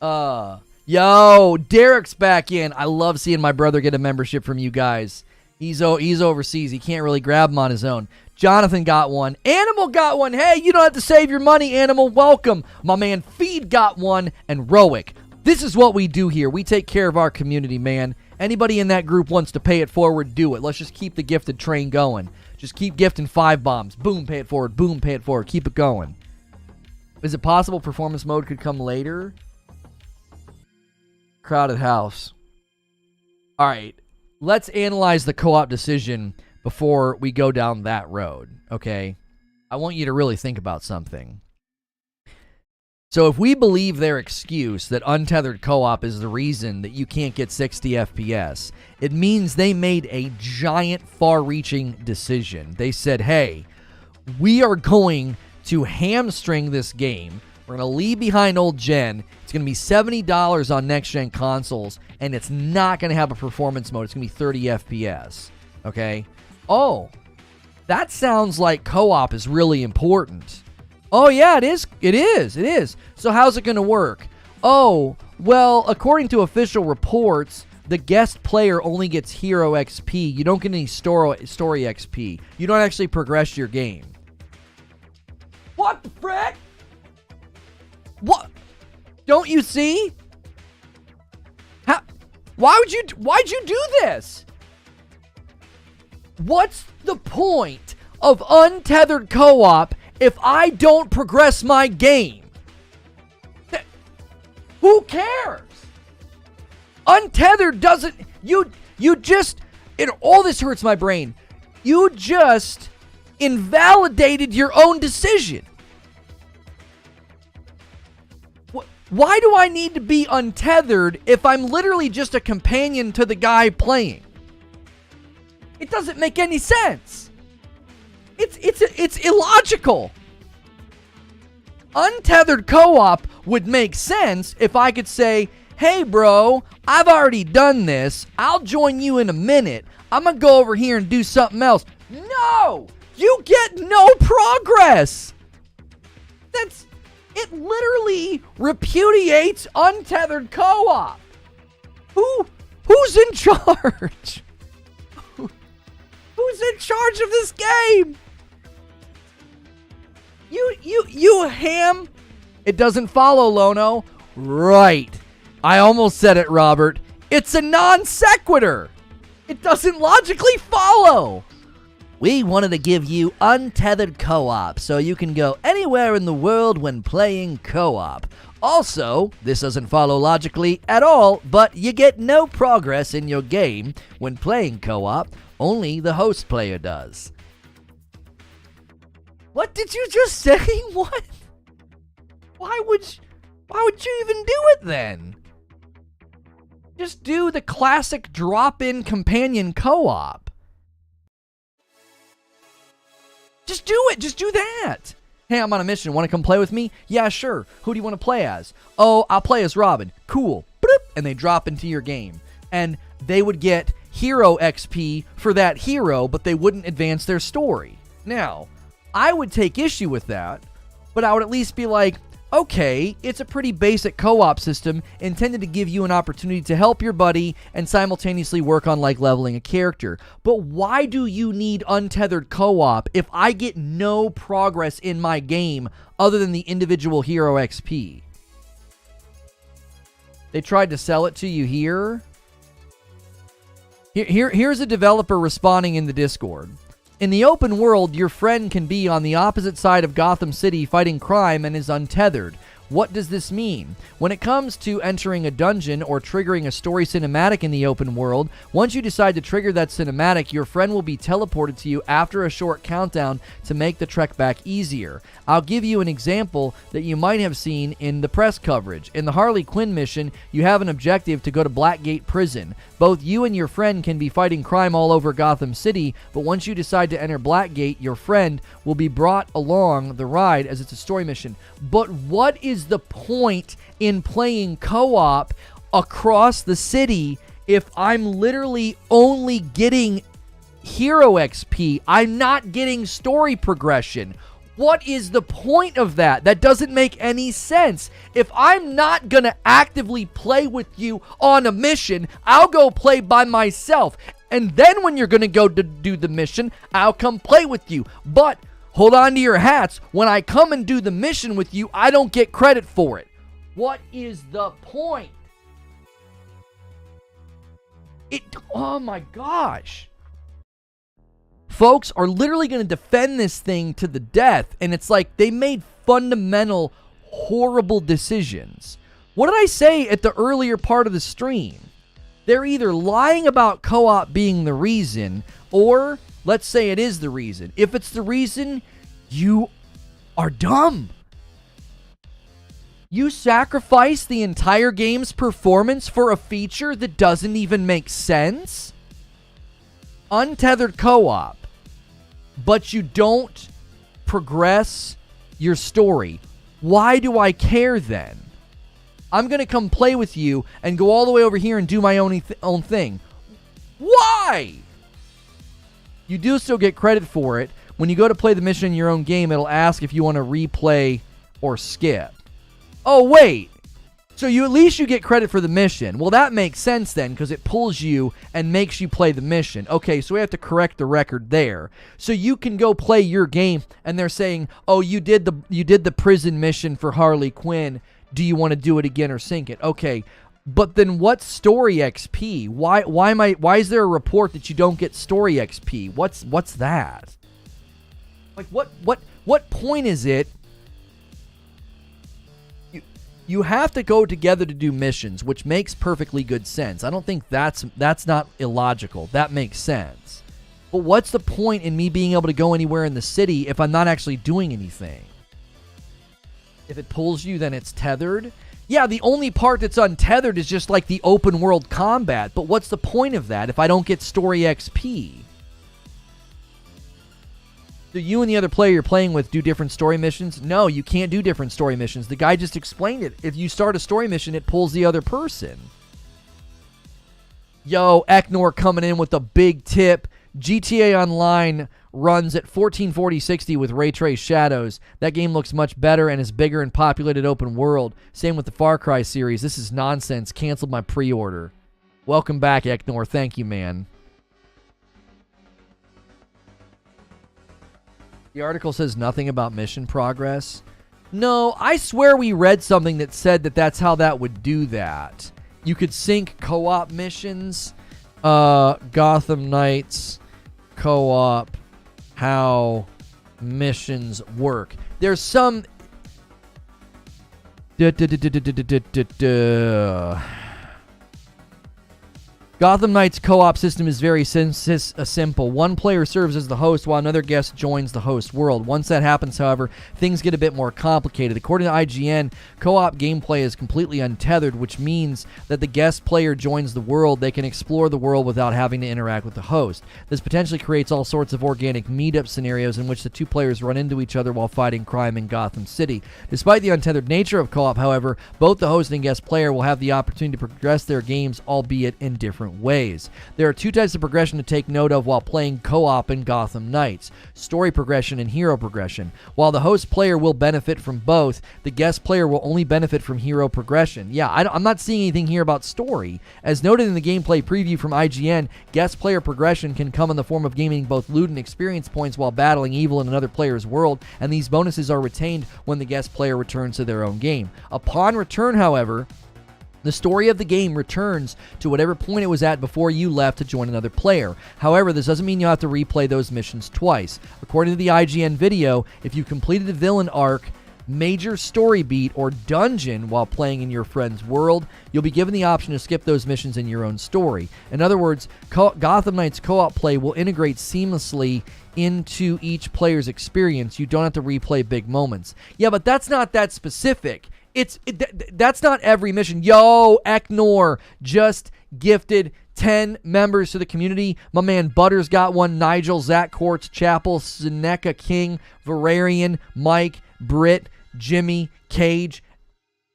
Yo, Derek's back in. I love seeing my brother get a membership from you guys. He's overseas. He can't really grab them on his own. Jonathan got one. Animal got one. Hey, you don't have to save your money, Animal. Welcome. My man Feed got one. And Roic. This is what we do here. We take care of our community, man. Anybody in that group wants to pay it forward, do it. Let's just keep the gifted train going. Just keep gifting 5 bombs. Boom, pay it forward. Boom, pay it forward. Keep it going. Is it possible performance mode could come later? Crowded house. All right. Let's analyze the co-op decision before we go down that road, okay? I want you to really think about something. So if we believe their excuse that untethered co-op is the reason that you can't get 60 FPS, it means they made a giant far-reaching decision. They said, hey, we are going to hamstring this game. We're going to leave behind old gen. It's going to be $70 on next-gen consoles, and it's not going to have a performance mode. It's going to be 30 FPS, okay? Oh, that sounds like co-op is really important. Oh, yeah, it is. It is. So how's it going to work? Oh, well, according to official reports, the guest player only gets hero XP. You don't get any story XP. You don't actually progress your game. What the frick? What? Don't you see? Why'd you do this? What's the point of untethered co-op if I don't progress my game? Who cares? Untethered doesn't... You just... all this hurts my brain. You just invalidated your own decision. Why do I need to be untethered if I'm literally just a companion to the guy playing? It doesn't make any sense. It's illogical. Untethered co-op would make sense if I could say, hey bro, I've already done this. I'll join you in a minute. I'm going to go over here and do something else. No! You get no progress! It literally repudiates untethered co-op. Who's in charge? Who's in charge of this game? You ham. It doesn't follow, Lono. Right. I almost said it, Robert. It's a non sequitur. It doesn't logically follow. We wanted to give you untethered co-op so you can go anywhere in the world when playing co-op. Also, this doesn't follow logically at all, but you get no progress in your game when playing co-op. Only the host player does. What did you just say? What? Why would you even do it then? Just do the classic drop-in companion co-op. Just do it. Just do that. Hey, I'm on a mission. Want to come play with me? Yeah, sure. Who do you want to play as? Oh, I'll play as Robin. Cool. Bloop. And they drop into your game. And they would get hero XP for that hero, but they wouldn't advance their story. Now, I would take issue with that, but I would at least be like, okay, it's a pretty basic co-op system intended to give you an opportunity to help your buddy and simultaneously work on like leveling a character. But why do you need untethered co-op if I get no progress in my game other than the individual hero XP? They tried to sell it to you here. Here's a developer responding in the Discord. In the open world, your friend can be on the opposite side of Gotham City fighting crime and is untethered. What does this mean? When it comes to entering a dungeon or triggering a story cinematic in the open world, once you decide to trigger that cinematic, your friend will be teleported to you after a short countdown to make the trek back easier. I'll give you an example that you might have seen in the press coverage. In the Harley Quinn mission, you have an objective to go to Blackgate Prison. Both you and your friend can be fighting crime all over Gotham City, but once you decide to enter Blackgate, your friend will be brought along the ride as it's a story mission. But what is the point in playing co-op across the city if I'm literally only getting hero XP? I'm not getting story progression. What is the point of that? That doesn't make any sense. If I'm not going to actively play with you on a mission, I'll go play by myself. And then when you're going to go to do the mission, I'll come play with you. But hold on to your hats. When I come and do the mission with you, I don't get credit for it. What is the point? Oh my gosh. Folks are literally going to defend this thing to the death, and it's like they made fundamental, horrible decisions. What did I say at the earlier part of the stream? They're either lying about co-op being the reason, or let's say it is the reason. If it's the reason, you are dumb. You sacrifice the entire game's performance for a feature that doesn't even make sense? Untethered co-op, but you don't progress your story. Why do I care then? I'm going to come play with you and go all the way over here and do my own thing. Why? You do still get credit for it. When you go to play the mission in your own game, it'll ask if you want to replay or skip. Oh, wait. So at least you get credit for the mission. Well, that makes sense then, because it pulls you and makes you play the mission. Okay, so we have to correct the record there. So you can go play your game, and they're saying, "Oh, you did the prison mission for Harley Quinn. Do you want to do it again or sync it?" Okay, but then what's story XP? Why is there a report that you don't get story XP? What's that? Like what point is it? You have to go together to do missions, which makes perfectly good sense. I don't think that's not illogical. That makes sense. But what's the point in me being able to go anywhere in the city if I'm not actually doing anything? If it pulls you, then it's tethered. Yeah, the only part that's untethered is just like the open world combat. But what's the point of that if I don't get story XP? Do you and the other player you're playing with do different story missions? No, you can't do different story missions. The guy just explained it. If you start a story mission, it pulls the other person. Yo, Eknor coming in with a big tip. GTA Online runs at 1440-60 with ray trace shadows. That game looks much better and is bigger and populated open world. Same with the Far Cry series. This is nonsense. Canceled my pre-order. Welcome back, Eknor. Thank you, man. The article says nothing about mission progress. No, I swear we read something that said that that's how that would do that. You could sync co-op missions. Gotham Knights co-op, how missions work. There's some... Gotham Knights co-op system is very simple. One player serves as the host while another guest joins the host world. Once that happens, however, things get a bit more complicated. According to IGN, co-op gameplay is completely untethered, which means that the guest player joins the world. They can explore the world without having to interact with the host. This potentially creates all sorts of organic meetup scenarios in which the two players run into each other while fighting crime in Gotham City. Despite the untethered nature of co-op, however, both the host and guest player will have the opportunity to progress their games, albeit in different ways. There are two types of progression to take note of while playing co-op in Gotham Knights: story progression and hero progression. While the host player will benefit from both, the guest player will only benefit from hero progression. Yeah, I'm not seeing anything here about story. As noted in the gameplay preview from IGN, guest player progression can come in the form of gaining both loot and experience points while battling evil in another player's world, and these bonuses are retained when the guest player returns to their own game. Upon return, however, the story of the game returns to whatever point it was at before you left to join another player. However, this doesn't mean you'll have to replay those missions twice. According to the IGN video, if you completed a villain arc, major story beat, or dungeon while playing in your friend's world, you'll be given the option to skip those missions in your own story. In other words, Gotham Knights co-op play will integrate seamlessly into each player's experience. You don't have to replay big moments. Yeah, but that's not that specific. That's not every mission. Yo, Eknor just gifted 10 members to the community. My man Butters got one. Nigel, Zach Quartz, Chapel, Seneca King, Valerian, Mike, Britt, Jimmy, Cage.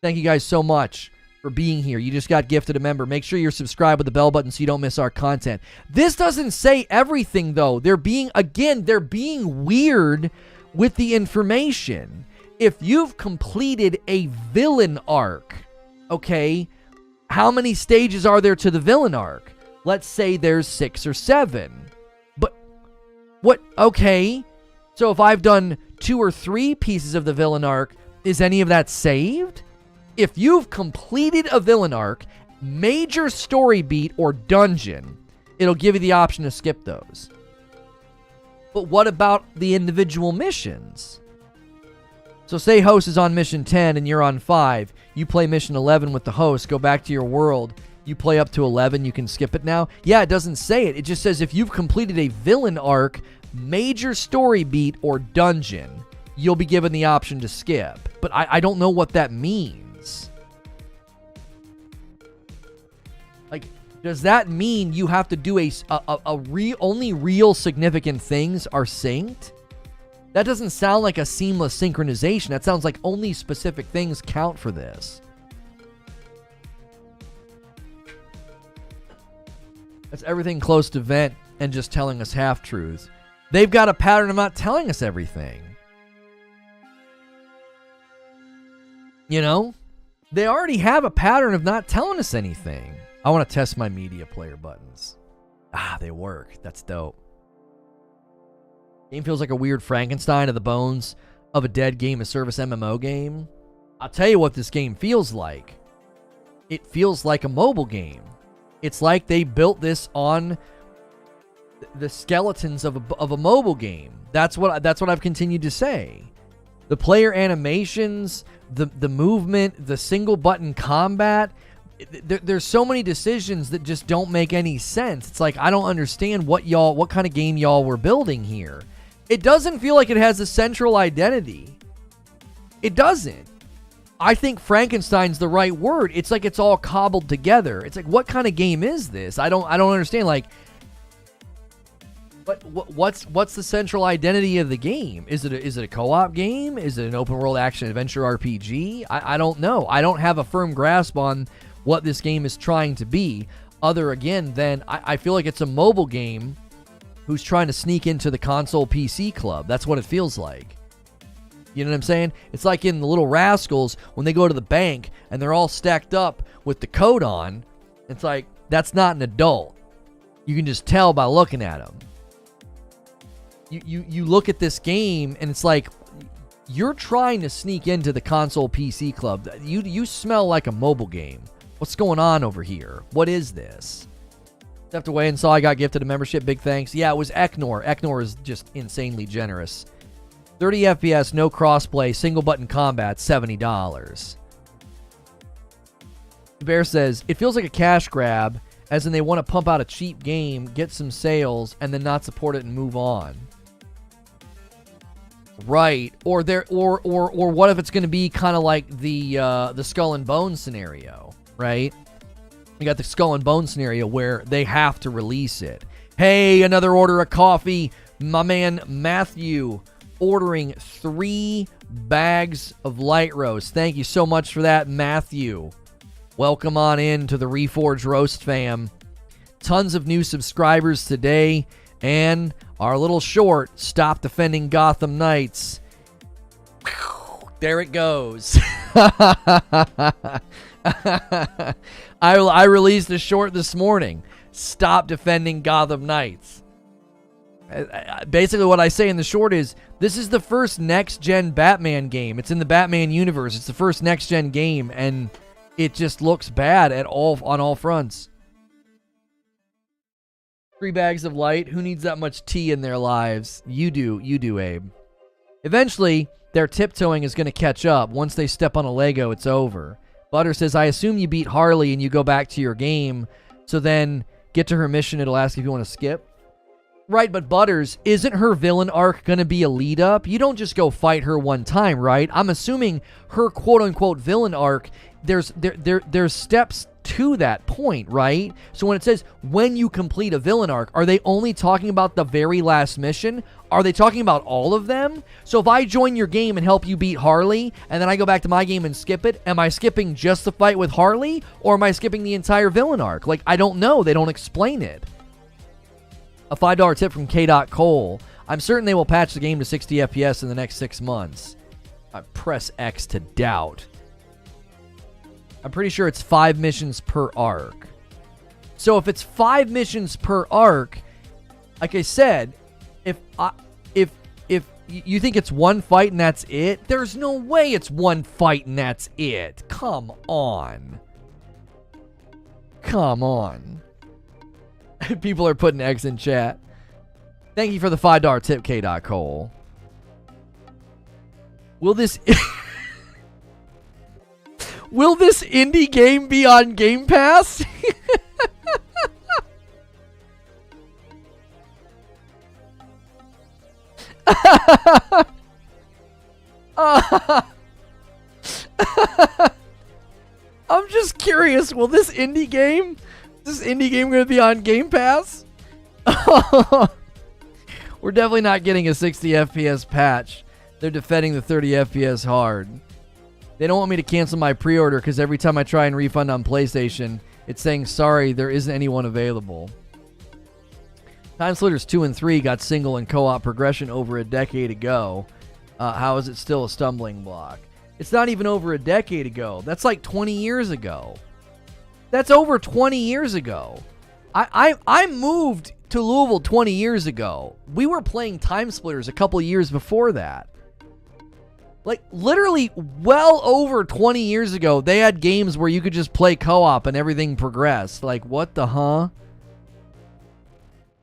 Thank you guys so much for being here. You just got gifted a member. Make sure you're subscribed with the bell button so you don't miss our content. This doesn't say everything, though. They're being weird with the information. If you've completed a villain arc, okay, how many stages are there to the villain arc? Let's say there's 6 or 7. But, what, okay, so if I've done 2 or 3 pieces of the villain arc, is any of that saved? If you've completed a villain arc, major story beat, or dungeon, it'll give you the option to skip those. But what about the individual missions? So say host is on mission 10 and you're on 5. You play mission 11 with the host, go back to your world. You play up to 11, you can skip it now. Yeah, it doesn't say it. It just says if you've completed a villain arc, major story beat, or dungeon, you'll be given the option to skip. But I don't know what that means. Like, does that mean you have to do only real significant things are synced? That doesn't sound like a seamless synchronization. That sounds like only specific things count for this. That's everything close to vent and just telling us half-truths. They've got a pattern of not telling us everything. You know? They already have a pattern of not telling us anything. I want to test my media player buttons. Ah, they work. That's dope. Game feels like a weird Frankenstein of the bones of a dead game of service MMO game. I'll tell you what this game feels like. It feels like a mobile game. It's like they built this on the skeletons of a mobile game. That's what I've continued to say. The player animations, the movement, the single button combat. There's so many decisions that just don't make any sense. It's like I don't understand what kind of game y'all were building here. It doesn't feel like it has a central identity. It doesn't. I think Frankenstein's the right word. It's like it's all cobbled together. It's like, what kind of game is this? I don't understand. Like, But what's the central identity of the game? Is it a co-op game? Is it an open world action adventure RPG? I don't know. I don't have a firm grasp on what this game is trying to be. Other again than I feel like it's a mobile game who's trying to sneak into the console PC club. That's what it feels like. You know what I'm saying? It's like in the Little Rascals when they go to the bank and they're all stacked up with the coat on. It's like, that's not an adult. You can just tell by looking at them. You look at this game and it's like you're trying to sneak into the console PC club. You smell like a mobile game. What's going on over here? What is this? Stepped away and saw I got gifted a membership. Big thanks. Yeah, it was Eknor. Eknor is just insanely generous. 30 FPS, no crossplay, single button combat, $70. Bear says, it feels like a cash grab, as in they want to pump out a cheap game, get some sales, and then not support it and move on. Right. Or what if it's going to be kind of like the Skull and Bones scenario, right? You got the Skull and Bones scenario where they have to release it. Hey, another order of coffee. My man Matthew ordering 3 bags of light roast. Thank you so much for that, Matthew. Welcome on in to the Reforge Roast fam. Tons of new subscribers today, and our little short, Stop Defending Gotham Knights. There it goes. I released a short this morning. Stop Defending Gotham Knights. Basically what I say in the short is, this is the first next-gen Batman game. It's in the Batman universe. It's the first next-gen game, and it just looks bad on all fronts. 3 bags of light. Who needs that much tea in their lives? You do, Abe. Eventually, their tiptoeing is going to catch up. Once they step on a Lego, it's over. Butter says, I assume you beat Harley and you go back to your game, so then get to her mission, it'll ask if you want to skip. Right, but Butters, isn't her villain arc going to be a lead up? You don't just go fight her one time, right? I'm assuming her quote-unquote villain arc, there's steps to that point, right? So when it says when you complete a villain arc, are they only talking about the very last mission? Are they talking about all of them? So if I join your game and help you beat Harley, and then I go back to my game and skip it, am I skipping just the fight with Harley, or am I skipping the entire villain arc? Like, I don't know. They don't explain it. A $5 tip from K.Cole. I'm certain they will patch the game to 60 FPS in the next 6 months. I press X to doubt. I'm pretty sure it's 5 missions per arc. So if it's 5 missions per arc, like I said, if you think it's one fight and that's it, there's no way it's one fight and that's it. Come on. Come on. People are putting X in chat. Thank you for the $5 tip, K.Cole. Will this will this indie game be on Game Pass? I'm just curious, will this indie game going to be on Game Pass? We're definitely not getting a 60 FPS patch. They're defending the 30 FPS hard. They don't want me to cancel my pre-order because every time I try and refund on PlayStation, it's saying, sorry, there isn't anyone available. Time Splitters 2 and 3 got single and co-op progression over a decade ago. How is it still a stumbling block? It's not even over a decade ago. That's like 20 years ago. That's over 20 years ago. I moved to Louisville 20 years ago. We were playing Time Splitters a couple years before that. Like, literally well over 20 years ago, they had games where you could just play co-op and everything progressed. Like, what the huh?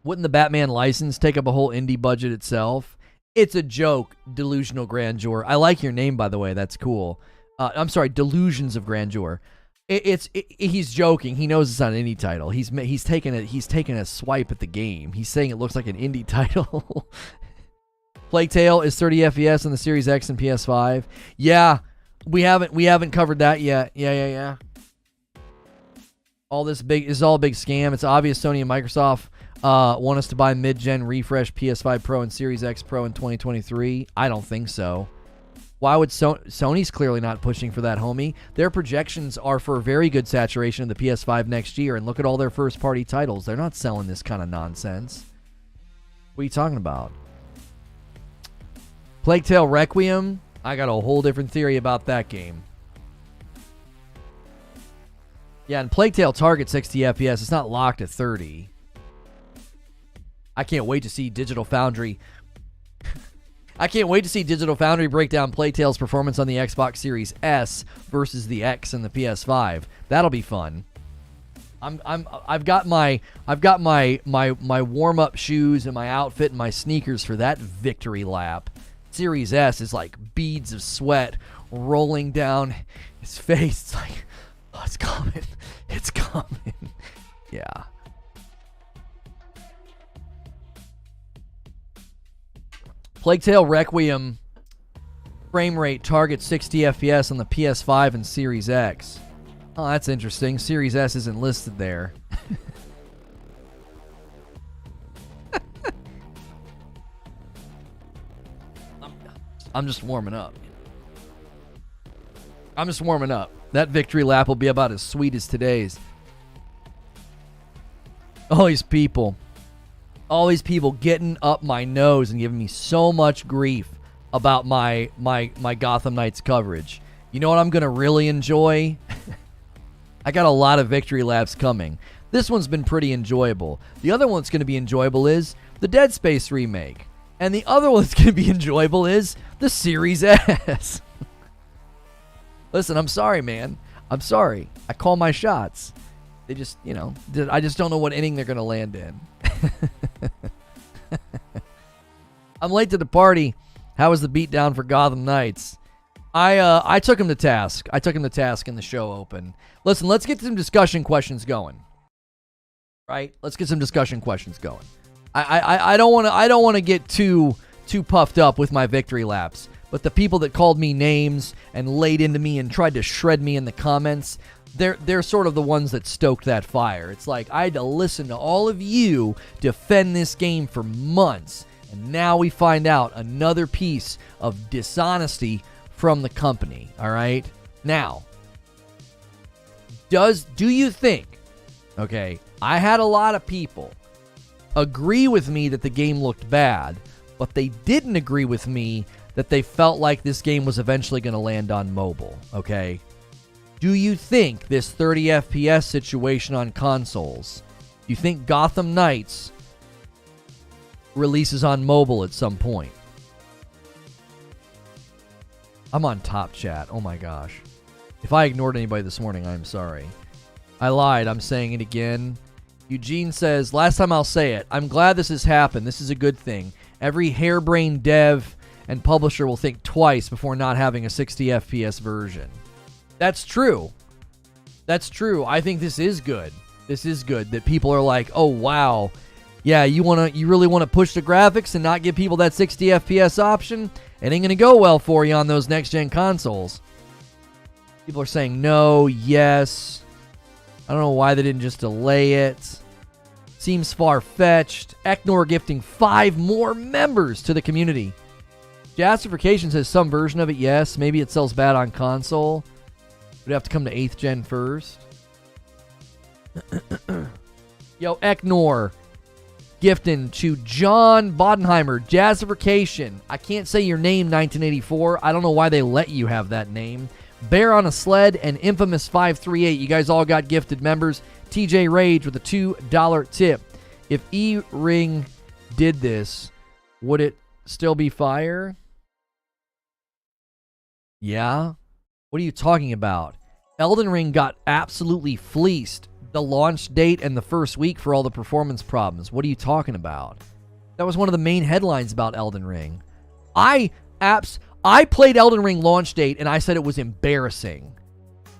Wouldn't the Batman license take up a whole indie budget itself? It's a joke, Delusional Grandeur. I like your name, by the way. That's cool. I'm sorry, Delusions of Grandeur. He's joking. He knows it's not an indie title. He's taking a swipe at the game. He's saying it looks like an indie title. Plague Tale is 30 FPS on the Series X and PS5. Yeah, we haven't covered that yet. Yeah. All this is all a big scam. It's obvious Sony and Microsoft Want us to buy mid-gen refresh PS5 Pro and Series X Pro in 2023? I don't think so. Why would Sony's clearly not pushing for that, homie? Their projections are for very good saturation of the PS5 next year, and look at all their first-party titles. They're not selling this kind of nonsense. What are you talking about? Plague Tale Requiem? I got a whole different theory about that game. Yeah, and Plague Tale targets 60 FPS. It's not locked at 30. I can't wait to see Digital Foundry. I can't wait to see Digital Foundry break down Plague Tale's performance on the Xbox Series S versus the X and the PS5. That'll be fun. I've got my warm-up shoes and my outfit and my sneakers for that victory lap. Series S is like beads of sweat rolling down his face. It's like, oh, it's coming. It's coming. Yeah. Plague Tale Requiem frame rate targets 60 FPS on the PS5 and Series X. Oh, that's interesting. Series S isn't listed there. I'm just warming up. I'm just warming up. That victory lap will be about as sweet as today's. All these people getting up my nose and giving me so much grief about my Gotham Knights coverage. You know what I'm going to really enjoy? I got a lot of victory laps coming. This one's been pretty enjoyable. The other one that's going to be enjoyable is the Dead Space remake. And the other one that's going to be enjoyable is the Series S. Listen, I'm sorry, man. I'm sorry. I call my shots. They just, I just don't know what inning they're going to land in. I'm late to the party. How was the beatdown for Gotham Knights? I took him to task. I took him to task in the show open. Listen, let's get some discussion questions going. Right? Let's get some discussion questions going. I don't want to get too puffed up with my victory laps. But the people that called me names and laid into me and tried to shred me in the comments, they're sort of the ones that stoked that fire. It's like I had to listen to all of you defend this game for months, and now we find out another piece of dishonesty from the company. All right? Now, do you think, okay, I had a lot of people agree with me that the game looked bad, but they didn't agree with me that they felt like this game was eventually going to land on mobile, okay? Do you think this 30 FPS situation on consoles, do you think Gotham Knights releases on mobile at some point? I'm on Top Chat. Oh my gosh. If I ignored anybody this morning, I'm sorry. I lied. I'm saying it again. Eugene says, last time I'll say it, I'm glad this has happened. This is a good thing. Every harebrained dev and publisher will think twice before not having a 60 FPS version. That's true. That's true. I think this is good. This is good that people are like, oh wow, yeah, you really want to push the graphics and not give people that 60 FPS option? It ain't gonna go well for you on those next gen consoles. People are saying no, yes. I don't know why they didn't just delay it. Seems far-fetched. Eknor gifting 5 more members to the community. Jastification says some version of it, yes. Maybe it sells bad on console. We'd have to come to 8th gen first. Yo, Eknor gifting to John Bodenheimer. Jastification. I can't say your name, 1984. I don't know why they let you have that name. Bear on a Sled and Infamous 538. You guys all got gifted members. TJ Rage with a $2 tip. If E-Ring did this, would it still be fire? Yeah? What are you talking about? Elden Ring got absolutely fleeced the launch date and the first week for all the performance problems. What are you talking about? That was one of the main headlines about Elden Ring. I played Elden Ring launch date and I said it was embarrassing.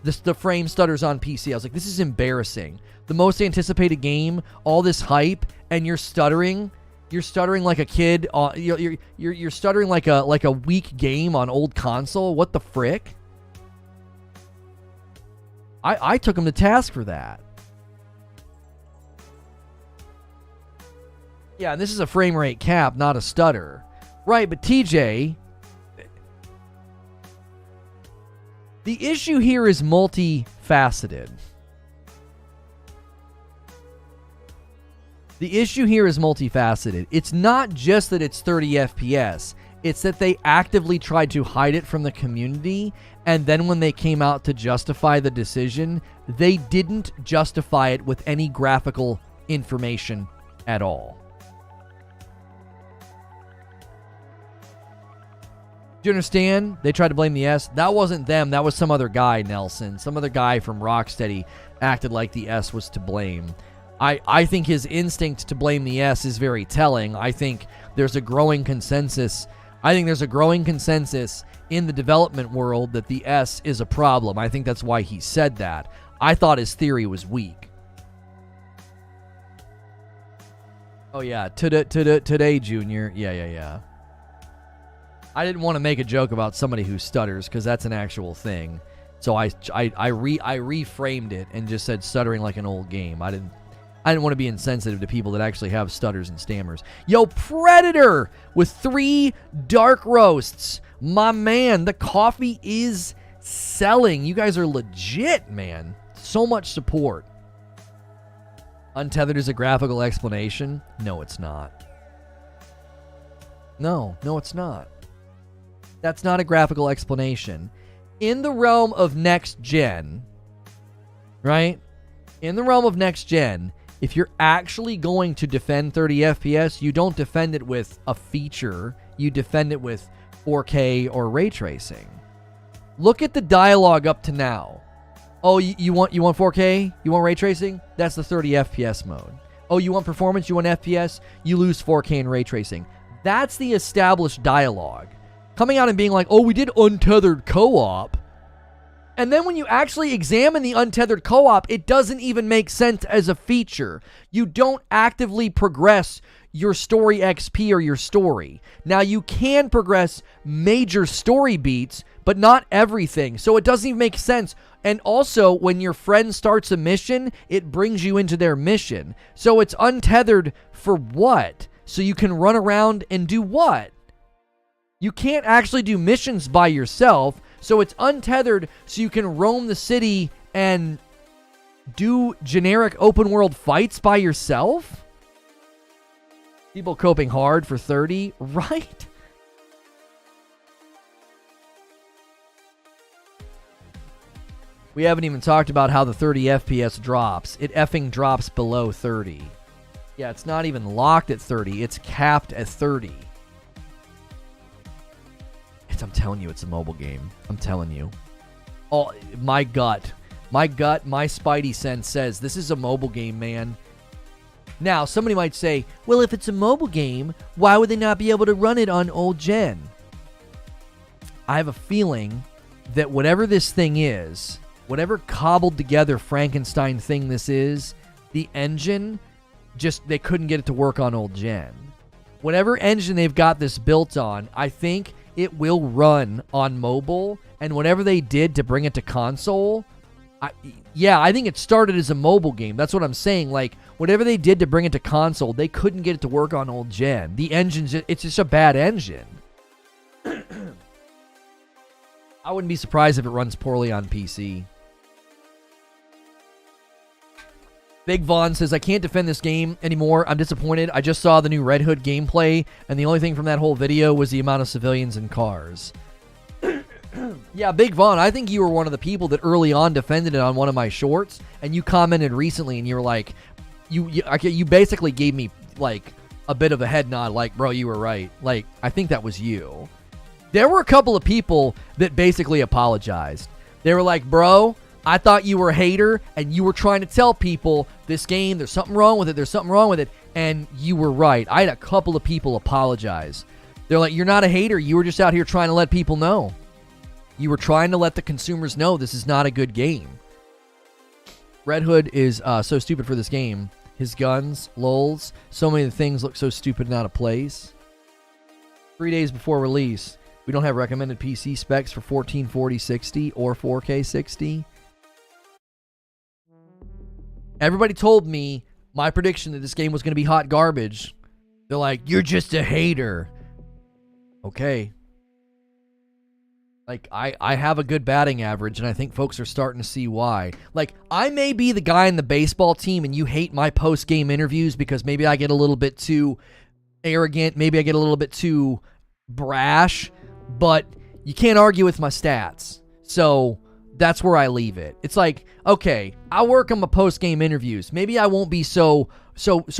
The frame stutters on PC. I was like, this is embarrassing. The most anticipated game, all this hype, and you're stuttering. You're stuttering like a kid. You're stuttering like a weak game on old console. What the frick? I took him to task for that. Yeah, and this is a frame rate cap, not a stutter. Right, but TJ, the issue here is multifaceted. The issue here is multifaceted. It's not just that it's 30 FPS. It's that they actively tried to hide it from the community, and then when they came out to justify the decision, they didn't justify it with any graphical information at all. Do you understand? They tried to blame the S. That wasn't them. That was some other guy, Nelson. Some other guy from Rocksteady acted like the S was to blame. I think his instinct to blame the S is very telling. I think there's a growing consensus. In the development world that the S is a problem. I think that's why he said that. I thought his theory was weak. Oh, yeah. Today, Junior. Yeah. I didn't want to make a joke about somebody who stutters because that's an actual thing. So I reframed it and just said stuttering like an old game. I didn't want to be insensitive to people that actually have stutters and stammers. Yo, Predator with 3 dark roasts. My man, the coffee is selling. You guys are legit, man. So much support. Untethered is a graphical explanation? No, it's not. No, it's not. That's not a graphical explanation. In the realm of next gen, right? In the realm of next gen, if you're actually going to defend 30 FPS, you don't defend it with a feature. You defend it with 4K or ray tracing. Look at the dialogue up to now. Oh, you want 4K? You want ray tracing? That's the 30 FPS mode. Oh, you want performance? You want FPS? You lose 4K and ray tracing. That's the established dialogue. Coming out and being like, oh, we did untethered co-op. And then when you actually examine the untethered co-op, it doesn't even make sense as a feature. You don't actively progress your story XP or your story. Now, you can progress major story beats, but not everything. So it doesn't even make sense. And also, when your friend starts a mission, it brings you into their mission. So it's untethered for what? So you can run around and do what? You can't actually do missions by yourself. So it's untethered so you can roam the city and do generic open world fights by yourself? People coping hard for 30, right? We haven't even talked about how the 30 FPS drops. It effing drops below 30. Yeah, it's not even locked at 30. It's capped at 30. I'm telling you, it's a mobile game. I'm telling you. Oh, my gut, my spidey sense says this is a mobile game, man. Now, somebody might say, well, if it's a mobile game, why would they not be able to run it on old gen? I have a feeling that whatever this thing is, whatever cobbled together Frankenstein thing this is, the engine, they couldn't get it to work on old gen. Whatever engine they've got this built on, I think it will run on mobile, and whatever they did to bring it to console, I think it started as a mobile game. That's what I'm saying. Like, whatever they did to bring it to console, they couldn't get it to work on old gen. The engine's it's just a bad engine. I wouldn't be surprised if it runs poorly on PC. Big Vaughn says, I can't defend this game anymore. I'm disappointed. I just saw the new Red Hood gameplay, and the only thing from that whole video was the amount of civilians and cars. Yeah, Big Vaughn, I think you were one of the people that early on defended it on one of my shorts, and you commented recently, and you were like, you basically gave me, like, a bit of a head nod, like, bro, you were right. Like, I think that was you. There were a couple of people that basically apologized. They were like, bro, I thought you were a hater, and you were trying to tell people this game, there's something wrong with it, and you were right. I had a couple of people apologize. They're like, you're not a hater, you were just out here trying to let people know. You were trying to let the consumers know this is not a good game. Red Hood is so stupid for this game. His guns, lols, so many of the things look so stupid and out of place. 3 days before release, we don't have recommended PC specs for 1440-60 or 4K 60. Everybody told me my prediction that this game was going to be hot garbage They're like, you're just a hater. Okay. Like, I have a good batting average, and I think folks are starting to see why. Like, I may be the guy in the baseball team, and you hate my post-game interviews because maybe I get a little bit too arrogant, maybe I get a little bit too brash, but you can't argue with my stats. So that's where I leave it. It's like, okay, I'll work on my post-game interviews. Maybe I won't be so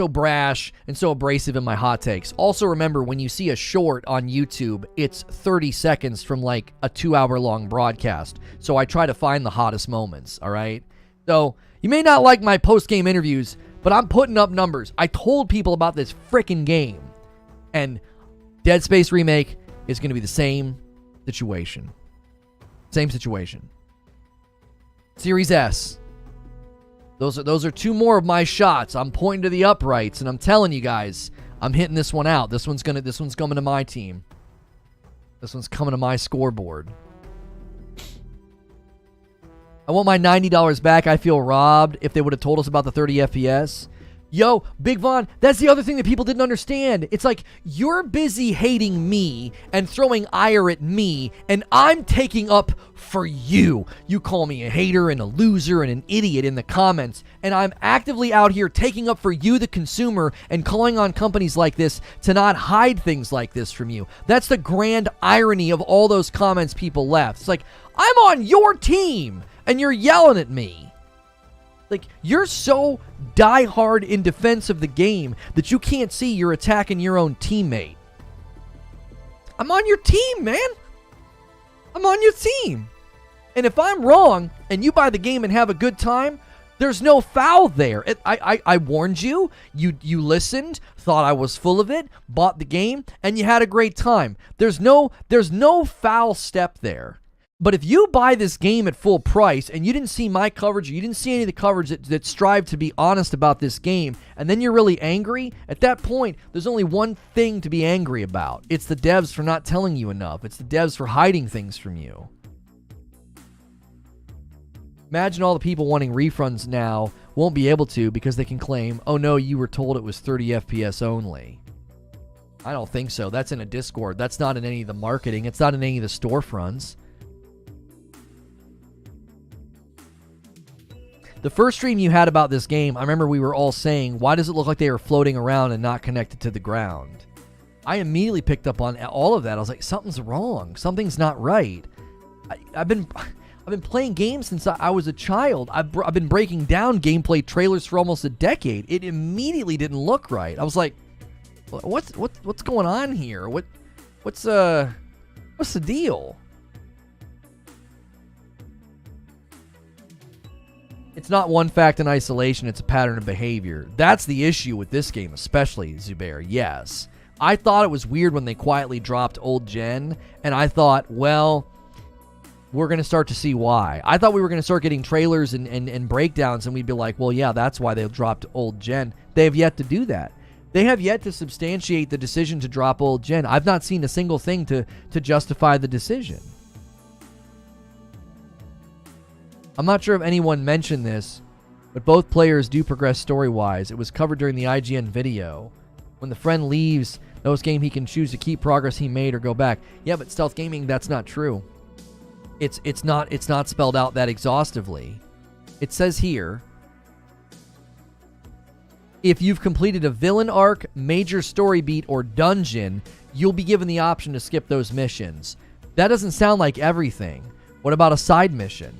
brash and so abrasive in my hot takes. Also remember, when you see a short on YouTube, it's 30 seconds from like a 2-hour-long broadcast. So I try to find the hottest moments, all right? So you may not like my post-game interviews, but I'm putting up numbers. I told people about this freaking game. And Dead Space Remake is going to be the same situation. Same situation. Series S. Those are two more of my shots. I'm pointing to the uprights, and I'm telling you guys, I'm hitting this one out. This one's coming to my team. This one's coming to my scoreboard. I want my $90 back. I feel robbed. If they would have told us about the 30 FPS. Yo, Big Von, that's the other thing that people didn't understand. It's like, you're busy hating me and throwing ire at me, and I'm taking up for you. You call me a hater and a loser and an idiot in the comments, and I'm actively out here taking up for you, the consumer, and calling on companies like this to not hide things like this from you. That's the grand irony of all those comments people left. It's like, I'm on your team, and you're yelling at me. Like, you're so diehard in defense of the game that you can't see you're attacking your own teammate. I'm on your team, man. I'm on your team. And if I'm wrong and you buy the game and have a good time, there's no foul there. I warned you. You listened, thought I was full of it, bought the game, and you had a great time. There's no foul step there. But if you buy this game at full price and you didn't see my coverage, you didn't see any of the coverage that strive to be honest about this game, and then you're really angry, at that point, there's only one thing to be angry about. It's the devs for not telling you enough. It's the devs for hiding things from you. Imagine all the people wanting refunds now won't be able to because they can claim, oh no, you were told it was 30 FPS only. I don't think so. That's in a Discord. That's not in any of the marketing. It's not in any of the storefronts. The first stream you had about this game, I remember we were all saying, why does it look like they are floating around and not connected to the ground? I immediately picked up on all of that. I was like, something's wrong. Something's not right. I've been playing games since I was a child. I've been breaking down gameplay trailers for almost a decade. It immediately didn't look right. I was like, what's going on here? What's the deal? It's not one fact in isolation, it's a pattern of behavior. That's the issue with this game, especially, Zubair, yes. I thought it was weird when they quietly dropped old gen, and I thought, well, we're going to start to see why. I thought we were going to start getting trailers and breakdowns, and we'd be like, well, yeah, that's why they dropped old gen. They have yet to do that. They have yet to substantiate the decision to drop old gen. I've not seen a single thing to justify the decision. I'm not sure if anyone mentioned this, but both players do progress story-wise. It was covered during the IGN video. When the friend leaves those game, he can choose to keep progress he made or go back. Yeah, but Stealth Gaming, that's not true. It's not spelled out that exhaustively. It says here, if you've completed a villain arc, major story beat, or dungeon, you'll be given the option to skip those missions. That doesn't sound like everything. What about a side mission?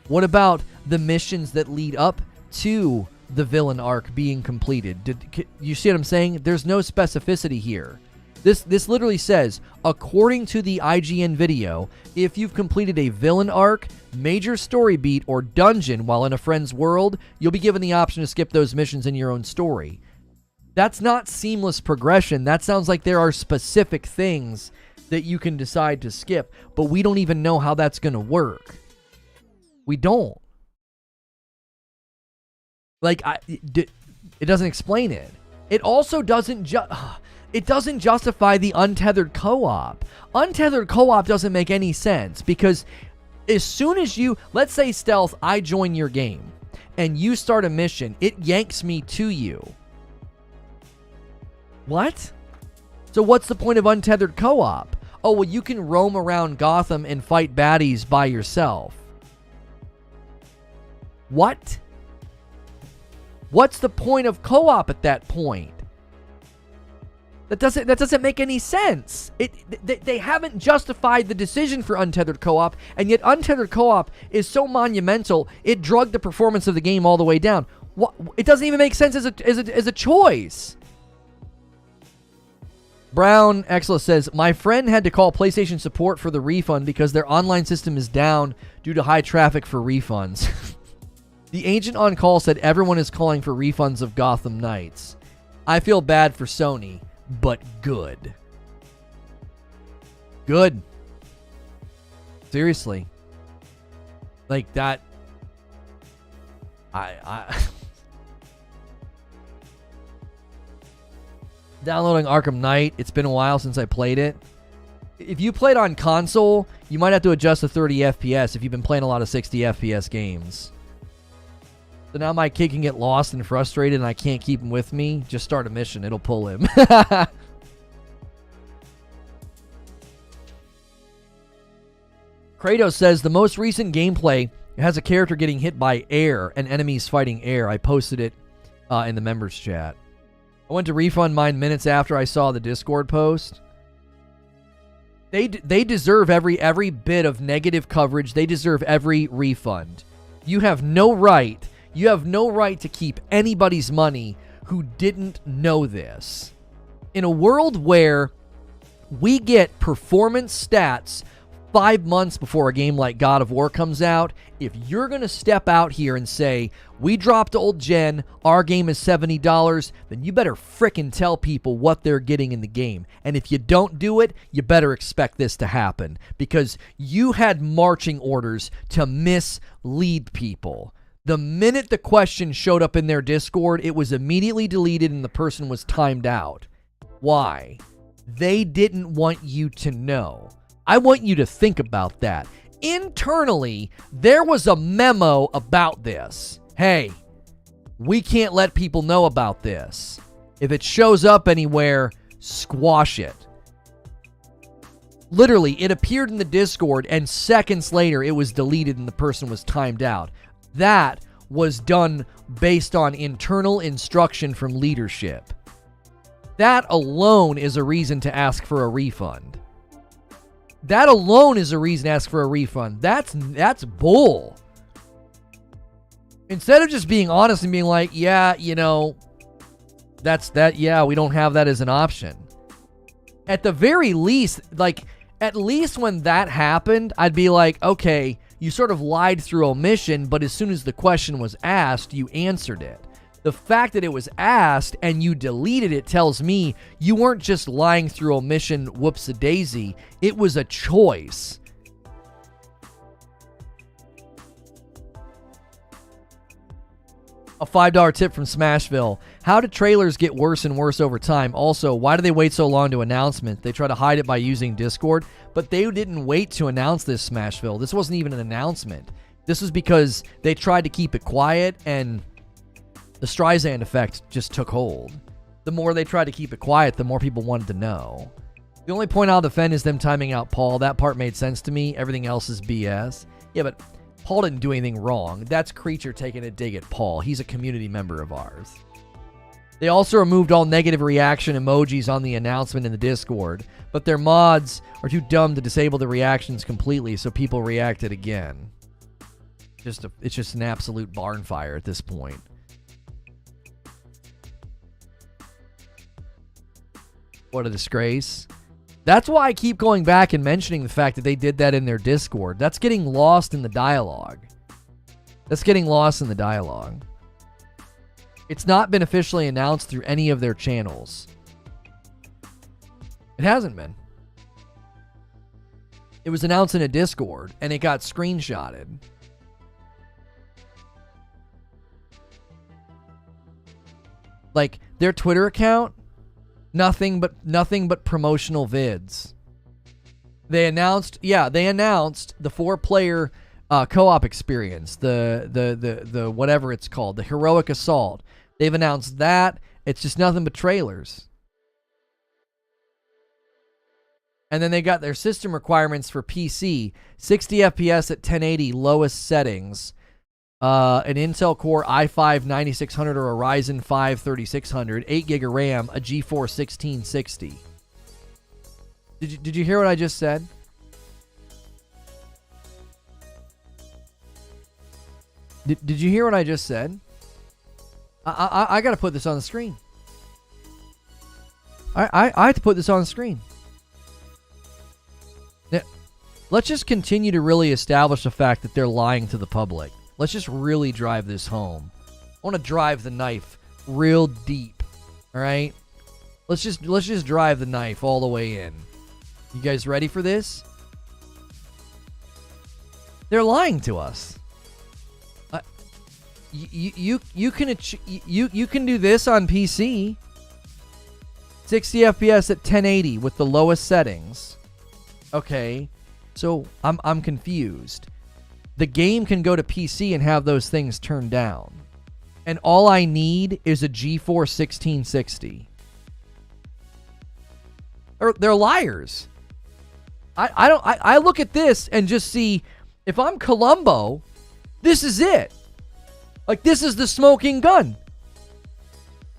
What about the missions that lead up to the villain arc being completed? You see what I'm saying? There's no specificity here. This literally says, according to the IGN video, if you've completed a villain arc, major story beat, or dungeon while in a friend's world, you'll be given the option to skip those missions in your own story. That's not seamless progression. That sounds like there are specific things that you can decide to skip, but we don't even know how that's going to work. We don't. Like, it doesn't explain it. It also doesn't justify the untethered co-op. Untethered co-op doesn't make any sense because as soon as let's say Stealth, I join your game and you start a mission, it yanks me to you. What? So what's the point of untethered co-op? Oh, well, you can roam around Gotham and fight baddies by yourself. What? What's the point of co-op at that point? That doesn't make any sense. They haven't justified the decision for untethered co-op, and yet untethered co-op is so monumental, it drugged the performance of the game all the way down. What? It doesn't even make sense as a choice. Brown Exla says, my friend had to call PlayStation support for the refund because their online system is down due to high traffic for refunds. The agent on call said everyone is calling for refunds of Gotham Knights. I feel bad for Sony, but good. Good. Seriously. Like that. Downloading Arkham Knight. It's been a while since I played it. If you played on console, you might have to adjust to 30 FPS if you've been playing a lot of 60 FPS games. So now my kid can get lost and frustrated and I can't keep him with me. Just start a mission. It'll pull him. Kratos says, the most recent gameplay has a character getting hit by air and enemies fighting air. I posted it in the members chat. I went to refund mine minutes after I saw the Discord post. They deserve every bit of negative coverage. They deserve every refund. You have no right. You have no right to keep anybody's money who didn't know this. In a world where we get performance stats 5 months before a game like God of War comes out, if you're going to step out here and say, we dropped old gen, our game is $70, then you better frickin' tell people what they're getting in the game. And if you don't do it, you better expect this to happen. Because you had marching orders to mislead people. The minute the question showed up in their Discord, it was immediately deleted and the person was timed out. Why? They didn't want you to know. I want you to think about that. Internally, there was a memo about this. Hey, we can't let people know about this. If it shows up anywhere, squash it. Literally, it appeared in the Discord, and seconds later, it was deleted and the person was timed out. That was done based on internal instruction from leadership. That alone is a reason to ask for a refund. That alone is a reason to ask for a refund. That's bull. Instead of just being honest and being like, yeah, you know, that's that, yeah, we don't have that as an option. At the very least, like, at least when that happened, I'd be like, okay, you sort of lied through omission, but as soon as the question was asked, you answered it. The fact that it was asked and you deleted it tells me you weren't just lying through omission, whoops-a-daisy. It was a choice. A $5 tip from Smashville. How do trailers get worse and worse over time? Also, why do they wait so long to announcement? They try to hide it by using Discord, but they didn't wait to announce this, Smashville. This wasn't even an announcement. This was because they tried to keep it quiet and the Streisand effect just took hold. The more they tried to keep it quiet, the more people wanted to know. The only point I'll defend is them timing out Paul. That part made sense to me. Everything else is BS. Yeah, but Paul didn't do anything wrong. That's Creature taking a dig at Paul. He's a community member of ours. They also removed all negative reaction emojis on the announcement in the Discord, but their mods are too dumb to disable the reactions completely, so people reacted again. It's just an absolute barn fire at this point. What a disgrace. That's why I keep going back and mentioning the fact that they did that in their Discord. That's getting lost in the dialogue. It's not been officially announced through any of their channels. It hasn't been. It was announced in a Discord, and it got screenshotted. Like, their Twitter account, nothing but promotional vids. They announced the 4-player co-op experience, the whatever it's called, the Heroic Assault. They've announced that. It's just nothing but trailers. And then they got their system requirements for PC, 60 FPS at 1080 lowest settings, an Intel Core i5 9600 or a Ryzen 5 3600, 8 gig of RAM, a GeForce 1660. Did you hear what I just said? Did you hear what I just said? I got to put this on the screen. I have to put this on the screen. Now, let's just continue to really establish the fact that they're lying to the public. Let's just really drive this home. I want to drive the knife real deep. All right? Let's just drive the knife all the way in. You guys ready for this? They're lying to us. You can do this on PC. 60 FPS at 1080 with the lowest settings. Okay, so I'm confused. The game can go to PC and have those things turned down, and all I need is a GeForce 1660. They're liars. I look at this and just see, if I'm Columbo, this is it. Like, this is the smoking gun.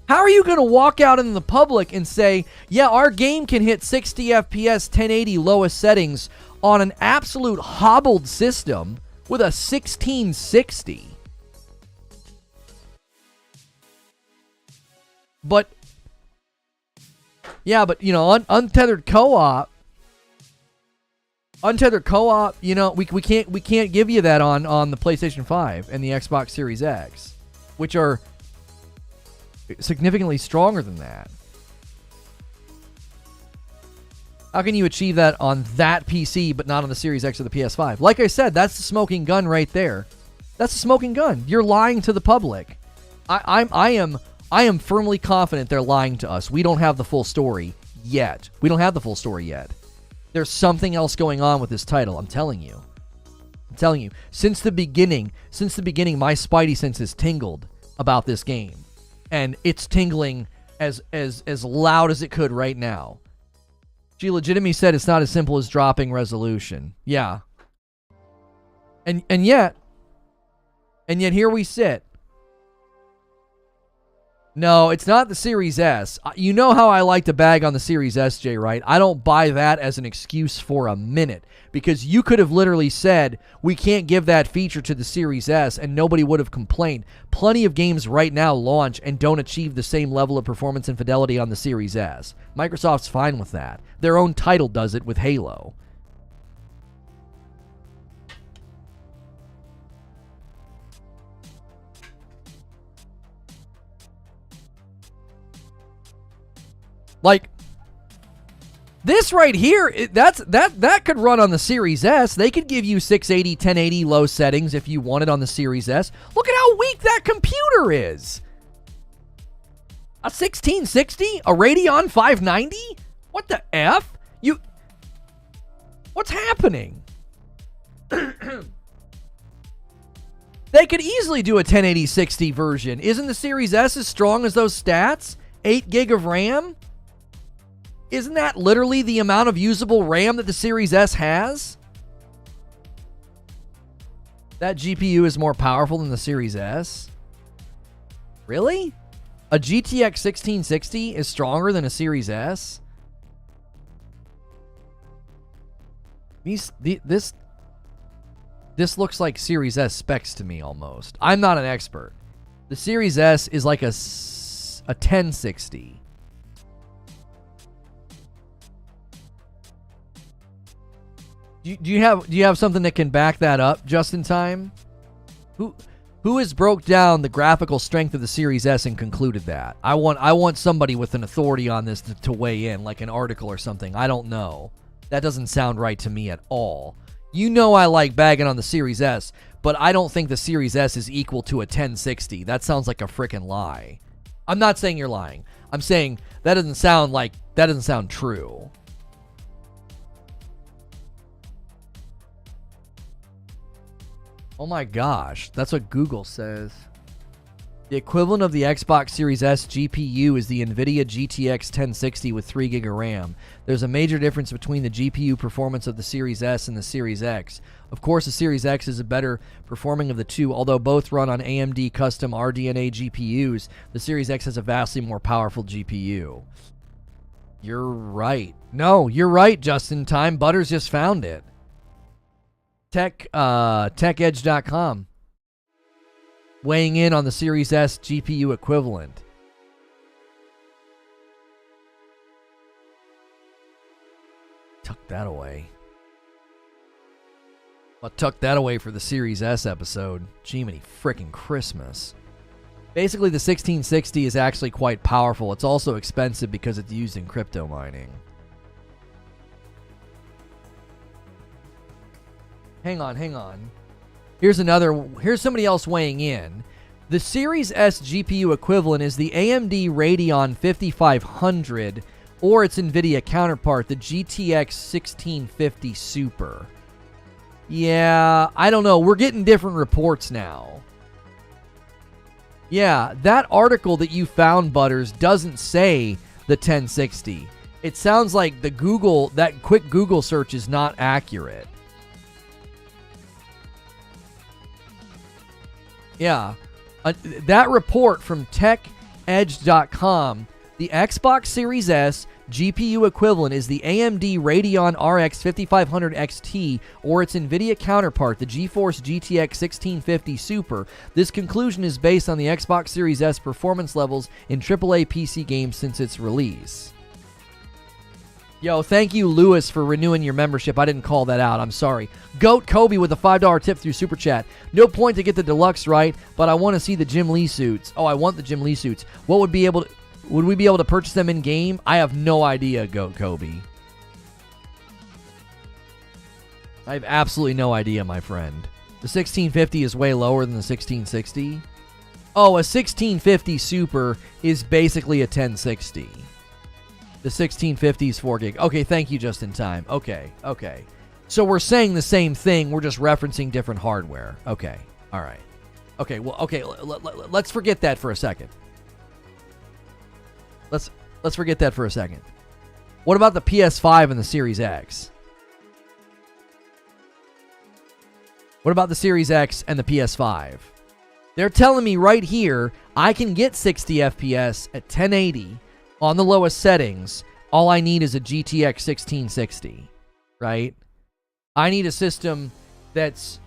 How are you going to walk out in the public and say, yeah, our game can hit 60 FPS 1080 lowest settings on an absolute hobbled system with a 1660? But, yeah, but, you know, untethered co-op, you know, we can't give you that on the PlayStation 5 and the Xbox Series X, which are significantly stronger than that. How can you achieve that on that PC but not on the Series X or the PS5? Like I said, that's the smoking gun right there. That's the smoking gun. You're lying to the public. I am firmly confident they're lying to us. We don't have the full story yet. There's something else going on with this title. I'm telling you. Since the beginning, my spidey senses tingled about this game. And it's tingling as loud as it could right now. She legitimately said it's not as simple as dropping resolution. Yeah. And yet here we sit. No, it's not the Series S. You know how I like to bag on the Series S, Jay, right? I don't buy that as an excuse for a minute, because you could have literally said, we can't give that feature to the Series S, and nobody would have complained. Plenty of games right now launch and don't achieve the same level of performance and fidelity on the Series S. Microsoft's fine with that. Their own title does it with Halo. Like, this right here, that could run on the Series S. They could give you 680, 1080 low settings if you want it on the Series S. Look at how weak that computer is. A 1660? A Radeon 590? What the F? What's happening? They could easily do a 1080 60 version. Isn't the Series S as strong as those stats? 8 gig of RAM? Isn't that literally the amount of usable RAM that the Series S has? That GPU is more powerful than the Series S? Really? A GTX 1660 is stronger than a Series S? This looks like Series S specs to me almost. I'm not an expert. The Series S is like a 1060. Do you have something that can back that up just in time? Who has broke down the graphical strength of the Series S and concluded that? I want somebody with an authority on this to weigh in, like an article or something. I don't know. That doesn't sound right to me at all. You know I like bagging on the Series S, but I don't think the Series S is equal to a 1060. That sounds like a freaking lie. I'm not saying you're lying. I'm saying that doesn't sound true. Oh my gosh, that's what Google says. The equivalent of the Xbox Series S GPU is the NVIDIA GTX 1060 with 3 GB of RAM. There's a major difference between the GPU performance of the Series S and the Series X. Of course, the Series X is a better performing of the two, although both run on AMD custom RDNA GPUs. The Series X has a vastly more powerful GPU. You're right. No, you're right, Justin Time. Butters just found it. TechEdge.com. Weighing in on the Series S GPU equivalent. Tuck that away. I'll tuck that away for the Series S episode. Jiminy frickin' Christmas. Basically, the 1660 is actually quite powerful. It's also expensive because it's used in crypto mining. Hang on. Here's somebody else weighing in. The Series S GPU equivalent is the AMD Radeon 5500 or its NVIDIA counterpart, the GTX 1650 Super. Yeah, I don't know. We're getting different reports now. Yeah, that article that you found, Butters, doesn't say the 1060. It sounds like that quick Google search is not accurate. Yeah, that report from techedge.com, the Xbox Series S GPU equivalent is the AMD Radeon RX 5500 XT or its NVIDIA counterpart, the GeForce GTX 1650 Super. This conclusion is based on the Xbox Series S performance levels in AAA PC games since its release. Yo, thank you, Lewis, for renewing your membership. I didn't call that out. I'm sorry. Goat Kobe with a $5 tip through Super Chat. No point to get the deluxe right, but I want to see the Jim Lee suits. Oh, I want the Jim Lee suits. Would we be able to purchase them in game? I have no idea, Goat Kobe. I have absolutely no idea, my friend. The 1650 is way lower than the 1660. Oh, a 1650 Super is basically a 1060. The 1650 is 4 gig. Okay, thank you, just in time. Okay. So we're saying the same thing. We're just referencing different hardware. Okay. All right. Okay, well, okay. Let's forget that for a second. Let's forget that for a second. What about the PS5 and the Series X? What about the Series X and the PS5? They're telling me right here I can get 60 FPS at 1080 on the lowest settings. All I need is a GTX 1660, right? I need a system that's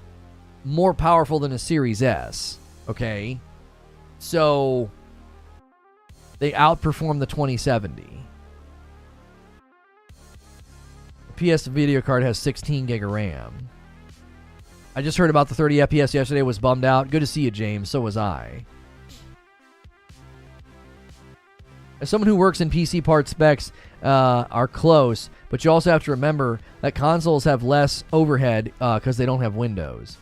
more powerful than a Series S, okay? So they outperform the 2070. The PS video card has 16 gig of RAM. I just heard about the 30 FPS yesterday, was bummed out. Good to see you, James. So was I. As someone who works in PC part specs are close, but you also have to remember that consoles have less overhead because they don't have Windows.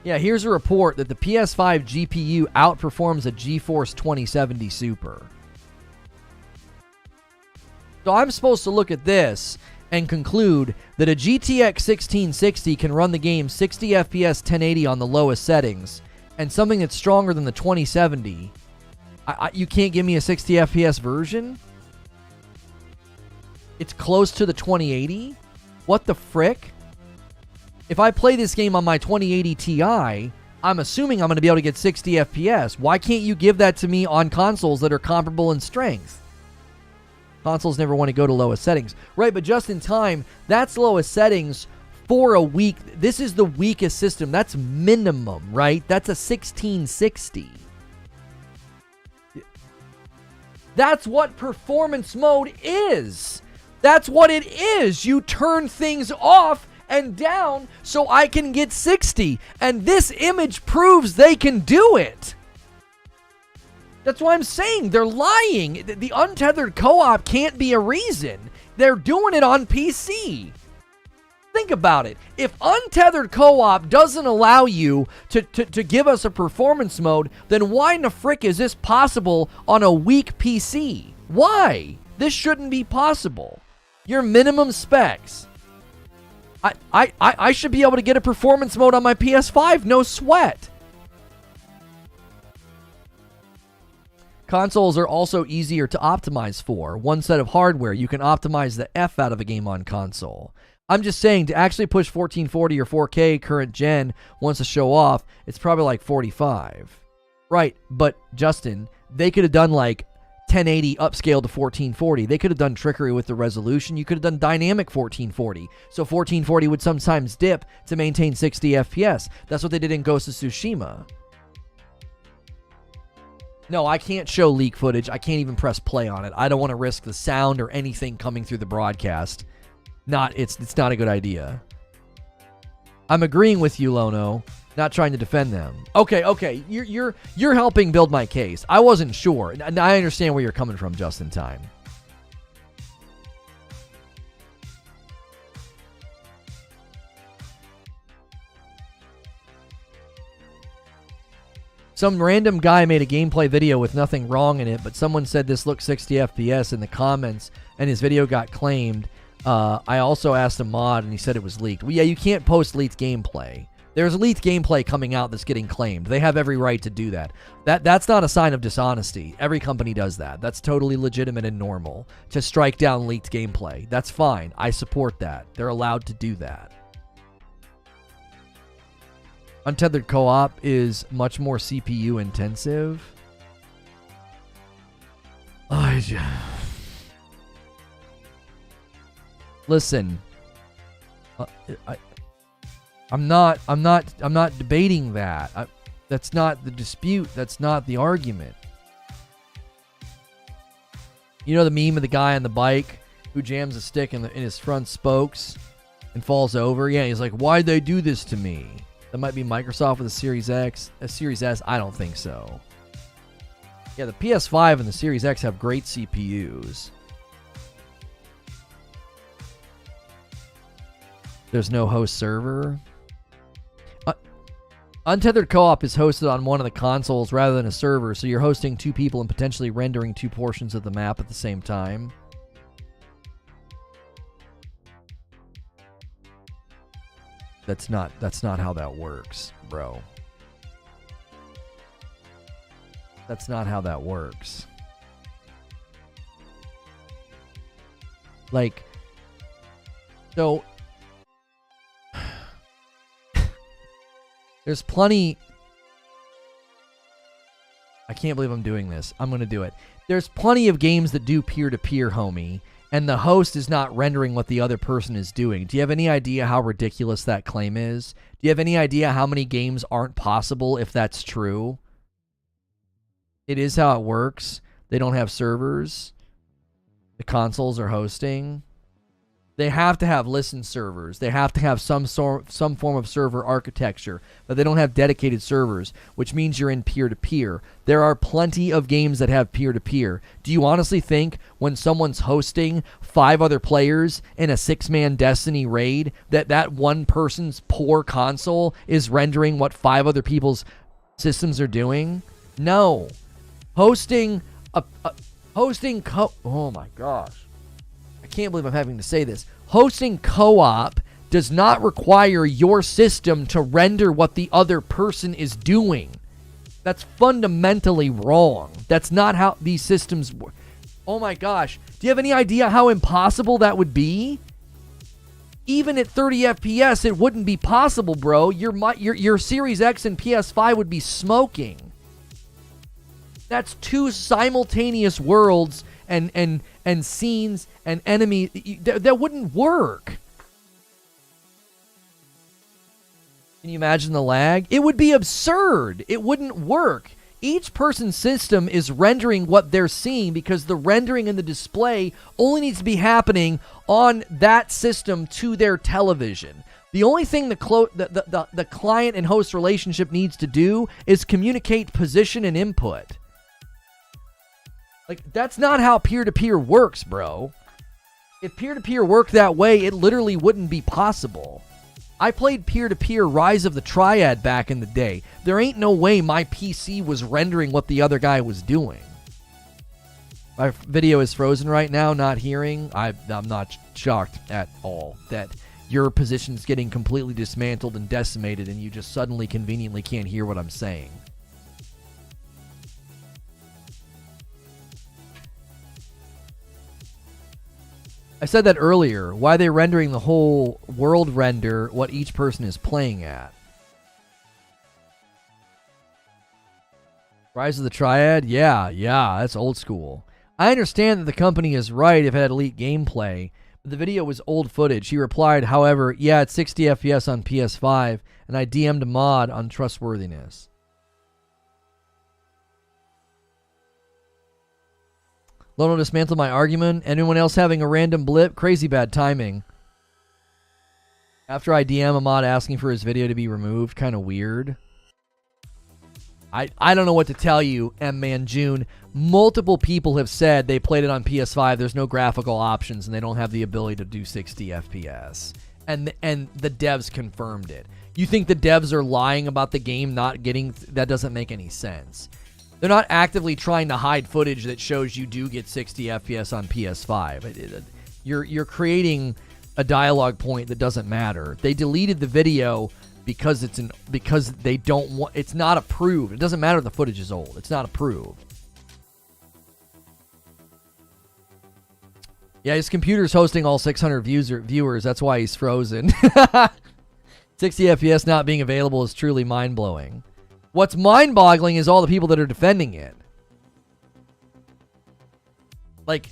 Yeah, here's a report that the PS5 GPU outperforms a GeForce 2070 Super. So I'm supposed to look at this and conclude that a GTX 1660 can run the game 60 FPS 1080 on the lowest settings, and something that's stronger than the 2070, you can't give me a 60 FPS version? It's close to the 2080? What the frick? If I play this game on my 2080 Ti, I'm assuming I'm going to be able to get 60 FPS. Why can't you give that to me on consoles that are comparable in strength? Consoles never want to go to lowest settings. Right, but just in time, that's lowest settings for a week. This is the weakest system. That's minimum, right? That's a 1660. That's what performance mode is. That's what it is. You turn things off and down so I can get 60. And this image proves they can do it. That's why I'm saying they're lying. The untethered co-op can't be a reason. They're doing it on PC. Think about it. If untethered co-op doesn't allow you to give us a performance mode, then why in the frick is this possible on a weak PC? Why? This shouldn't be possible. Your minimum specs. I should be able to get a performance mode on my PS5, no sweat. Consoles are also easier to optimize for. One set of hardware, you can optimize the F out of a game on console. I'm just saying, to actually push 1440 or 4K current gen wants to show off, it's probably like 45. Right, but Justin, they could have done like 1080 upscale to 1440. They could have done trickery with the resolution. You could have done dynamic 1440. So 1440 would sometimes dip to maintain 60 FPS. That's what they did in Ghost of Tsushima. No, I can't show leak footage. I can't even press play on it. I don't want to risk the sound or anything coming through the broadcast. It's not a good idea. I'm agreeing with you, Lono. Not trying to defend them. Okay. You're helping build my case. I wasn't sure. And I understand where you're coming from, just in time. Some random guy made a gameplay video with nothing wrong in it, but someone said this looks 60 FPS in the comments, and his video got claimed. I also asked a mod, and he said it was leaked. Well, yeah, you can't post leaked gameplay. There's leaked gameplay coming out that's getting claimed. They have every right to do that. That's not a sign of dishonesty. Every company does that. That's totally legitimate and normal to strike down leaked gameplay. That's fine. I support that. They're allowed to do that. Untethered co-op is much more CPU intensive. Listen, I'm not debating that. That's not the dispute. That's not the argument. You know the meme of the guy on the bike who jams a stick in his front spokes and falls over? Yeah, he's like, why'd they do this to me? That might be Microsoft with a Series X. A Series S, I don't think so. Yeah, the PS5 and the Series X have great CPUs. There's no host server. Untethered co-op is hosted on one of the consoles rather than a server, so you're hosting two people and potentially rendering two portions of the map at the same time. That's not how that works, bro. That's not how that works. Like, so there's plenty. I can't believe I'm doing this. I'm going to do it. There's plenty of games that do peer-to-peer, homie, and the host is not rendering what the other person is doing. Do you have any idea how ridiculous that claim is? Do you have any idea how many games aren't possible if that's true? It is how it works. They don't have servers. The consoles are hosting. They have to have listen servers. They have to have some form of server architecture, but they don't have dedicated servers, which means you're in peer-to-peer. There are plenty of games that have peer-to-peer. Do you honestly think when someone's hosting 5 other players in a 6-man Destiny raid that one person's poor console is rendering what 5 other people's systems are doing? No. Oh my gosh. I can't believe I'm having to say this. Hosting co-op does not require your system to render what the other person is doing. That's fundamentally wrong. That's not how these systems work. Oh my gosh. Do you have any idea how impossible that would be? Even at 30 FPS, it wouldn't be possible, bro. Your Series X and PS5 would be smoking. That's 2 simultaneous worlds and scenes and enemies that wouldn't work. Can you imagine the lag? It would be absurd. It wouldn't work. Each person's system is rendering what they're seeing because the rendering in the display only needs to be happening on that system to their television. The only thing the client and host relationship needs to do is communicate position and input. Like, that's not how peer-to-peer works, bro. If peer-to-peer worked that way, it literally wouldn't be possible. I played peer-to-peer Rise of the Triad back in the day. There ain't no way my PC was rendering what the other guy was doing. My video is frozen right now, not hearing. I'm not shocked at all that your position's getting completely dismantled and decimated, and you just suddenly conveniently can't hear what I'm saying. I said that earlier. Why are they rendering the whole world render what each person is playing at? Rise of the Triad? Yeah, that's old school. I understand that the company is right if it had elite gameplay, but the video was old footage. He replied, however, yeah, it's 60 FPS on PS5, and I DM'd a mod on trustworthiness. Lono dismantled my argument. Anyone else having a random blip? Crazy bad timing. After I DM a mod asking for his video to be removed, kind of weird. I don't know what to tell you, M-Man June. Multiple people have said they played it on PS5. There's no graphical options, and they don't have the ability to do 60 FPS. And the devs confirmed it. You think the devs are lying about the game not getting... That doesn't make any sense. They're not actively trying to hide footage that shows you do get 60 FPS on PS5. You're creating a dialogue point that doesn't matter. They deleted the video because they don't want. It's not approved. It doesn't matter if the footage is old. It's not approved. Yeah, his computer's hosting all 600 viewers. That's why he's frozen. 60 FPS not being available is truly mind-blowing. What's mind-boggling is all the people that are defending it. Like,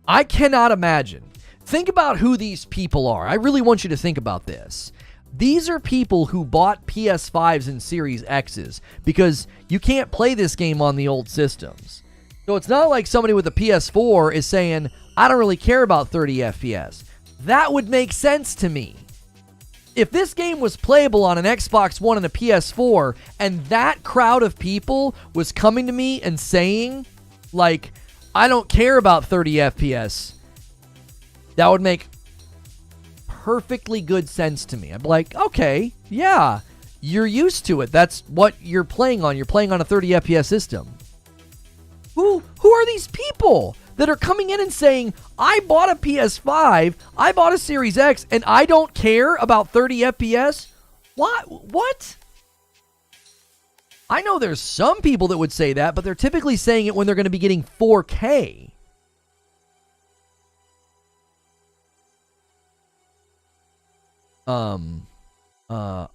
I cannot imagine. Think about who these people are. I really want you to think about this. These are people who bought PS5s and Series X's because you can't play this game on the old systems. So it's not like somebody with a PS4 is saying, I don't really care about 30 FPS. That would make sense to me. If this game was playable on an Xbox One and a PS4, and that crowd of people was coming to me and saying, like, I don't care about 30 FPS, that would make perfectly good sense to me. I'm like, okay, yeah, you're used to it. That's what you're playing on. You're playing on a 30 FPS system. Who are these people that are coming in and saying, I bought a PS5, I bought a Series X, and I don't care about 30 FPS? What? I know there's some people that would say that, but they're typically saying it when they're going to be getting 4K.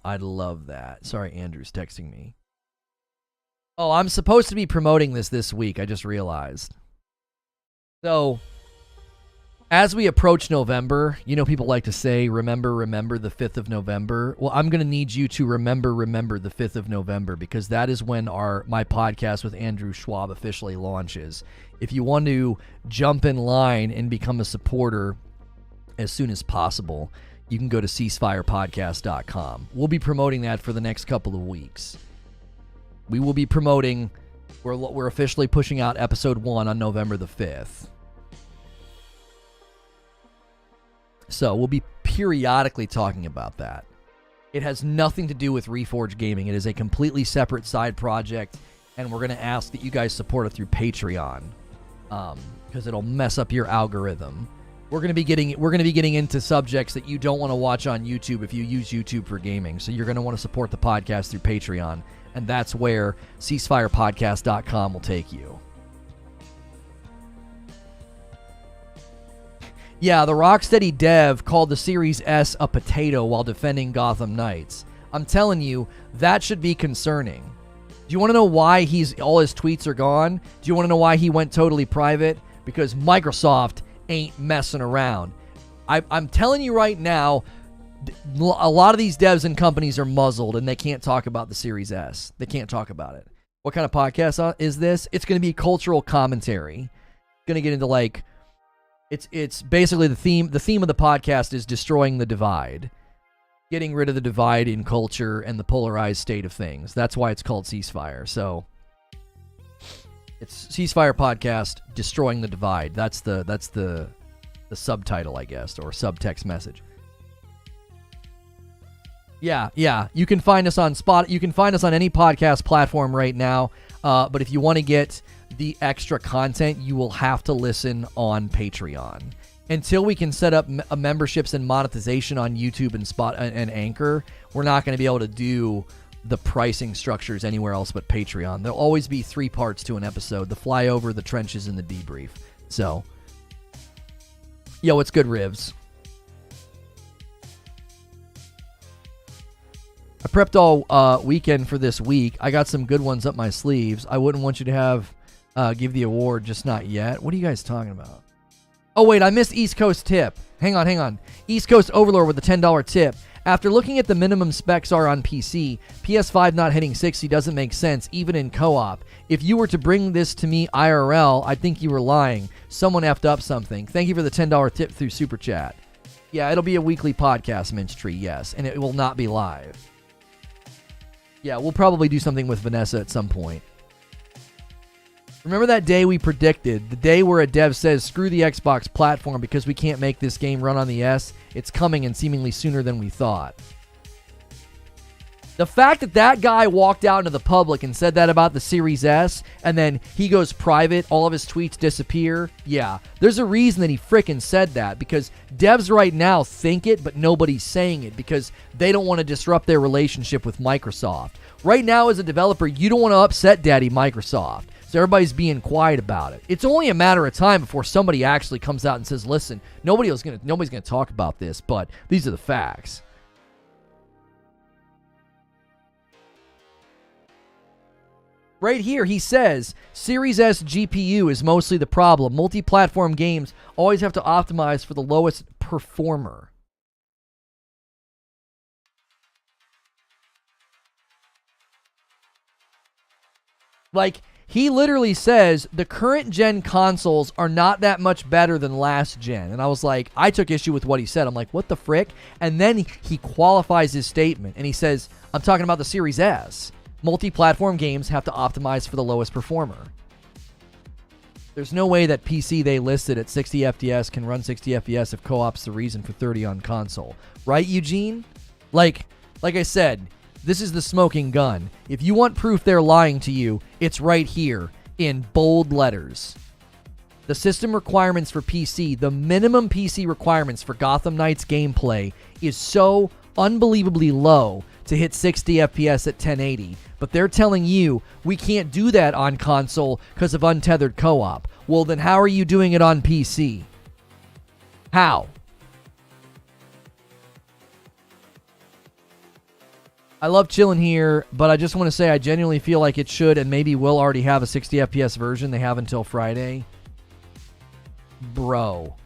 I'd love that. Sorry, Andrew's texting me. Oh, I'm supposed to be promoting this week. I just realized. So, as we approach November, you know, people like to say, remember the 5th of November. Well, I'm going to need you to remember the 5th of November, because that is when my podcast with Andrew Schwab officially launches. If you want to jump in line and become a supporter as soon as possible, you can go to ceasefirepodcast.com. We'll be promoting that for the next couple of weeks. We will be promoting, we're officially pushing out episode 1 on November the 5th. So we'll be periodically talking about that. It has nothing to do with Reforge Gaming. It is a completely separate side project, and we're going to ask that you guys support it through Patreon, because it'll mess up your algorithm. We're going to be getting into subjects that you don't want to watch on YouTube if you use YouTube for gaming. So you're going to want to support the podcast through Patreon, and that's where ceasefirepodcast.com will take you. Yeah, the Rocksteady dev called the Series S a potato while defending Gotham Knights. I'm telling you, that should be concerning. Do you want to know why all his tweets are gone? Do you want to know why he went totally private? Because Microsoft ain't messing around. I'm telling you right now, a lot of these devs and companies are muzzled, and they can't talk about the Series S. They can't talk about it. What kind of podcast is this? It's going to be cultural commentary. Going to get into, like, it's basically the theme. The theme of the podcast is destroying the divide, getting rid of the divide in culture and the polarized state of things. That's why it's called Ceasefire. So it's Ceasefire Podcast, Destroying the Divide. That's the subtitle, I guess, or subtext message. Yeah. You can find us on You can find us on any podcast platform right now. But if you want to get the extra content, you will have to listen on Patreon. until we can set up memberships and monetization on YouTube and and Anchor, we're not going to be able to do the pricing structures anywhere else but Patreon. There'll always be 3 parts to an episode: the flyover, the trenches, and the debrief. So, yo, what's good, Rivs? I prepped all weekend for this week. I got some good ones up my sleeves. I wouldn't want you to have give the award, just not yet. What are you guys talking about? Oh, wait, I missed East Coast tip. Hang on. East Coast Overlord with a $10 tip. After looking at the minimum specs are on PC, PS5 not hitting 60 doesn't make sense, even in co-op. If you were to bring this to me IRL, I'd think you were lying. Someone effed up something. Thank you for the $10 tip through Super Chat. Yeah, it'll be a weekly podcast, Minch Tree, yes, and it will not be live. Yeah, we'll probably do something with Vanessa at some point. Remember that day we predicted, the day where a dev says, screw the Xbox platform because we can't make this game run on the S? It's coming, and seemingly sooner than we thought. The fact that that guy walked out into the public and said that about the Series S, and then he goes private, all of his tweets disappear, yeah, there's a reason that he frickin' said that, because devs right now think it, but nobody's saying it, because they don't want to disrupt their relationship with Microsoft. Right now, as a developer, you don't want to upset Daddy Microsoft. So everybody's being quiet about it. It's only a matter of time before somebody actually comes out and says, listen, nobody's gonna talk about this, but these are the facts. Right here, he says, Series S GPU is mostly the problem. Multi-platform games always have to optimize for the lowest performer. Like, he literally says the current gen consoles are not that much better than last gen. And I was like, I took issue with what he said. I'm like, what the frick? And then he qualifies his statement and he says, I'm talking about the Series S. Multi-platform games have to optimize for the lowest performer. There's no way that PC they listed at 60 FPS can run 60 FPS if co-op's the reason for 30 on console. Right, Eugene? Like I said, this is the smoking gun. If you want proof they're lying to you, it's right here in bold letters. The system requirements for PC, the minimum PC requirements for Gotham Knights gameplay is so unbelievably low to hit 60 FPS at 1080. But they're telling you we can't do that on console because of untethered co-op. Well, then how are you doing it on PC? How? I love chilling here, but I just want to say I genuinely feel like it should and maybe will already have a 60 FPS version. They have until Friday. Bro.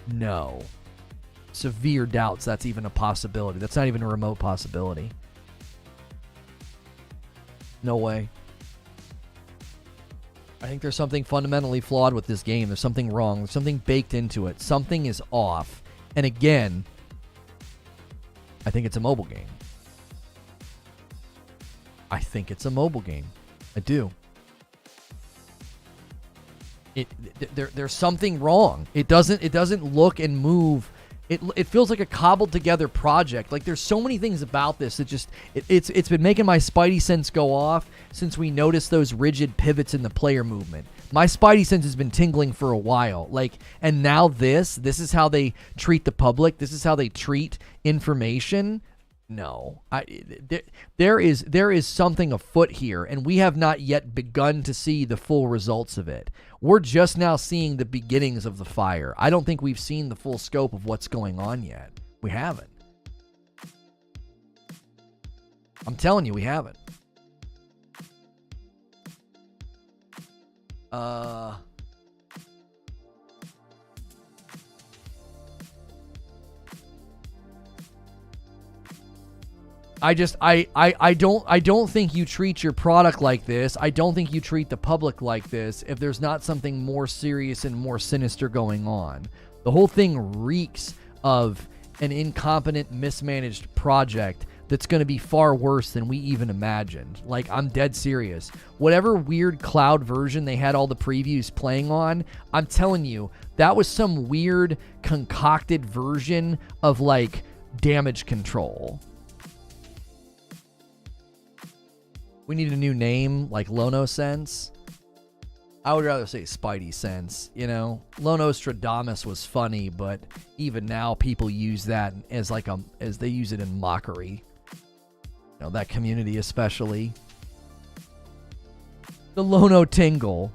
No. Severe doubts that's even a possibility. That's not even a remote possibility. No way. I think there's something fundamentally flawed with this game. There's something wrong. There's something baked into it. Something is off. And again, I think it's a mobile game. I think it's a mobile game. I do. There's something wrong. It doesn't look and move. It feels like a cobbled together project. Like there's so many things about this that just it's been making my spidey sense go off since we noticed those rigid pivots in the player movement. My spidey sense has been tingling for a while. Like, and now this is how they treat the public. This is how they treat information. No, there is something afoot here, and we have not yet begun to see the full results of it. We're just now seeing the beginnings of the fire. I don't think we've seen the full scope of what's going on yet. We haven't. I'm telling you, we haven't. I don't think you treat your product like this. I don't think you treat the public like this if there's not something more serious and more sinister going on. The whole thing reeks of an incompetent, mismanaged project that's going to be far worse than we even imagined. Like, I'm dead serious. Whatever weird cloud version they had all the previews playing on, I'm telling you, that was some weird concocted version of, like, damage control. We need a new name, like Lono Sense. I would rather say Spidey Sense, you know. Lonostradamus was funny, but even now people use that as like as they use it in mockery. You know, that community especially. The Lono Tingle.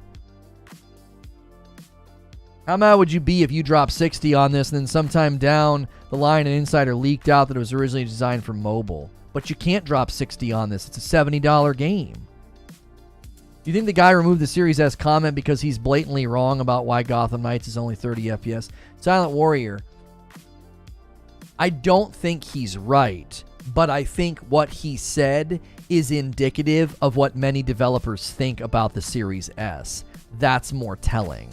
How mad would you be if you dropped 60 on this and then sometime down the line an insider leaked out that it was originally designed for mobile? But you can't drop 60 on this. It's a $70 game. Do you think the guy removed the Series S comment because he's blatantly wrong about why Gotham Knights is only 30 FPS? Silent Warrior. I don't think he's right, but I think what he said is indicative of what many developers think about the Series S. That's more telling.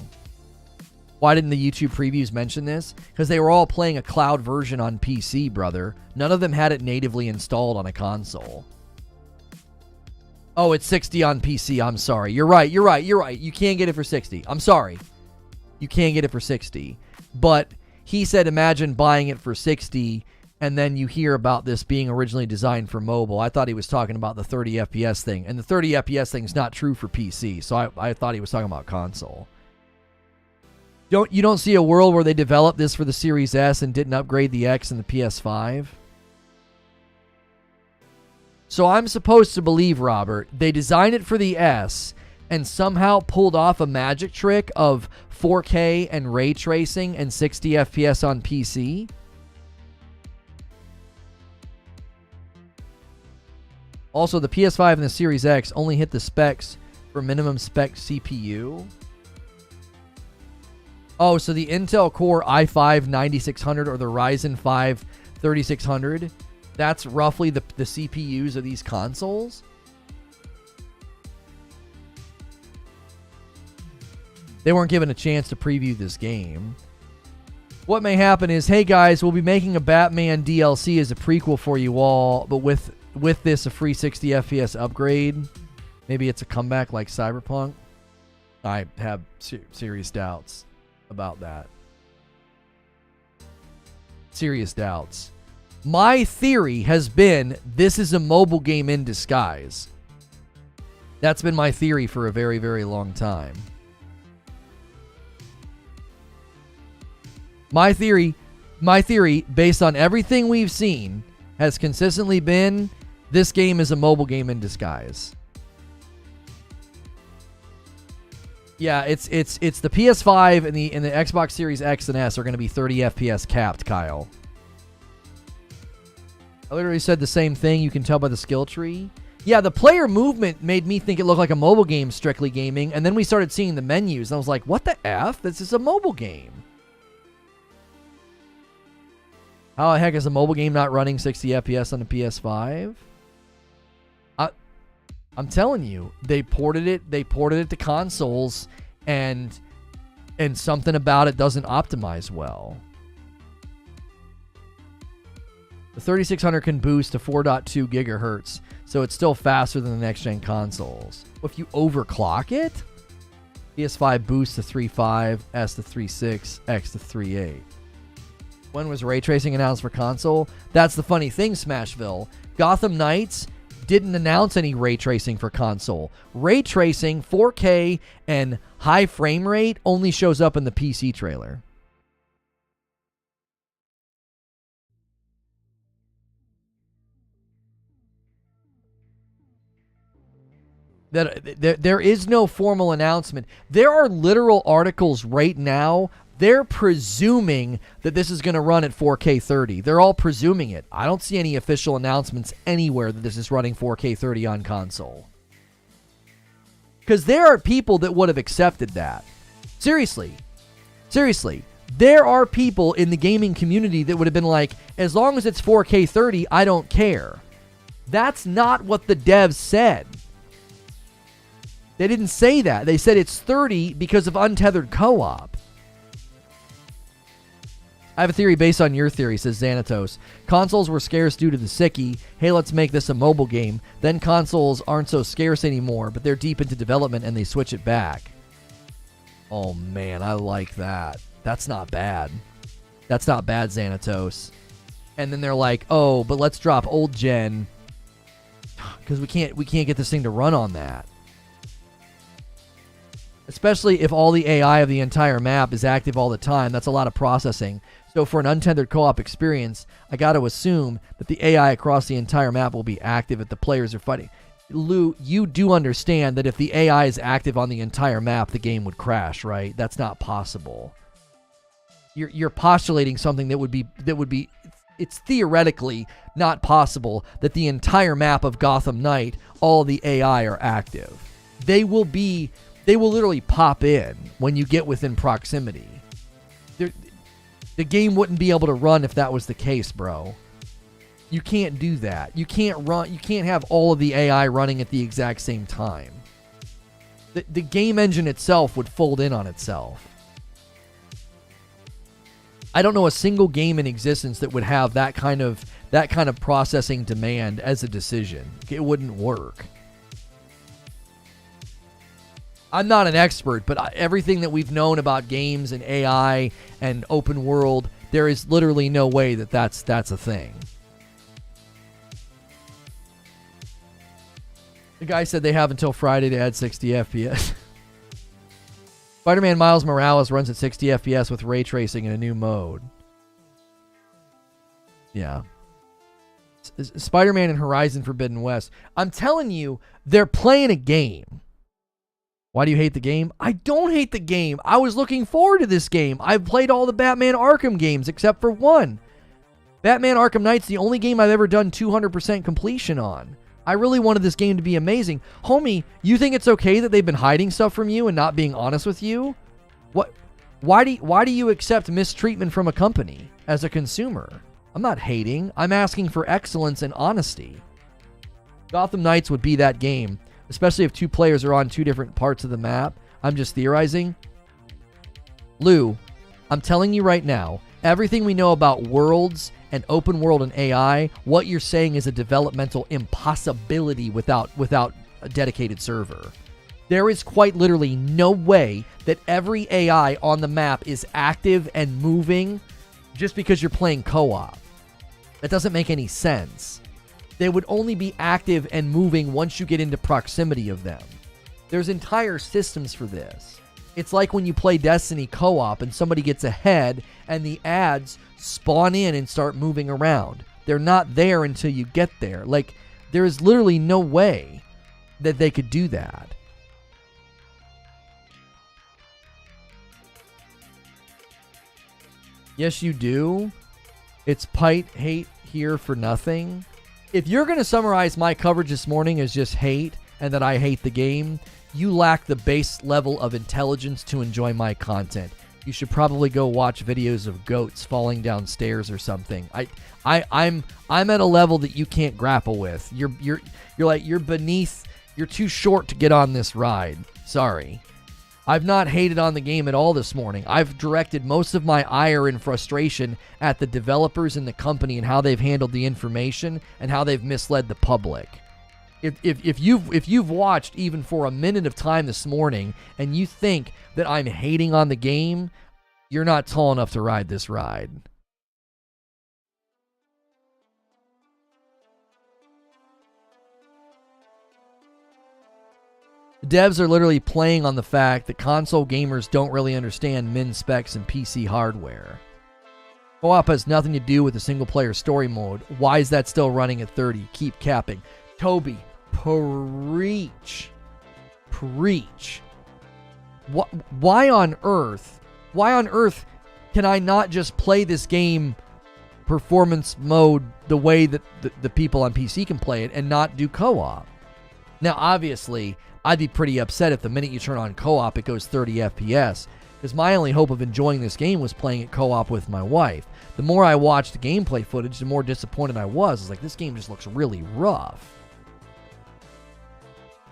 Why didn't the YouTube previews mention this? Because they were all playing a cloud version on PC, brother. None of them had it natively installed on a console. Oh, it's 60 on PC. I'm sorry. You're right. You can't get it for 60. I'm sorry. You can't get it for 60. But he said imagine buying it for 60 and then you hear about this being originally designed for mobile. I thought he was talking about the 30 FPS thing. And the 30 FPS thing is not true for PC. So I thought he was talking about console. You don't see a world where they developed this for the Series S and didn't upgrade the X and the PS5? So I'm supposed to believe, Robert, they designed it for the S and somehow pulled off a magic trick of 4K and ray tracing and 60 FPS on PC? Also, the PS5 and the Series X only hit the specs for minimum spec CPU. Oh, so the Intel Core i5 9600 or the Ryzen 5 3600, that's roughly the CPUs of these consoles? They weren't given a chance to preview this game. What may happen is, hey guys, we'll be making a Batman DLC as a prequel for you all, but with this a free 60 FPS upgrade. Maybe it's a comeback like Cyberpunk. I have serious doubts about that. Serious doubts. My theory has been this is a mobile game in disguise. That's been my theory for a very, very long time. My theory, based on everything we've seen, has consistently been this game is a mobile game in disguise. Yeah, it's the PS5 and the Xbox Series X and S are going to be 30 FPS capped, Kyle. I literally said the same thing. You can tell by the skill tree. Yeah, the player movement made me think it looked like a mobile game, Strictly Gaming, and then we started seeing the menus, and I was like, what the F? This is a mobile game. How the heck is a mobile game not running 60 FPS on the PS5? I'm telling you, they ported it to consoles, and something about it doesn't optimize well. The 3600 can boost to 4.2 gigahertz, so it's still faster than the next-gen consoles. Well, if you overclock it, PS5 boosts to 3.5, S to 3.6, X to 3.8. When was ray tracing announced for console? That's the funny thing, Smashville. Gotham Knights didn't announce any ray tracing for console. Ray tracing, 4K, and high frame rate only shows up in the PC trailer. There is no formal announcement. There are literal articles right now. They're presuming that this is going to run at 4K 30. They're all presuming it. I don't see any official announcements anywhere that this is running 4K 30 on console. Because there are people that would have accepted that. Seriously. There are people in the gaming community that would have been like, as long as it's 4K 30, I don't care. That's not what the devs said. They didn't say that. They said it's 30 because of untethered co-op. I have a theory based on your theory, says Xanatos. Consoles were scarce due to the sickie. Hey, let's make this a mobile game. Then consoles aren't so scarce anymore, but they're deep into development and they switch it back. Oh, man, I like that. That's not bad. That's not bad, Xanatos. And then they're like, oh, but let's drop old gen because we can't get this thing to run on that. Especially if all the AI of the entire map is active all the time. That's a lot of processing. So for an untethered co-op experience, I got to assume that the AI across the entire map will be active if the players are fighting. Lou, you do understand that if the AI is active on the entire map, the game would crash, right? That's not possible. You're postulating something that would be it's theoretically not possible that the entire map of Gotham Knight, all the AI are active. They will literally pop in when you get within proximity. The game wouldn't be able to run if that was the case, bro. You can't do that. You can't have all of the AI running at the exact same time. The game engine itself would fold in on itself. I don't know a single game in existence that would have that kind of processing demand as a decision. It wouldn't work. I'm not an expert, but everything that we've known about games and AI and open world, there is literally no way that that's a thing. The guy said they have until Friday to add 60 FPS. Spider-Man Miles Morales runs at 60 FPS with ray tracing in a new mode. Yeah. Spider-Man and Horizon Forbidden West. I'm telling you, they're playing a game. Why do you hate the game? I don't hate the game. I was looking forward to this game. I've played all the Batman Arkham games except for one. Batman Arkham Knight's the only game I've ever done 200% completion on. I really wanted this game to be amazing. Homie, you think it's okay that they've been hiding stuff from you and not being honest with you? What? Why do you accept mistreatment from a company as a consumer? I'm not hating. I'm asking for excellence and honesty. Gotham Knights would be that game, especially if two players are on two different parts of the map. I'm just theorizing. Lou, I'm telling you right now, everything we know about worlds and open world and AI, what you're saying is a developmental impossibility without a dedicated server. There is quite literally no way that every AI on the map is active and moving just because you're playing co-op. That doesn't make any sense. They would only be active and moving once you get into proximity of them. There's entire systems for this. It's like when you play Destiny co-op and somebody gets ahead and the ads spawn in and start moving around. They're not there until you get there. Like, there is literally no way that they could do that. Yes, you do. It's Pite hate here for nothing. If you're going to summarize my coverage this morning as just hate and that I hate the game, you lack the base level of intelligence to enjoy my content. You should probably go watch videos of goats falling down stairs or something. I'm at a level that you can't grapple with. You're beneath. You're too short to get on this ride. Sorry. I've not hated on the game at all this morning. I've directed most of my ire and frustration at the developers and the company and how they've handled the information and how they've misled the public. If you've watched even for a minute of time this morning and you think that I'm hating on the game, you're not tall enough to ride this ride. The devs are literally playing on the fact that console gamers don't really understand min specs and PC hardware. Co-op has nothing to do with the single-player story mode. Why is that still running at 30? Keep capping. Toby, preach. Preach. Why on earth can I not just play this game performance mode the way that the people on PC can play it and not do co-op? Now, obviously, I'd be pretty upset if the minute you turn on co-op, it goes 30 FPS. Because my only hope of enjoying this game was playing it co-op with my wife. The more I watched the gameplay footage, the more disappointed I was. I was like, this game just looks really rough.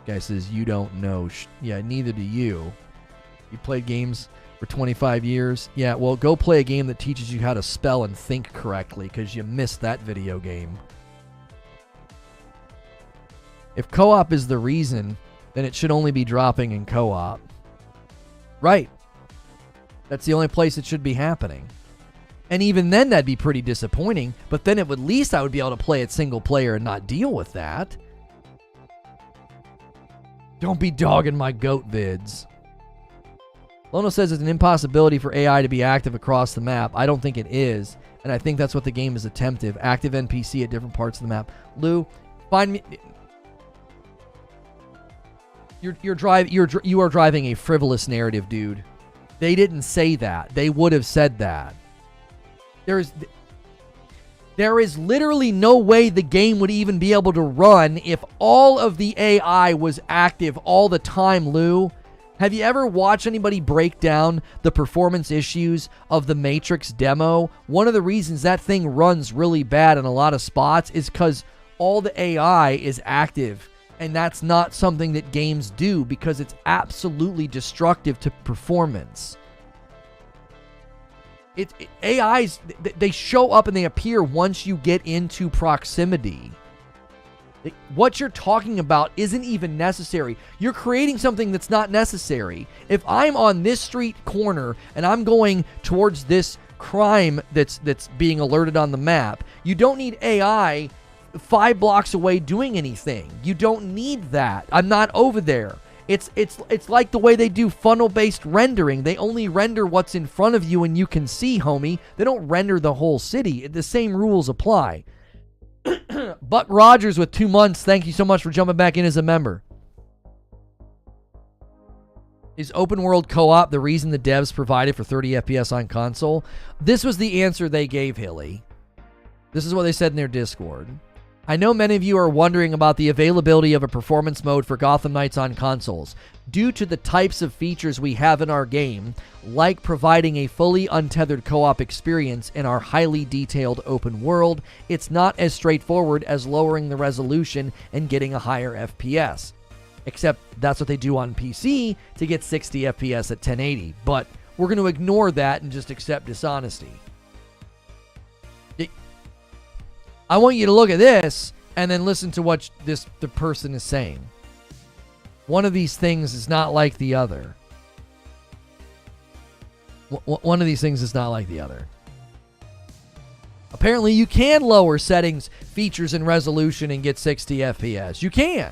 Guy says, you don't know. Yeah, neither do you. You played games for 25 years? Yeah, well, go play a game that teaches you how to spell and think correctly, because you missed that video game. If co-op is the reason, then it should only be dropping in co-op. Right. That's the only place it should be happening. And even then, that'd be pretty disappointing, but then at least I would be able to play it single player and not deal with that. Don't be dogging my goat vids. Lono says it's an impossibility for AI to be active across the map. I don't think it is, and I think that's what the game is attempting. Active NPC at different parts of the map. Lou, find me. You are driving a frivolous narrative, dude. They didn't say that. They would have said that. There is literally no way the game would even be able to run if all of the AI was active all the time, Lou. Have you ever watched anybody break down the performance issues of the Matrix demo? One of the reasons that thing runs really bad in a lot of spots is because all the AI is active. And that's not something that games do because it's absolutely destructive to performance. AIs, they show up and they appear once you get into proximity. What you're talking about isn't even necessary. You're creating something that's not necessary. If I'm on this street corner and I'm going towards this crime that's being alerted on the map, you don't need AI 5 blocks away doing anything. You don't need that. I'm not over there. It's like the way they do funnel-based rendering. They only render what's in front of you and you can see, homie. They don't render the whole city. The same rules apply. Buck Rogers with 2 months. Thank you so much for jumping back in as a member. Is open world co-op the reason the devs provided for 30 FPS on console? This was the answer they gave, Hilly. This is what they said in their Discord. I know many of you are wondering about the availability of a performance mode for Gotham Knights on consoles. Due to the types of features we have in our game, like providing a fully untethered co-op experience in our highly detailed open world, it's not as straightforward as lowering the resolution and getting a higher FPS. Except that's what they do on PC to get 60 FPS at 1080. But we're going to ignore that and just accept dishonesty. I want you to look at this and then listen to what the person is saying. One of these things is not like the other. One of these things is not like the other. Apparently, you can lower settings, features, and resolution and get 60 FPS. You can.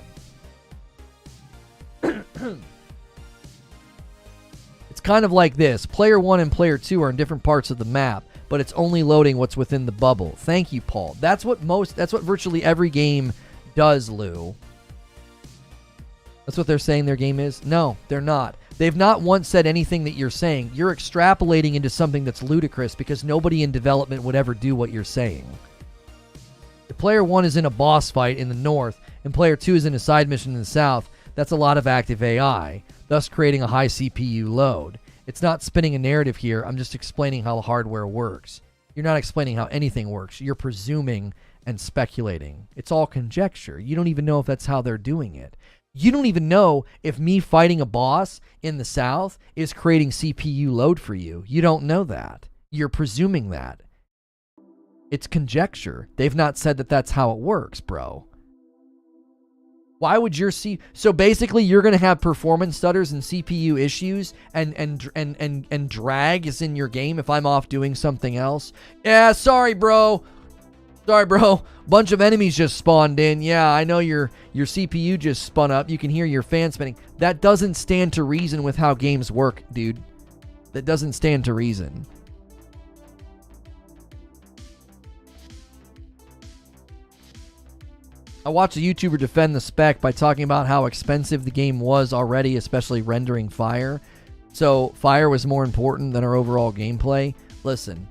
It's kind of like this. Player 1 and Player 2 are in different parts of the map, but it's only loading what's within the bubble. Thank you, Paul. That's what virtually every game does, Lou. That's what they're saying their game is? No, they're not. They've not once said anything that you're saying. You're extrapolating into something that's ludicrous because nobody in development would ever do what you're saying. If Player 1 is in a boss fight in the north and Player 2 is in a side mission in the south, that's a lot of active AI, thus creating a high CPU load. It's not spinning a narrative here. I'm just explaining how the hardware works. You're not explaining how anything works. You're presuming and speculating. It's all conjecture. You don't even know if that's how they're doing it. You don't even know if me fighting a boss in the south is creating CPU load for you. You don't know that. You're presuming that. It's conjecture. They've not said that that's how it works, bro. Why would your so basically you're going to have performance stutters and CPU issues and drag is in your game if I'm off doing something else? Yeah, sorry, bro. Sorry, bro. Bunch of enemies just spawned in. Yeah, I know your CPU just spun up. You can hear your fan spinning. That doesn't stand to reason with how games work, dude. That doesn't stand to reason. I watched a YouTuber defend the spec by talking about how expensive the game was already, especially rendering fire. So fire was more important than our overall gameplay. Listen,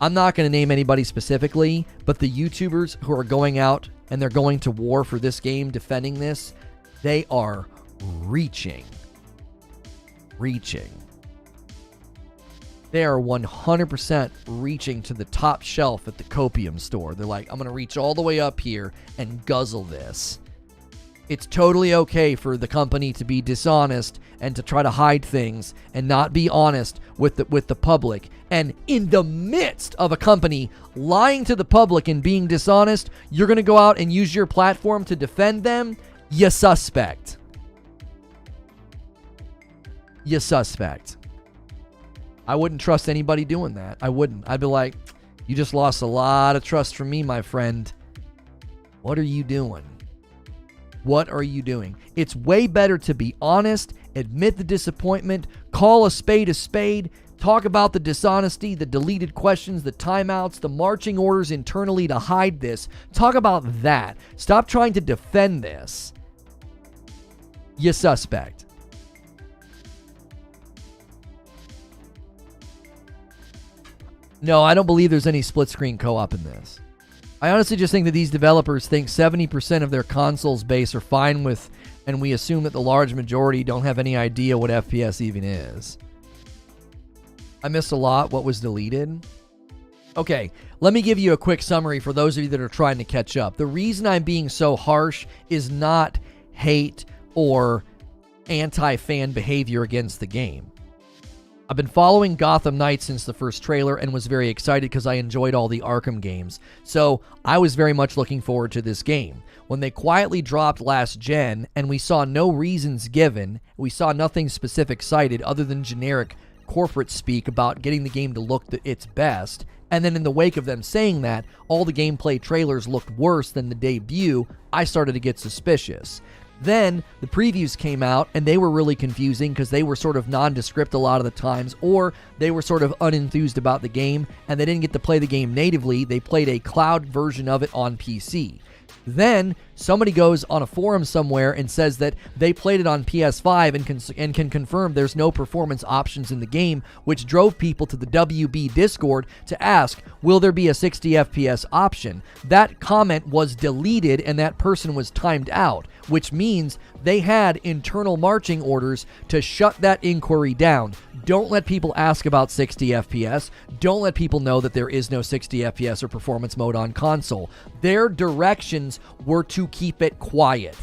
I'm not going to name anybody specifically, but the YouTubers who are going out and they're going to war for this game defending this, they are reaching. They are 100% reaching to the top shelf at the copium store. They're like, I'm going to reach all the way up here and guzzle this. It's totally okay for the company to be dishonest and to try to hide things and not be honest with the public. And in the midst of a company lying to the public and being dishonest, you're going to go out and use your platform to defend them? You suspect. You suspect. I wouldn't trust anybody doing that. I wouldn't. I'd be like, you just lost a lot of trust from me, my friend. What are you doing? What are you doing? It's way better to be honest, admit the disappointment, call a spade, talk about the dishonesty, the deleted questions, the timeouts, the marching orders internally to hide this. Talk about that. Stop trying to defend this. You suspect. No, I don't believe there's any split screen co-op in this. I honestly just think that these developers think 70% of their consoles base are fine with, and we assume that the large majority don't have any idea what FPS even is. I missed a lot. What was deleted? Okay, let me give you a quick summary for those of you that are trying to catch up. The reason I'm being so harsh is not hate or anti-fan behavior against the game. I've been following Gotham Knights since the first trailer and was very excited because I enjoyed all the Arkham games. So I was very much looking forward to this game. When they quietly dropped last gen and we saw no reasons given, we saw nothing specific cited other than generic corporate speak about getting the game to look its best, and then in the wake of them saying that, all the gameplay trailers looked worse than the debut, I started to get suspicious. Then the previews came out and they were really confusing because they were sort of nondescript a lot of the times, or they were sort of unenthused about the game and they didn't get to play the game natively. They played a cloud version of it on PC. Then somebody goes on a forum somewhere and says that they played it on PS5 and can confirm there's no performance options in the game, which drove people to the WB Discord to ask, will there be a 60 FPS option? That comment was deleted and that person was timed out, which means they had internal marching orders to shut that inquiry down. Don't let people ask about 60 FPS. Don't let people know that there is no 60 FPS or performance mode on console. Their directions were to keep it quiet.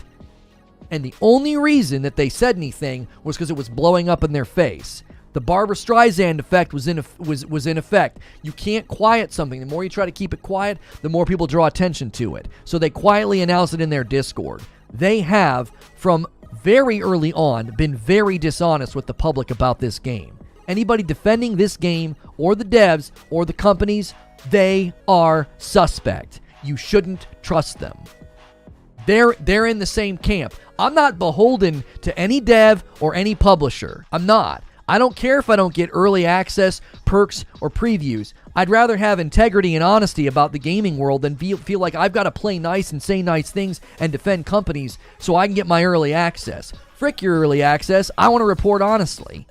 And the only reason that they said anything was because it was blowing up in their face. The Barbra Streisand effect was in effect. You can't quiet something. The more you try to keep it quiet, the more people draw attention to it. So they quietly announced it in their Discord. They have, from very early on, been very dishonest with the public about this game. Anybody defending this game, or the devs, or the companies, they are suspect. You shouldn't trust them. They're in the same camp. I'm not beholden to any dev or any publisher. I'm not. I don't care if I don't get early access, perks, or previews. I'd rather have integrity and honesty about the gaming world than feel like I've got to play nice and say nice things and defend companies so I can get my early access. Frick your early access. I want to report honestly.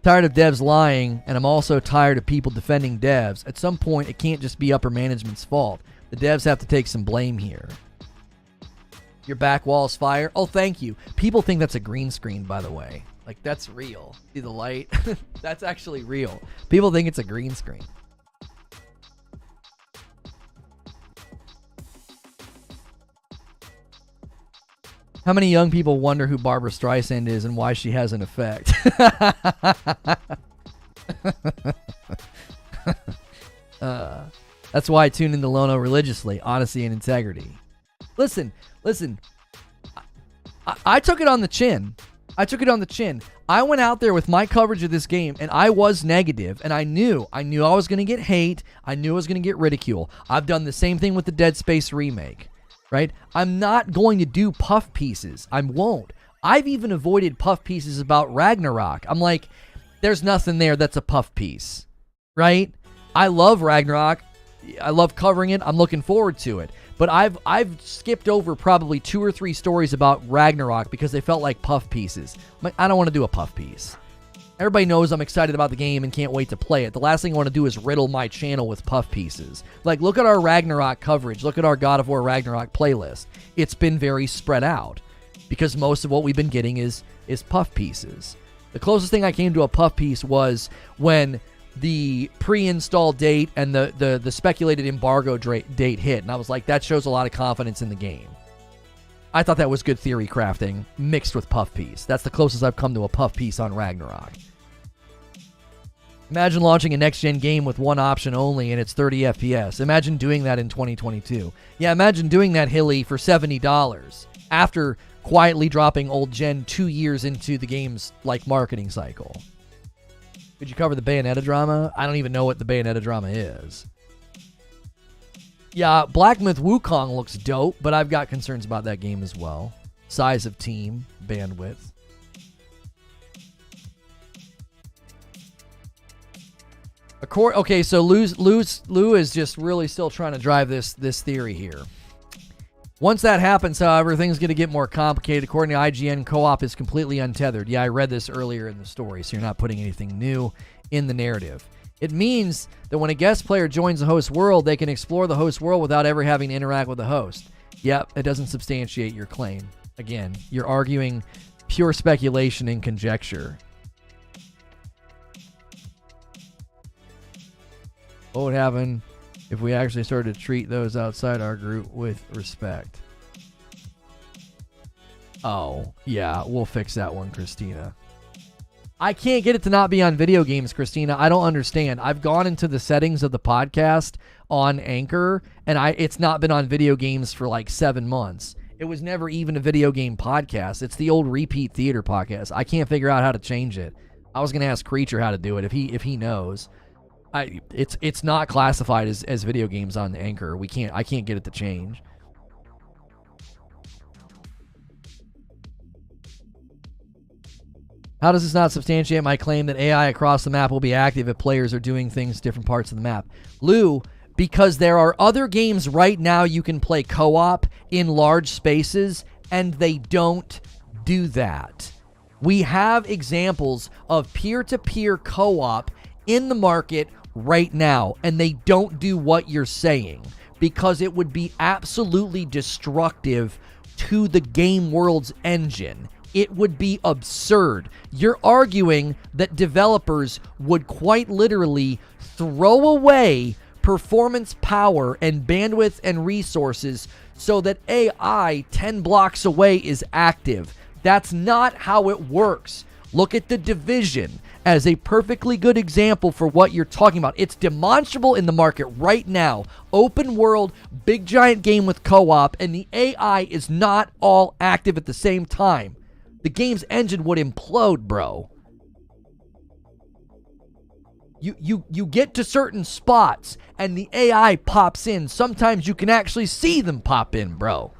Tired of devs lying, and I'm also tired of people defending devs. At some point, it can't just be upper management's fault. The devs have to take some blame here. Your back wall's fire. Oh, thank you. People think that's a green screen, by the way. Like, that's real. See the light? That's actually real. People think it's a green screen. How many young people wonder who Barbra Streisand is and why she has an effect? That's why I tune into Lono religiously. Honesty and integrity. Listen. I took it on the chin. I went out there with my coverage of this game, and I was negative, and I knew I was going to get hate. I knew I was going to get ridicule. I've done the same thing with the Dead Space remake, right? I'm not going to do puff pieces. I won't. I've even avoided puff pieces about Ragnarok. I'm like, there's nothing there that's a puff piece, right? I love Ragnarok. I love covering it. I'm looking forward to it. But I've skipped over probably 2 or 3 stories about Ragnarok because they felt like puff pieces. I'm like, I don't want to do a puff piece. Everybody knows I'm excited about the game and can't wait to play it. The last thing I want to do is riddle my channel with puff pieces. Like, look at our Ragnarok coverage. Look at our God of War Ragnarok playlist. It's been very spread out because most of what we've been getting is puff pieces. The closest thing I came to a puff piece was when the pre-install date and the speculated embargo date hit, and I was like, that shows a lot of confidence in the game. I thought that was good theory crafting mixed with puff piece. That's the closest I've come to a puff piece on Ragnarok. Imagine launching a next-gen game with one option only and it's 30 FPS. Imagine doing that in 2022. Yeah, imagine doing that, Hilly, for $70 after quietly dropping old gen 2 years into the game's marketing cycle. Could you cover the Bayonetta drama? I don't even know what the Bayonetta drama is. Yeah, Black Myth Wukong looks dope, but I've got concerns about that game as well. Size of team, bandwidth. Okay, so Lou is just really still trying to drive this theory here. Once that happens, however, things going to get more complicated. According to IGN, co-op is completely untethered. Yeah, I read this earlier in the story, so you're not putting anything new in the narrative. It means that when a guest player joins the host world, they can explore the host world without ever having to interact with the host. Yep, it doesn't substantiate your claim. Again, you're arguing pure speculation and conjecture. What would happen if we actually started to treat those outside our group with respect? Oh, yeah, we'll fix that one, Christina. I can't get it to not be on video games, Christina. I don't understand. I've gone into the settings of the podcast on Anchor, and it's not been on video games for like 7 months. It was never even a video game podcast. It's the old Repeat Theater podcast. I can't figure out how to change it. I was going to ask Creature how to do it if he knows. It's not classified as video games on the Anchor. I can't get it to change. How does this not substantiate my claim that AI across the map will be active if players are doing things different parts of the map? Lou, because there are other games right now you can play co-op in large spaces, and they don't do that. We have examples of peer-to-peer co-op in the market right now, and they don't do what you're saying because it would be absolutely destructive to the game world's engine. It would be absurd. You're arguing that developers would quite literally throw away performance power and bandwidth and resources so that AI 10 blocks away is active. That's not how it works. Look at The Division as a perfectly good example for what you're talking about. It's demonstrable in the market right now. Open world, big giant game with co-op, and the AI is not all active at the same time. The game's engine would implode, bro. You get to certain spots, and the AI pops in. Sometimes you can actually see them pop in, bro.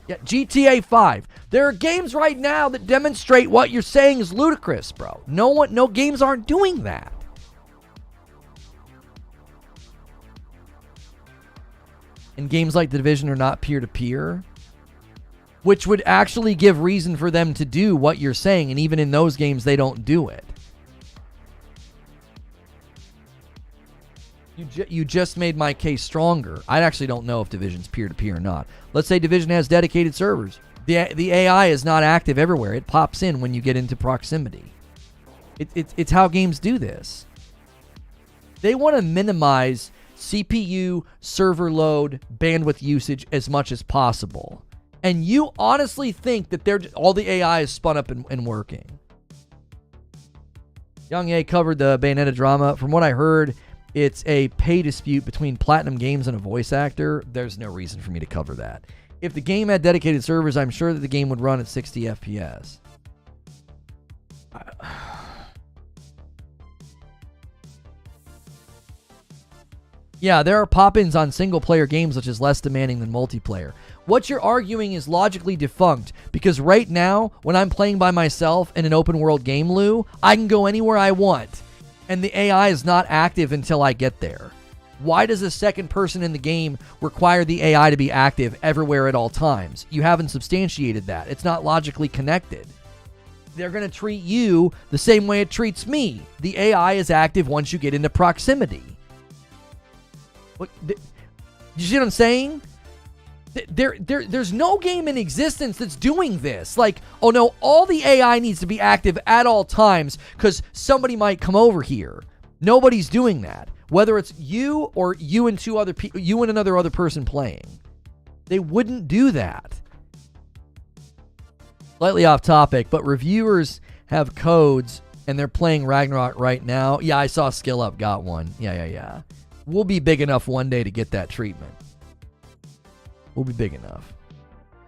Yeah, GTA 5. There are games right now that demonstrate what you're saying is ludicrous, bro. No games aren't doing that. And games like The Division are not peer-to-peer, which would actually give reason for them to do what you're saying, and even in those games, they don't do it. You just made my case stronger. I actually don't know if Division's peer-to-peer or not. Let's say Division has dedicated servers. The AI is not active everywhere. It pops in when you get into proximity. It's how games do this. They want to minimize CPU, server load, bandwidth usage as much as possible. And you honestly think that all the AI is spun up and working. Young A covered the Bayonetta drama. From what I heard, it's a pay dispute between Platinum Games and a voice actor. There's no reason for me to cover that. If the game had dedicated servers, I'm sure that the game would run at 60 FPS. Yeah, there are pop-ins on single-player games which is less demanding than multiplayer. What you're arguing is logically defunct, because right now, when I'm playing by myself in an open-world game, Lou, I can go anywhere I want, and the AI is not active until I get there. Why does a second person in the game require the AI to be active everywhere at all times? You haven't substantiated that. It's not logically connected. They're going to treat you the same way it treats me. The AI is active once you get into proximity. You see what I'm saying? There's no game in existence that's doing this. Like, oh no, all the AI needs to be active at all times because somebody might come over here. Nobody's doing that. Whether it's you or you and two other people, you and another other person playing. They wouldn't do that. Slightly off topic, but reviewers have codes and they're playing Ragnarok right now. Yeah, I saw Skill Up got one. Yeah. We'll be big enough one day to get that treatment. We'll be big enough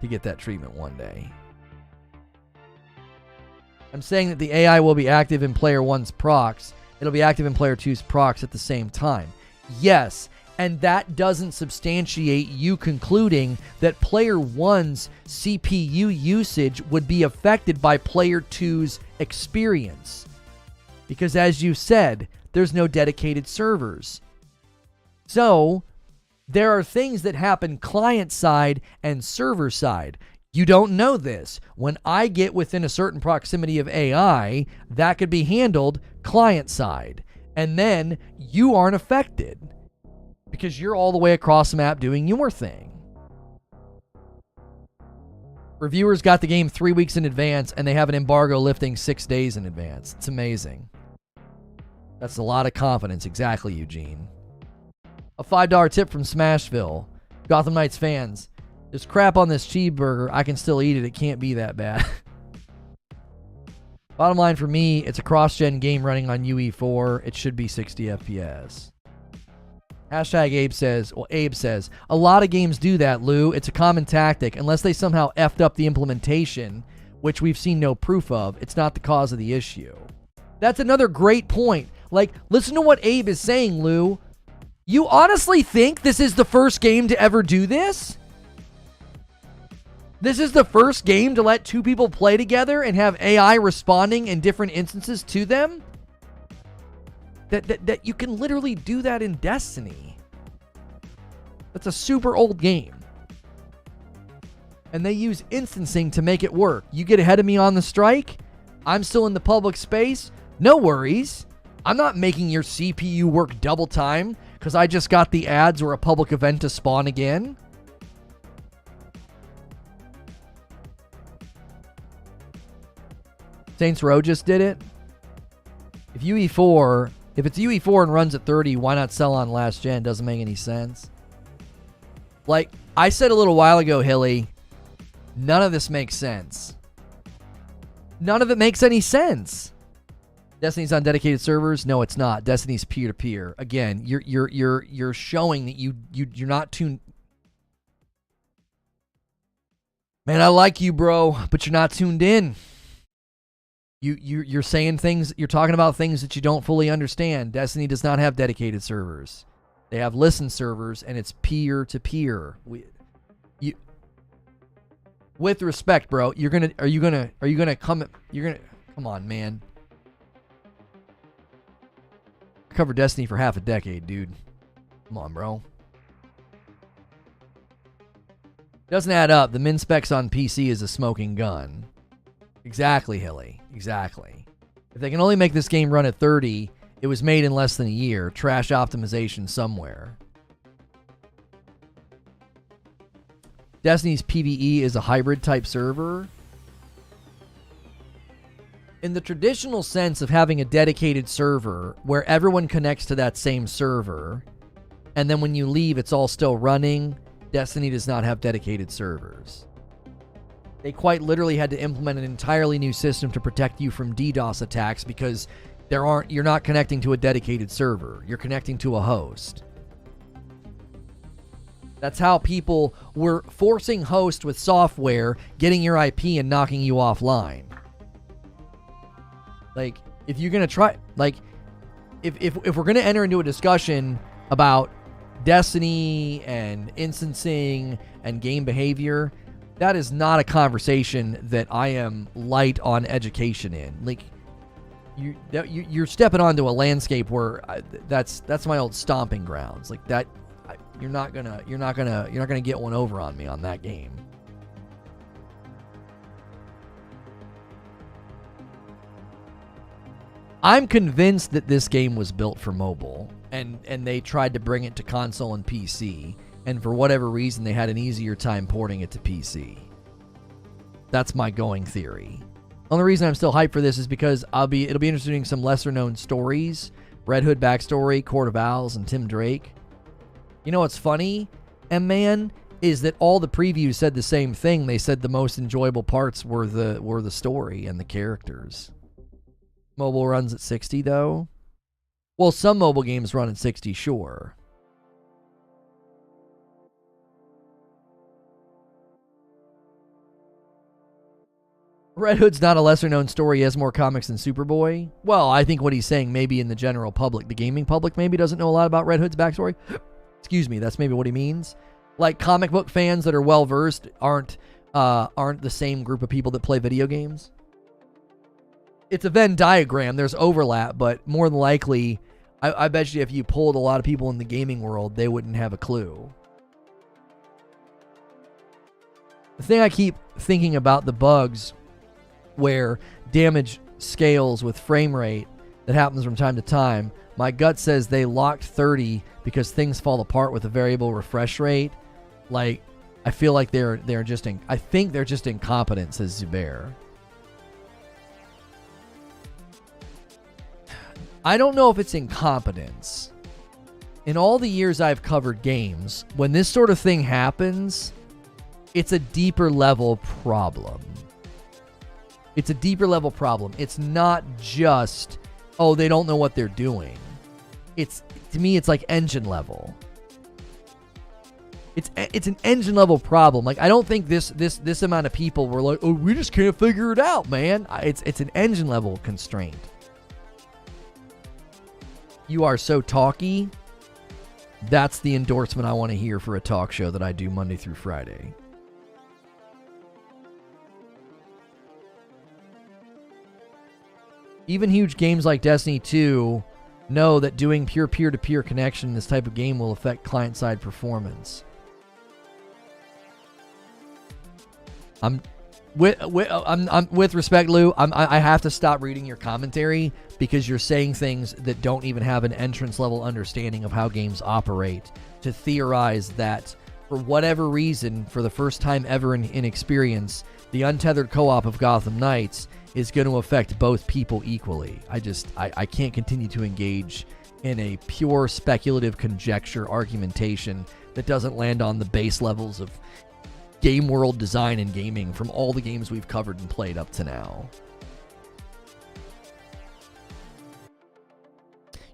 to get that treatment one day. I'm saying that the AI will be active in player 1's procs. It'll be active in player 2's procs at the same time. Yes, And that doesn't substantiate you concluding that player 1's CPU usage would be affected by player 2's experience. Because as you said, there's no dedicated servers. So there are things that happen client side and server side. You don't know this. When I get within a certain proximity of AI, that could be handled client side. And then you aren't affected because you're all the way across the map doing your thing. Reviewers got the game 3 weeks in advance and they have an embargo lifting 6 days in advance. It's amazing. That's a lot of confidence. Exactly, Eugene. A $5 tip from Smashville. Gotham Knights fans. There's crap on this cheeseburger. I can still eat it. It can't be that bad. Bottom line for me, it's a cross-gen game running on UE4. It should be 60 FPS. Hashtag Abe says, Abe says, a lot of games do that, Lou. It's a common tactic. Unless they somehow effed up the implementation, which we've seen no proof of, it's not the cause of the issue. That's another great point. Like, listen to what Abe is saying, Lou. You honestly think this is the first game to ever do this? This is the first game to let two people play together and have AI responding in different instances to them? That you can literally do that in Destiny. That's a super old game. And they use instancing to make it work. You get ahead of me on the strike, I'm still in the public space, no worries. I'm not making your CPU work double time because I just got the ads or a public event to spawn again. Saints Row just did it. If it's UE4 and runs at 30, why not sell on last gen? Doesn't make any sense. Like I said a little while ago, Hilly, none of this makes sense. None of it makes any sense. Destiny's on dedicated servers? No, it's not. Destiny's peer-to-peer. Again, you're showing that you're not tuned. Man, I like you, bro, but you're not tuned in. You're saying things, you're talking about things that you don't fully understand. Destiny does not have dedicated servers. They have listen servers and it's peer-to-peer. With respect, bro, are you gonna come on, man. I covered Destiny for half a decade, dude. Come on, bro. Doesn't add up. The min specs on PC is a smoking gun. Exactly, Hilly. Exactly. If they can only make this game run at 30, it was made in less than a year. Trash optimization somewhere. Destiny's PvE is a hybrid type server. In the traditional sense of having a dedicated server where everyone connects to that same server, and then when you leave, it's all still running, Destiny does not have dedicated servers. They quite literally had to implement an entirely new system to protect you from DDoS attacks because you're not connecting to a dedicated server. You're connecting to a host. That's how people were forcing hosts with software, getting your IP and knocking you offline. Like, if you're going to try, like, if we're going to enter into a discussion about Destiny and instancing and game behavior, that is not a conversation that I am light on education in. Like, you're stepping onto a landscape where that's my old stomping grounds. Like that, you're not gonna get one over on me on that game. I'm convinced that this game was built for mobile, and they tried to bring it to console and PC, and for whatever reason, they had an easier time porting it to PC. That's my going theory. Only reason I'm still hyped for this is because it'll be interesting in some lesser-known stories, Red Hood backstory, Court of Owls, and Tim Drake. You know what's funny, M-Man, is that all the previews said the same thing. They said the most enjoyable parts were the story and the characters. Mobile runs at 60, though. Well, some mobile games run at 60, sure. Red Hood's not a lesser-known story. He has more comics than Superboy. Well, I think what he's saying, maybe in the general public, the gaming public maybe doesn't know a lot about Red Hood's backstory. Excuse me, that's maybe what he means. Like comic book fans that are well versed aren't the same group of people that play video games. It's a Venn diagram. There's overlap, but more than likely, I bet you if you polled a lot of people in the gaming world, they wouldn't have a clue. The thing I keep thinking about the bugs where damage scales with frame rate that happens from time to time, my gut says they locked 30 because things fall apart with a variable refresh rate. Like, I feel like they're just I think they're just incompetent, says Zubair. I don't know if it's incompetence. In all the years I've covered games, when this sort of thing happens, it's a deeper level problem. It's a deeper level problem. It's not just, oh, they don't know what they're doing. To me, it's like engine level. It's an engine level problem. Like, I don't think this amount of people were like, oh, we just can't figure it out, man. It's an engine level constraint. You are so talky. That's the endorsement I want to hear for a talk show that I do Monday through Friday. Even huge games like Destiny 2 know that doing pure peer-to-peer connection in this type of game will affect client-side performance. With respect, Lou, I have to stop reading your commentary because you're saying things that don't even have an entrance-level understanding of how games operate to theorize that, for whatever reason, for the first time ever in experience, the untethered co-op of Gotham Knights is going to affect both people equally. I can't continue to engage in a pure speculative conjecture argumentation that doesn't land on the base levels of game world design and gaming from all the games we've covered and played up to now.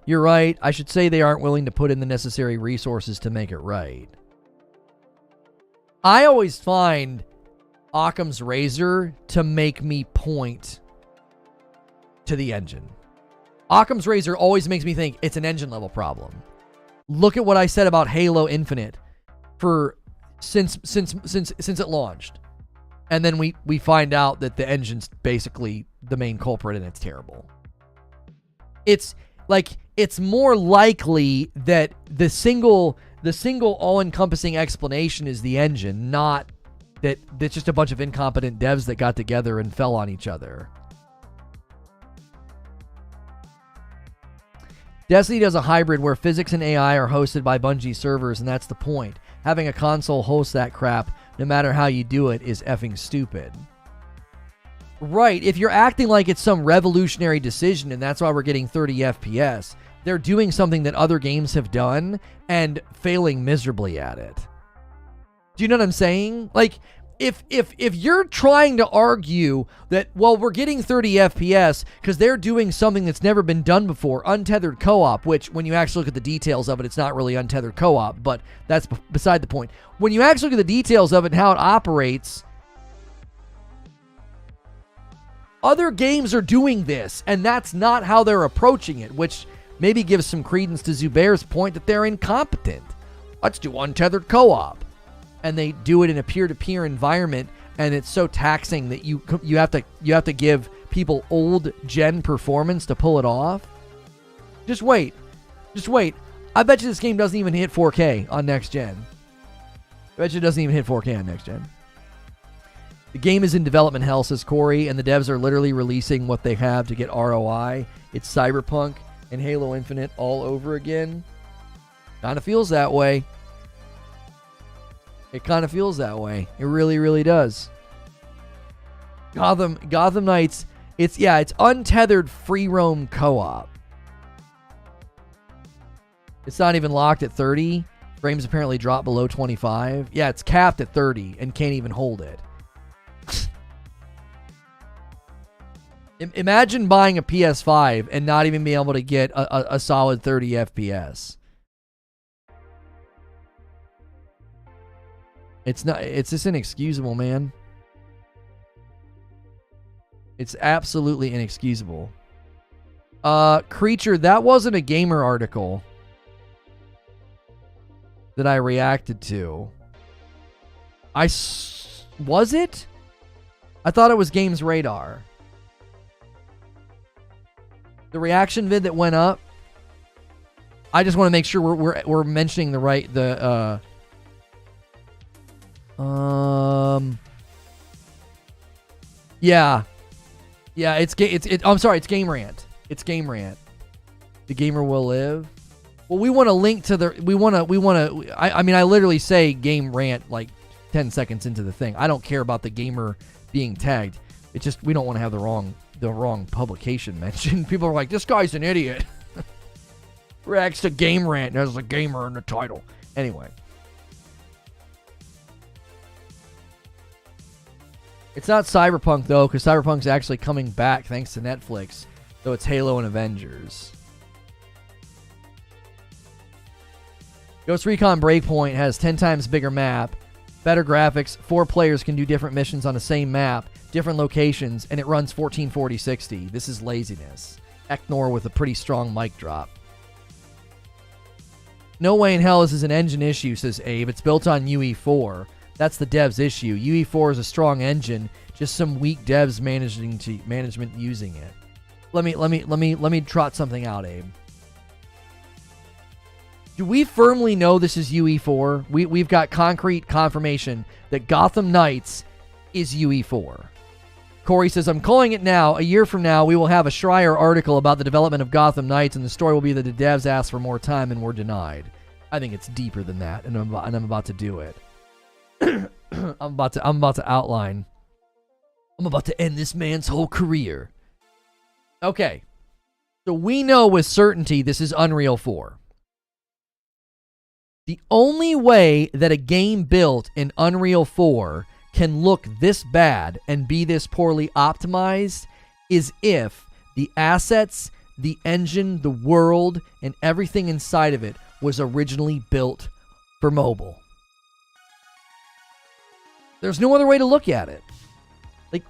You're right. I should say they aren't willing to put in the necessary resources to make it right. I always find Occam's razor to make me point to the engine. Occam's razor always makes me think it's an engine level problem. Look at what I said about Halo Infinite since it launched. And then we find out that the engine's basically the main culprit and it's terrible. It's more likely that the single all-encompassing explanation is the engine, not that it's just a bunch of incompetent devs that got together and fell on each other. Destiny does a hybrid where physics and AI are hosted by Bungie servers, and that's the point. Having a console host that crap, no matter how you do it, is effing stupid. Right, if you're acting like it's some revolutionary decision and that's why we're getting 30 FPS, they're doing something that other games have done and failing miserably at it. Do you know what I'm saying? Like, if you're trying to argue that, well, we're getting 30 FPS because they're doing something that's never been done before, untethered co-op, which when you actually look at the details of it, it's not really untethered co-op, but that's beside the point. When you actually look at the details of it and how it operates, other games are doing this, and that's not how they're approaching it, which maybe gives some credence to Zubair's point that they're incompetent. Let's do untethered co-op. And they do it in a peer-to-peer environment, and it's so taxing that you have to give people old gen performance to pull it off. Just wait. I bet you this game doesn't even hit 4K on next gen. I bet you it doesn't even hit 4K on next gen. The game is in development hell, says Corey, and the devs are literally releasing what they have to get ROI. It's Cyberpunk and Halo Infinite all over again. Kind of feels that way. It kind of feels that way. It really, really does. Gotham Knights, it's untethered free roam co-op. It's not even locked at 30. Frames apparently drop below 25. Yeah, it's capped at 30 and can't even hold it. Imagine buying a PS5 and not even being able to get a solid 30 FPS. It's just inexcusable, man. It's absolutely inexcusable. Creature, that wasn't a gamer article. that I reacted to. Was it? I thought it was Games Radar. The reaction vid that went up. I just want to make sure we're mentioning the right yeah, I'm sorry, it's Game Rant. It's Game Rant. The gamer will live. Well, we want to link to the I mean I literally say Game Rant like 10 seconds into the thing. I don't care about the gamer being tagged. It's just we don't want to have the wrong publication mentioned. People are like, this guy's an idiot. Reacts to Game Rant and has a gamer in the title. Anyway. It's not Cyberpunk, though, because Cyberpunk's actually coming back thanks to Netflix. Though it's Halo and Avengers. Ghost Recon Breakpoint has 10 times bigger map, better graphics, 4 players can do different missions on the same map, different locations, and it runs 1440-60. This is laziness. Eknor with a pretty strong mic drop. No way in hell this is an engine issue, says Abe. It's built on UE4. That's the dev's issue. UE4 is a strong engine, just some weak devs management using it. Let me trot something out, Abe. Do we firmly know this is UE4? We've got concrete confirmation that Gotham Knights is UE4. Corey says, I'm calling it now. A year from now, we will have a Schreier article about the development of Gotham Knights, and the story will be that the devs asked for more time and were denied. I think it's deeper than that, and I'm about to do it. I'm about to outline. I'm about to end this man's whole career. Okay. So we know with certainty this is Unreal 4. The only way that a game built in Unreal 4 can look this bad and be this poorly optimized is if the assets, the engine, the world, and everything inside of it was originally built for mobile. There's no other way to look at it. Like,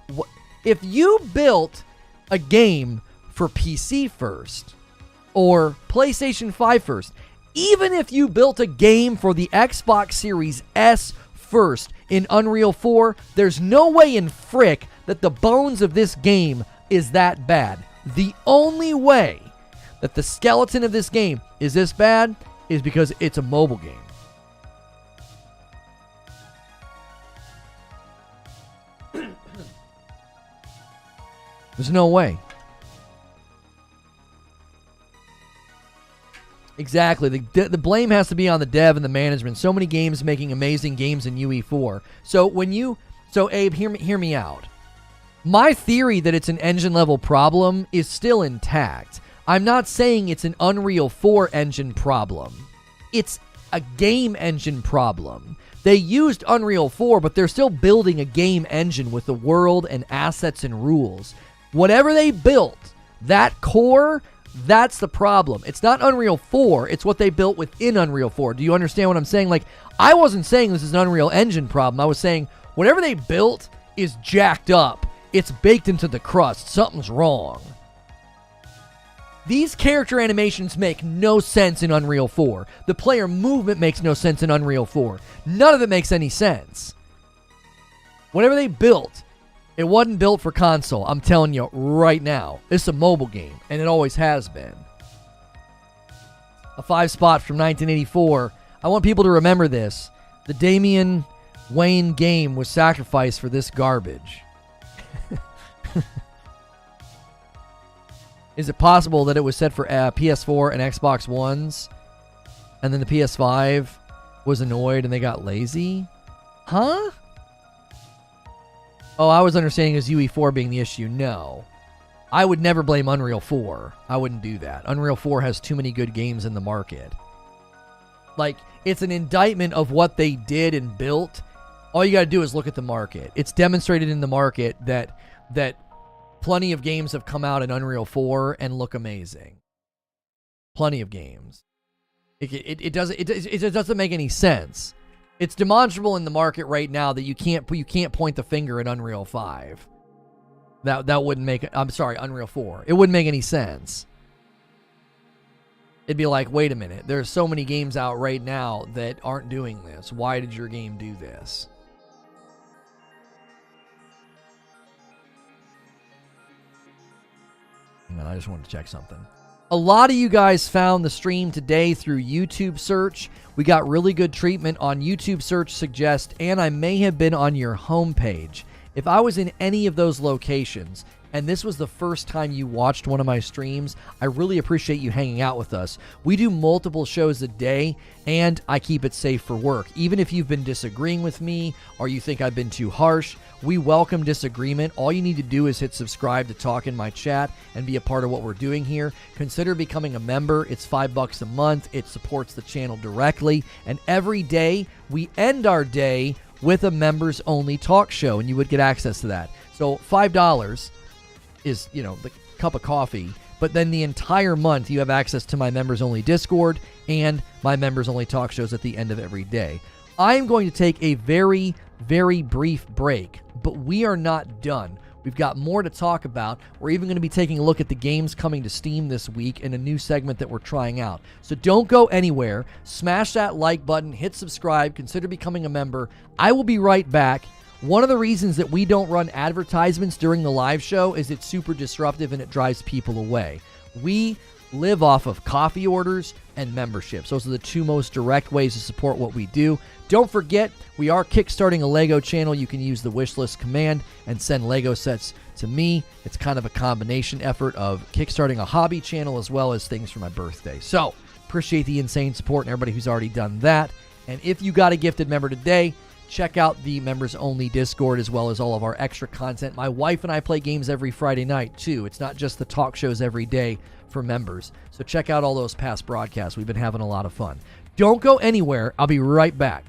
if you built a game for PC first or PlayStation 5 first, even if you built a game for the Xbox Series S first in Unreal 4, there's no way in frick that the bones of this game is that bad. The only way that the skeleton of this game is this bad is because it's a mobile game. There's no way. Exactly. The blame has to be on the dev and the management. So many games making amazing games in UE4. So Abe, hear me out. My theory that it's an engine level problem is still intact. I'm not saying it's an Unreal 4 engine problem. It's a game engine problem. They used Unreal 4, but they're still building a game engine with the world and assets and rules. Whatever they built, that core, that's the problem. It's not Unreal 4, it's what they built within Unreal 4. Do you understand what I'm saying? Like, I wasn't saying this is an Unreal Engine problem. I was saying whatever they built is jacked up. It's baked into the crust. Something's wrong. These character animations make no sense in Unreal 4. The player movement makes no sense in Unreal 4. None of it makes any sense. Whatever they built, it wasn't built for console. I'm telling you right now. It's a mobile game, and it always has been. A 5 spot from 1984. I want people to remember this. The Damian Wayne game was sacrificed for this garbage. Is it possible that it was set for PS4 and Xbox Ones, and then the PS5 was annoyed and they got lazy? Huh? Oh, I was understanding as UE4 being the issue. No. I would never blame Unreal 4. I wouldn't do that. Unreal 4 has too many good games in the market. Like, it's an indictment of what they did and built. All you got to do is look at the market. It's demonstrated in the market that plenty of games have come out in Unreal 4 and look amazing. Plenty of games. It doesn't make any sense. It's demonstrable in the market right now that you can't point the finger at Unreal 5. That wouldn't make... I'm sorry, Unreal 4. It wouldn't make any sense. it'd be like, wait a minute, there's so many games out right now that aren't doing this. Why did your game do this? Hang on, I just wanted to check something. A lot of you guys found the stream today through YouTube search. We got really good treatment on YouTube search suggest, and I may have been on your homepage. If I was in any of those locations, and this was the first time you watched one of my streams, I really appreciate you hanging out with us. We do multiple shows a day, and I keep it safe for work. Even if you've been disagreeing with me, or you think I've been too harsh, we welcome disagreement. All you need to do is hit subscribe to talk in my chat and be a part of what we're doing here. Consider becoming a member. It's $5 a month. It supports the channel directly. And every day, we end our day with a members-only talk show, and you would get access to that. So $5 is, you know, the cup of coffee, but then the entire month you have access to my members-only Discord and my members-only talk shows at the end of every day. I'm going to take a very, very brief break, but we are not done. We've got more to talk about. We're even going to be taking a look at the games coming to Steam this week in a new segment that we're trying out. So don't go anywhere. Smash that like button, hit subscribe, consider becoming a member. I will be right back. One of the reasons that we don't run advertisements during the live show is it's super disruptive and it drives people away. We live off of coffee orders and memberships. Those are the two most direct ways to support what we do. Don't forget, we are kickstarting a Lego channel. You can use the wishlist command and send Lego sets to me. It's kind of a combination effort of kickstarting a hobby channel as well as things for my birthday. So, appreciate the insane support and everybody who's already done that. And if you got a gifted member today, check out the members-only Discord as well as all of our extra content. My wife and I play games every Friday night, too. It's not just the talk shows every day for members. So check out all those past broadcasts. We've been having a lot of fun. Don't go anywhere. I'll be right back.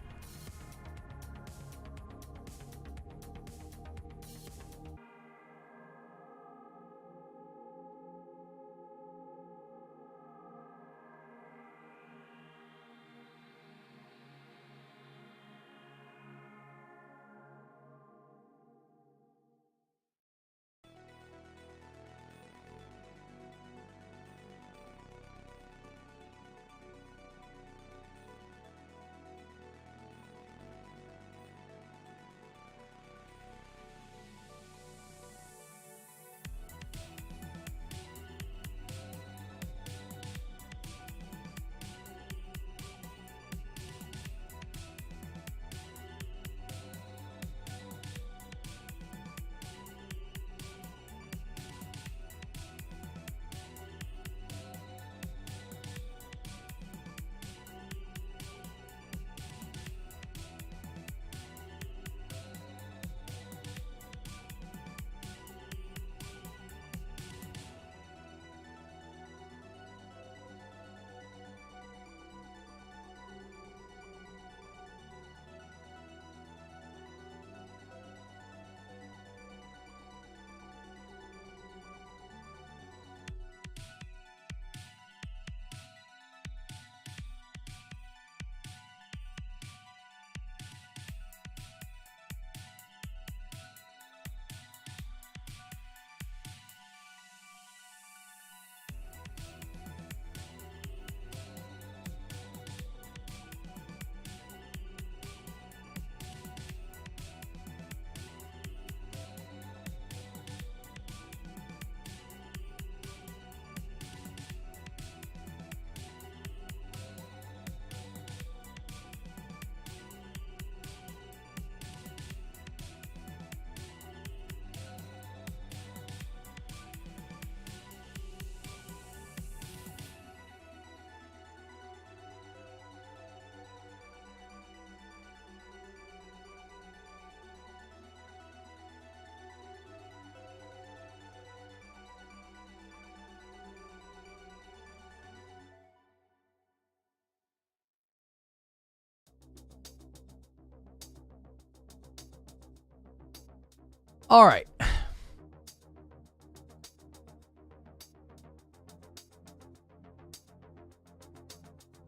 All right.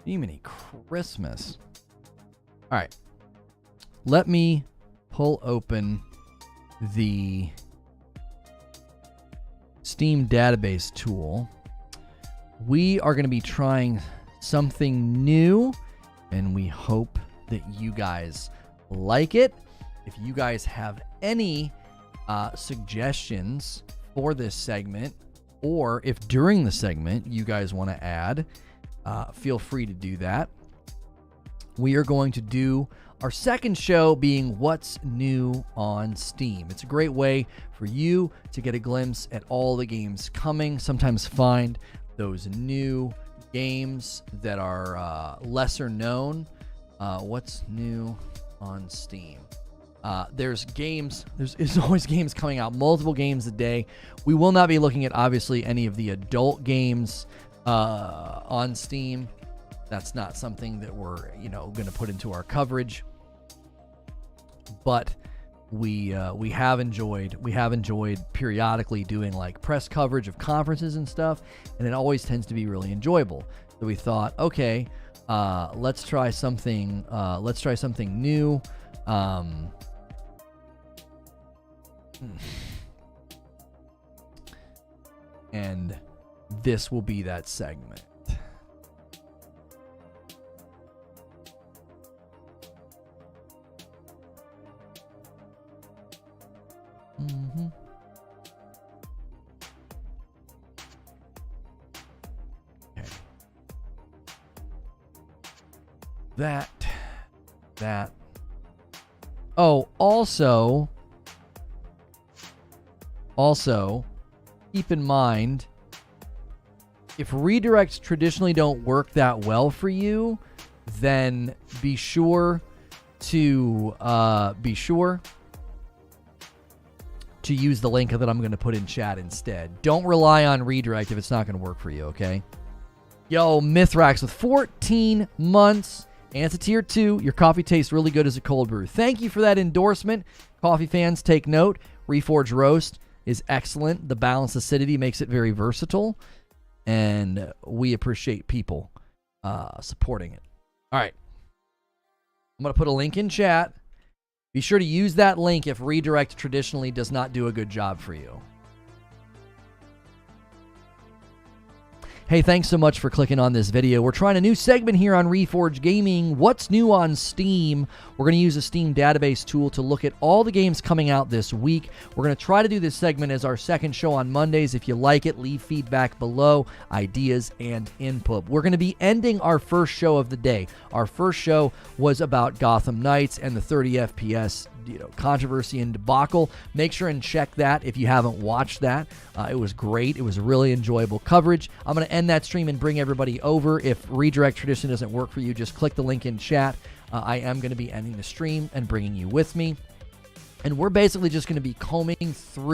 Jiminy Christmas. All right. Let me pull open the Steam database tool. we are going to be trying something new, and we hope that you guys like it. If you guys have any suggestions for this segment, or if during the segment you guys want to add, feel free to do that. We are going to do our second show being What's New on Steam. It's a great way for you to get a glimpse at all the games coming, sometimes find those new games that are lesser known. What's new on Steam? There's always games coming out, multiple games a day. We will not be looking at, obviously, any of the adult games on Steam. That's not something that we're, going to put into our coverage. But we have enjoyed periodically doing like press coverage of conferences and stuff, and it always tends to be really enjoyable. So we thought, okay, let's try something new. And this will be that segment. Okay. That. Oh, also, keep in mind, if redirects traditionally don't work that well for you, then be sure to use the link that I'm going to put in chat instead. Don't rely on redirect if it's not going to work for you, okay? Yo, Mithrax with 14 months, and it's a tier 2. Your coffee tastes really good as a cold brew. Thank you for that endorsement. Coffee fans, take note. Reforge Roast is excellent. The balanced acidity makes it very versatile, and we appreciate people supporting it. All right. I'm going to put a link in chat. Be sure to use that link if redirect traditionally does not do a good job for you. Hey, thanks so much for clicking on this video. We're trying a new segment here on Reforge Gaming. What's new on Steam? We're going to use a Steam database tool to look at all the games coming out this week. We're going to try to do this segment as our second show on Mondays. If you like it, leave feedback below, ideas, and input. We're going to be ending our first show of the day. Our first show was about Gotham Knights and the 30 FPS controversy and debacle. Make sure and check that if you haven't watched that. It was great. It was really enjoyable coverage. I'm going to end that stream and bring everybody over. If redirect tradition doesn't work for you, just click the link in chat. I am going to be ending the stream and bringing you with me. And we're basically just going to be combing through